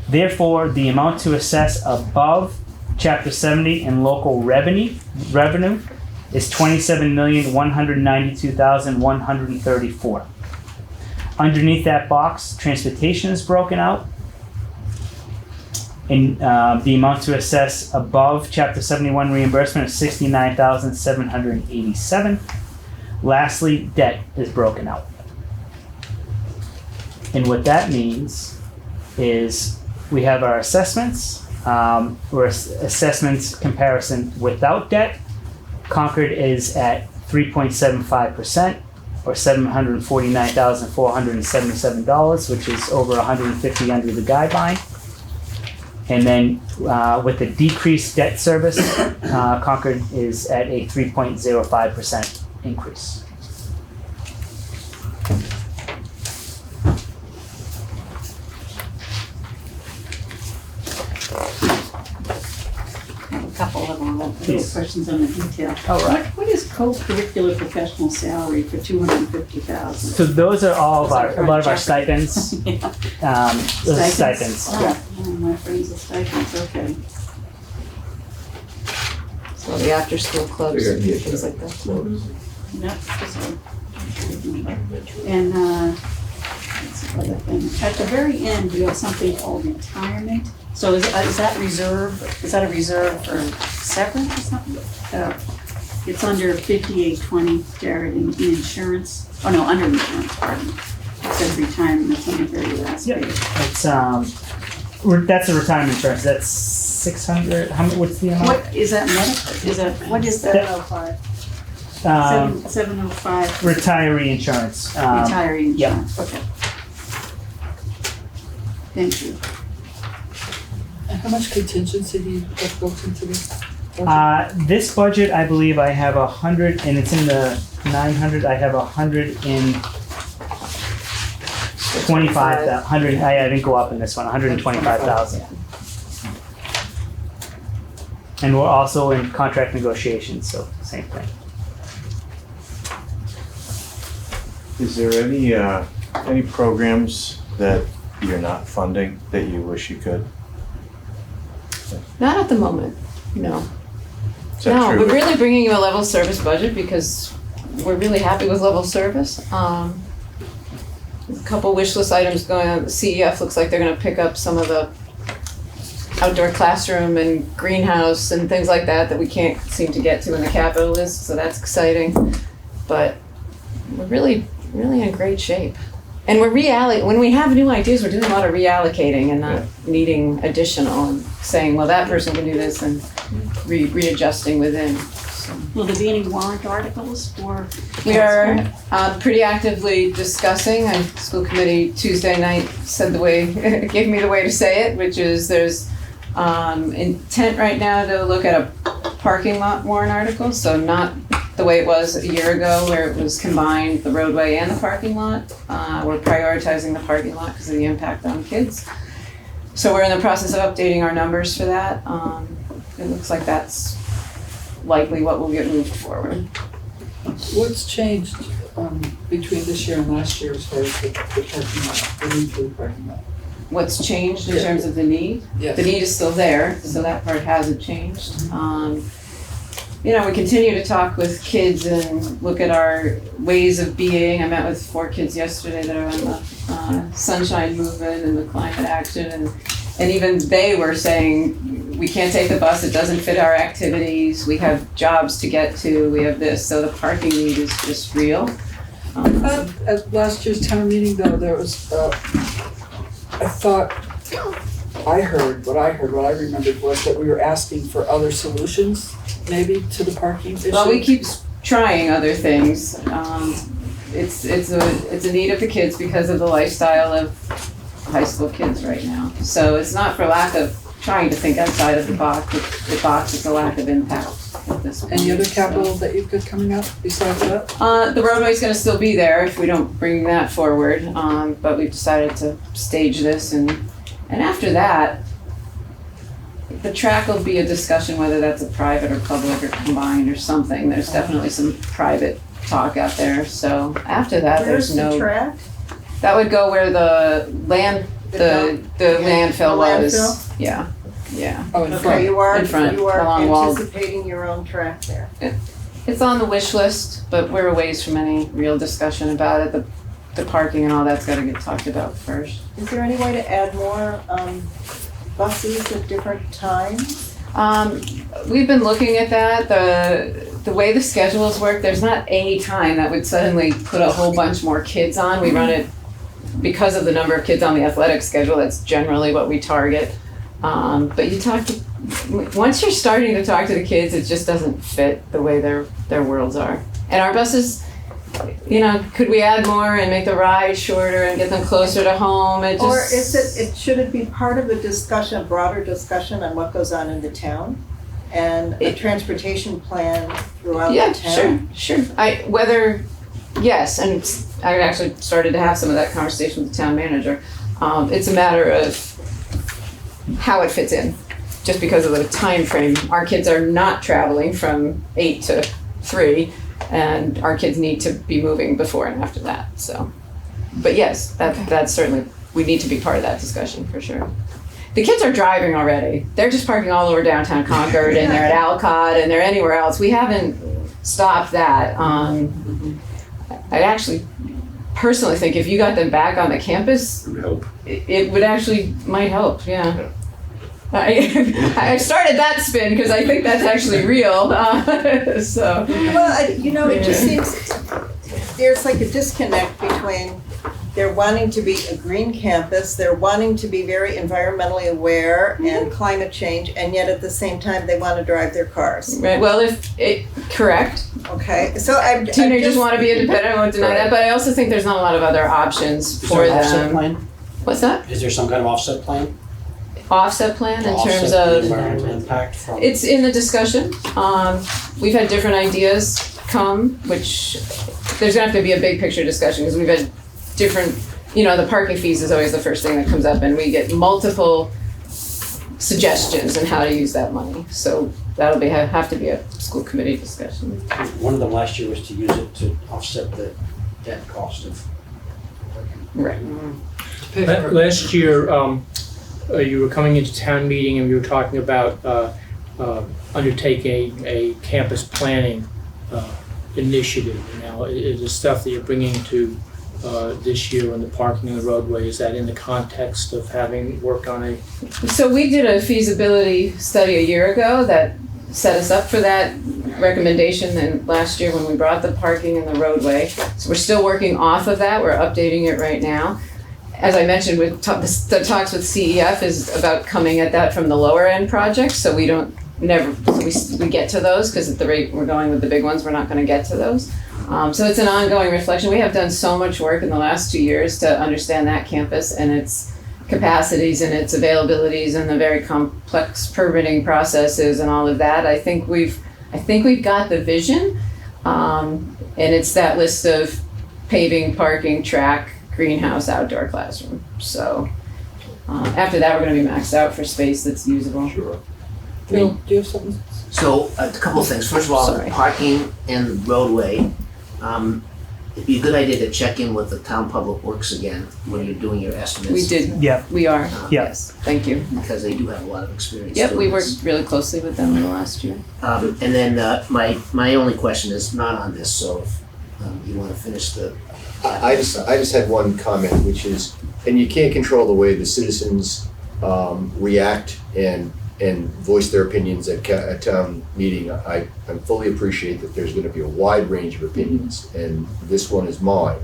S2: Therefore, the amount to assess above Chapter 70 and local revenue is $27,192,134. Underneath that box, transportation is broken out. And the amount to assess above Chapter 71 reimbursement is $69,787. Lastly, debt is broken out. And what that means is we have our assessments, or assessments comparison without debt. Concord is at 3.75%, or $749,477, which is over $150 under the guideline. And then with the decreased debt service, Concord is at a 3.05% increase.
S4: I have a couple of little questions on the detail.
S2: All right.
S4: What is co-curricular professional salary for $250,000?
S2: So those are all of a lot of our stipends.
S4: Yeah.
S2: Those are stipends.
S4: Oh, my friends are stipends, okay.
S1: So the after-school clubs,
S6: Bigger than
S1: things like that.
S4: Yep, so. And, what's the other thing? At the very end, you have something called retirement. So is that reserve, is that a reserve for severance or something? It's under 5820, Jared, in insurance. Oh, no, under insurance, pardon me. says retirement, that's on the very last
S2: Yep.
S4: page.
S2: It's that's a retirement insurance. That's 600. How much? What's the amount?
S4: What is that medical, is that, what is that?
S8: 705.
S4: 705
S2: Retiree insurance.
S4: retiree
S2: yep.
S4: insurance, okay. Thank you.
S5: And how much contingency do you have built into this?
S2: This budget, I believe, I have 100, and it's in the 900. I have 125. 100. I didn't go up in this one. 125,000. And we're also in contract negotiations, so same thing.
S11: Is there any programs that you're not funding that you wish you could?
S1: Not at the moment, no.
S11: Is that
S1: No,
S11: true?
S1: we're really bringing you a level service budget because we're really happy with level service. A couple wish list items going on. The CEF looks like they're gonna pick up some of the outdoor classroom and greenhouse and things like that that we can't seem to get to in the capital list, so that's exciting. But we're really in great shape. And we're when we have new ideas, we're doing a lot of reallocating and not needing additional and saying, well, that person can do this and readjusting within. So.
S4: Will there be any warrant articles for?
S1: We are pretty actively discussing, and school committee Tuesday night said gave me the way to say it, which is there's intent right now to look at a parking lot warrant article, so not the way it was a year ago where it was combined, the roadway and the parking lot. We're prioritizing the parking lot because of the impact on kids. So we're in the process of updating our numbers for that. It looks like that's likely what will get moved forward.
S5: What's changed between this year and last year as far as the parking lot, the need for the parking lot?
S1: What's changed in terms of the need?
S5: Yes.
S1: The need is still there, so that part hasn't changed. We continue to talk with kids and look at our ways of being. I met with 4 kids yesterday that are on the Sunshine Movement and the climate action, and even they were saying, we can't take the bus, it doesn't fit our activities, we have jobs to get to, we have this, so the parking need is just real.
S5: I thought at last year's town meeting though, there was, what I remembered was that we were asking for other solutions, maybe, to the parking issue.
S1: Well, we keep trying other things. It's a need of the kids because of the lifestyle of high school kids right now. So it's not for lack of trying to think outside of the box. It's a lack of impact at this point.
S5: Any other capital that you've got coming up besides that?
S1: The roadway's gonna still be there if we don't bring that forward. But we've decided to stage this, and after that, the track will be a discussion whether that's a private or public or combined or something. There's definitely some private talk out there. So after that,
S8: Where's
S1: there's no.
S8: the track?
S1: That would go where the landfill was.
S8: landfill?
S1: Yeah.
S5: Oh, in front.
S8: Okay, you are
S1: In front, along Wald.
S8: anticipating your own track there.
S1: It's on the wish list, but we're a ways from any real discussion about it. The parking and all that's got to get talked about first.
S8: Is there any way to add more buses at different times?
S1: We've been looking at that. The way the schedules work, there's not any time that would suddenly put a whole bunch more kids on. We run it because of the number of kids on the athletic schedule. That's generally what we target. But once you're starting to talk to the kids, it just doesn't fit the way their worlds are. And our buses, could we add more and make the ride shorter and get them closer to home?
S8: Or should it be part of a discussion, a broader discussion on what goes on in the town? And a transportation plan throughout the town?
S1: Sure. Yes, and I actually started to have some of that conversation with the town manager. It's a matter of how it fits in, just because of the time frame. Our kids are not traveling from 8 to 3, and our kids need to be moving before and after that. So, but yes, that's certainly, we need to be part of that discussion for sure. The kids are driving already. They're just parking all over downtown Concord, and they're at Alcott, and they're anywhere else. We haven't stopped that. I actually personally think if you got them back on the campus, it would actually might help. Yeah. I started that spin because I think that's actually real.
S8: Well, it just seems there's like a disconnect between they're wanting to be a green campus, they're wanting to be very environmentally aware and climate change, and yet at the same time, they want to drive their cars.
S1: Right, well, correct.
S8: Okay, so I'm
S1: Teenagers
S8: just-
S1: want to be independent, I won't deny that, but I also think there's not a lot of other options
S3: Is
S1: for
S3: there an offset
S1: them.
S3: plan?
S1: What's that?
S3: Is there some kind of offset plan?
S1: Offset plan in
S3: Offset
S1: terms
S3: the
S1: of,
S3: environmental impact from?
S1: it's in the discussion. We've had different ideas come, which, there's gonna have to be a big picture discussion, because we've had different, the parking fees is always the first thing that comes up, and we get multiple suggestions on how to use that money. So that'll have to be a school committee discussion.
S3: One of them last year was to use it to offset the debt cost of.
S1: Right.
S14: Last year, you were coming into town meeting and you were talking about undertaking a campus planning initiative. Now, is the stuff that you're bringing to this year on the parking and the roadway, is that in the context of having worked on a?
S1: So we did a feasibility study a year ago that set us up for that recommendation then last year when we brought the parking and the roadway. So we're still working off of that. We're updating it right now. As I mentioned, the talks with CEF is about coming at that from the lower end projects. So we get to those, because at the rate we're going with the big ones, we're not going to get to those. So it's an ongoing reflection. We have done so much work in the last 2 years to understand that campus and its capacities and its availabilities and the very complex permitting processes and all of that. I think we've got the vision, and it's that list of paving, parking, track, greenhouse, outdoor classroom. So after that, we're going to be maxed out for space that's usable.
S6: Sure.
S5: Phil, do you have something?
S13: So, a couple of things. First of all,
S1: Sorry.
S13: parking and roadway. It'd be a good idea to check in with the town public works again when you're doing your estimates.
S1: We did.
S2: Yeah.
S1: We are.
S2: Yeah.
S1: Yes. Thank you.
S13: Because they do have a lot of experience.
S1: Yep.
S13: doing
S1: We
S13: this.
S1: worked really closely with them in the last year.
S13: And then my only question is not on this, so if you want to finish the.
S6: I just had one comment, which is, and you can't control the way the citizens react and voice their opinions at town meeting. I fully appreciate that there's gonna be a wide range of opinions, and this one is mine.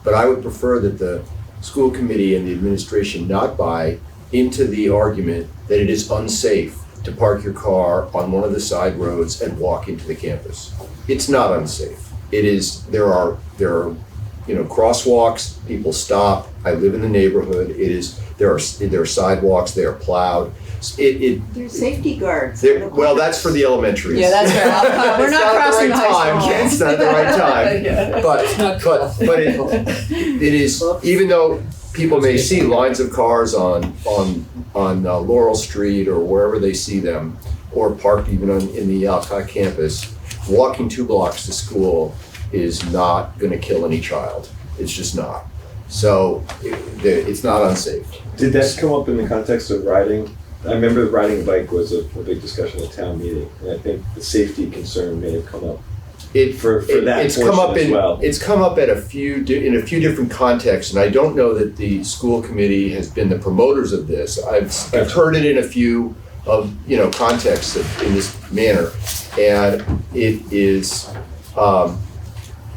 S6: But I would prefer that the school committee and the administration not buy into the argument that it is unsafe to park your car on one of the side roads and walk into the campus. It's not unsafe. It is, there are crosswalks, people stop. I live in the neighborhood. There are sidewalks, they are plowed.
S8: There's safety guards.
S6: Well, that's for the elementaries.
S1: Yeah, that's right. We're
S6: It's
S1: not crossing the high
S6: time.
S1: school.
S6: It's not the right time.
S1: Yeah.
S6: But it is, even though people may see lines of cars on Laurel Street or wherever they see them, or parked even in the Alcott campus, walking 2 blocks to school is not going to kill any child. It's just not. So it's not unsafe.
S16: Did that come up in the context of riding? I remember riding a bike was a big discussion at town meeting, and I think the safety concern may have come up. For that
S6: It's
S16: portion
S6: come up
S16: as well.
S6: It's come up at in a few different contexts, and I don't know that the school committee has been the promoters of this. I've heard it in a few of contexts in this manner, and it is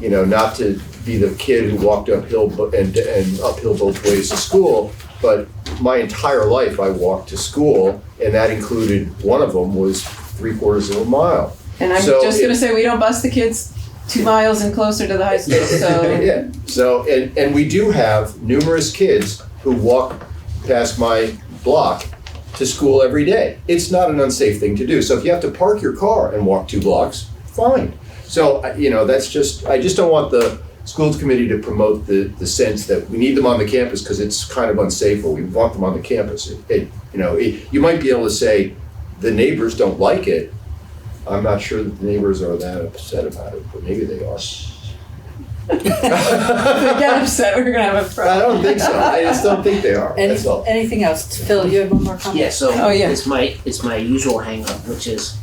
S6: not to be the kid who walked uphill and uphill both ways to school, but my entire life I walked to school, and that included, one of them was 3/4 of a mile.
S1: And I'm just going to say, we don't bus the kids 2 miles and closer to the high school, so.
S6: Yeah, so, and we do have numerous kids who walk past my block to school every day. It's not an unsafe thing to do. So if you have to park your car and walk 2 blocks, fine. So, that's just, I just don't want the schools committee to promote the sense that we need them on the campus because it's kind of unsafe, or we want them on the campus. You might be able to say the neighbors don't like it. I'm not sure that the neighbors are that upset about it, but maybe they are.
S1: If they get upset, we're going to have a problem.
S6: I don't think so. I just don't think they are. That's all.
S5: Anything else? Phil, you have one more comment?
S13: Yeah, so
S1: Oh, yeah.
S13: it's my usual hang up, which is,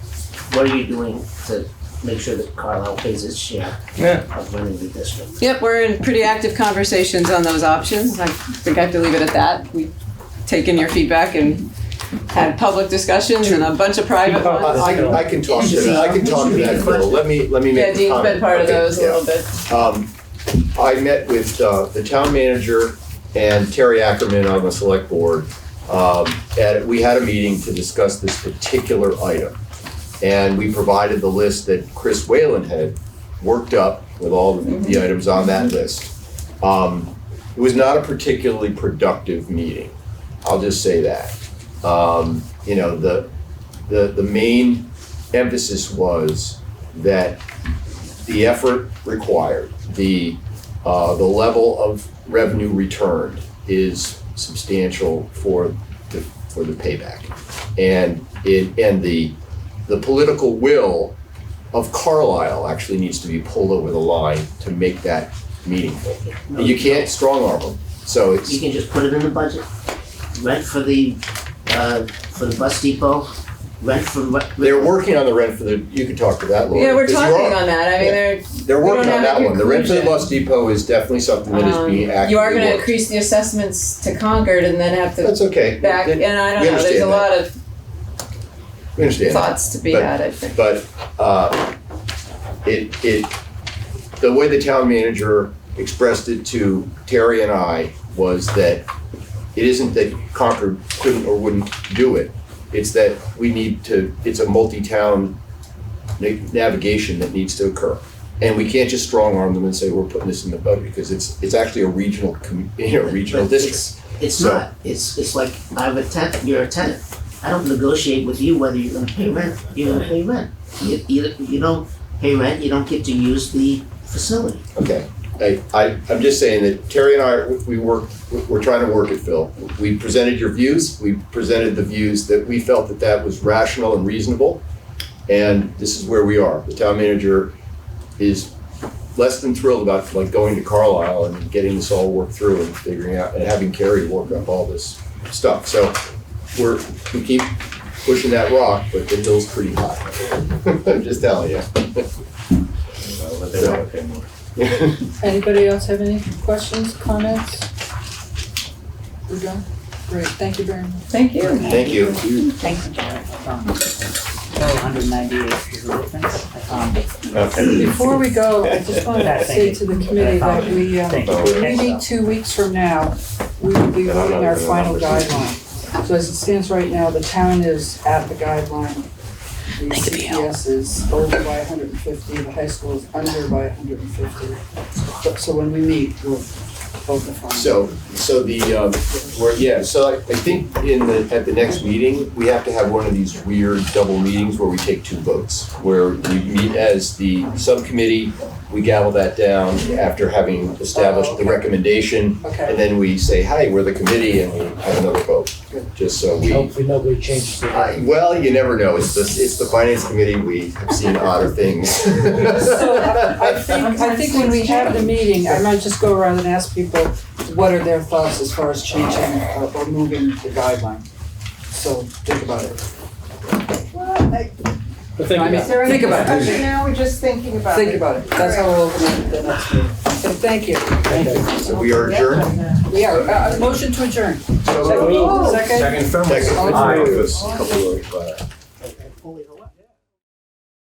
S13: what are you doing to make sure that Carlisle pays its share of running the district?
S1: Yep, we're in pretty active conversations on those options. I think I have to leave it at that. We've taken your feedback and had public discussions and a bunch of private ones.
S6: I can talk to that. I can talk to that, Phil. Let me make
S1: Yeah,
S6: a
S1: Dean's
S6: comment.
S1: been part of
S6: Okay,
S1: those a
S6: yeah.
S1: little bit.
S6: I met with the town manager and Terry Ackerman on the select board. We had a meeting to discuss this particular item. And we provided the list that Chris Whalen had worked up with all the items on that list. It was not a particularly productive meeting. I'll just say that. You know, the main emphasis was that the effort required, the level of revenue returned is substantial for the payback, and the political will of Carlisle actually needs to be pulled over the line to make that meaningful. You can't strong arm them, so it's.
S13: You can just put it in the budget. Rent for the bus depot, rent for.
S6: They're working on the rent for the, you can talk to that, Laura.
S1: Yeah, we're
S6: 'cause you
S1: talking
S6: are-
S1: on that. I mean,
S6: They're
S1: we
S6: working
S1: don't
S6: on
S1: have
S6: that
S1: a
S6: one. The rent for the
S1: conclusion.
S6: bus depot is definitely something that is being actively
S1: you are going to
S6: worked.
S1: increase the assessments to Concord and then have to
S6: That's okay.
S1: back, and I don't
S6: We
S1: know, there's
S6: understand
S1: a
S6: that.
S1: lot of
S6: We understand that.
S1: thoughts to be
S6: But-
S1: had, I think.
S6: But the way the town manager expressed it to Terry and I was that it isn't that Concord couldn't or wouldn't do it. It's that we need to, it's a multi-town navigation that needs to occur. And we can't just strong arm them and say, we're putting this in the budget, because it's actually a regional, regional
S13: But
S6: district.
S13: It's
S6: So-
S13: not. It's like I'm a tenant. You're a tenant. I don't negotiate with you whether you're going to pay rent. You're going to pay rent. You don't pay rent. You don't get to use the facility.
S6: Okay, I'm just saying that Terry and I, we're trying to work it, Phil. We presented your views, we presented the views that we felt that was rational and reasonable, and this is where we are. The town manager is less than thrilled about like going to Carlisle and getting this all worked through and figuring out, and having Carrie work up all this stuff. So we keep pushing that rock, but the hill's pretty high. I'm just telling you.
S11: But they don't pay more.
S5: Anybody else have any questions, comments? We're done? Great, thank you very much.
S1: Thank you.
S6: Thank you.
S15: Thank you, Jared.
S2: 198 is the difference. I found it.
S11: Okay.
S5: Before we go, I just want to say to the committee that
S2: Thank you.
S5: we meet 2 weeks from now, we will be voting our final guideline. So as it stands right now, the town is at the guideline. The CPS is over by 150, the high school is under by 150. So when we meet, we'll vote the final.
S6: So I think at the next meeting, we have to have one of these weird double meetings where we take two votes, where we meet as the subcommittee, we gavel that down after having established the recommendation,
S5: Okay.
S6: and then we say, hi, we're the committee, and we have another vote, just so we.
S14: Hopefully nobody changes their mind.
S6: Well, you never know, it's the finance committee, we have seen odder things.
S5: So I think when we have the meeting, I might just go around and ask people what are their thoughts as far as changing or moving the guideline. So think about it.
S14: But think
S5: I mean,
S14: about it.
S8: Is there any
S5: think about it.
S8: discussion now? We're just thinking about it.
S5: Think about it. That's how we'll open it the next meeting. So thank you.
S6: So we are adjourned?
S5: We are, motion to adjourn.
S6: So-
S5: Second?
S6: Second.
S5: All in
S11: Aye.
S5: favor?
S16: It was a couple of,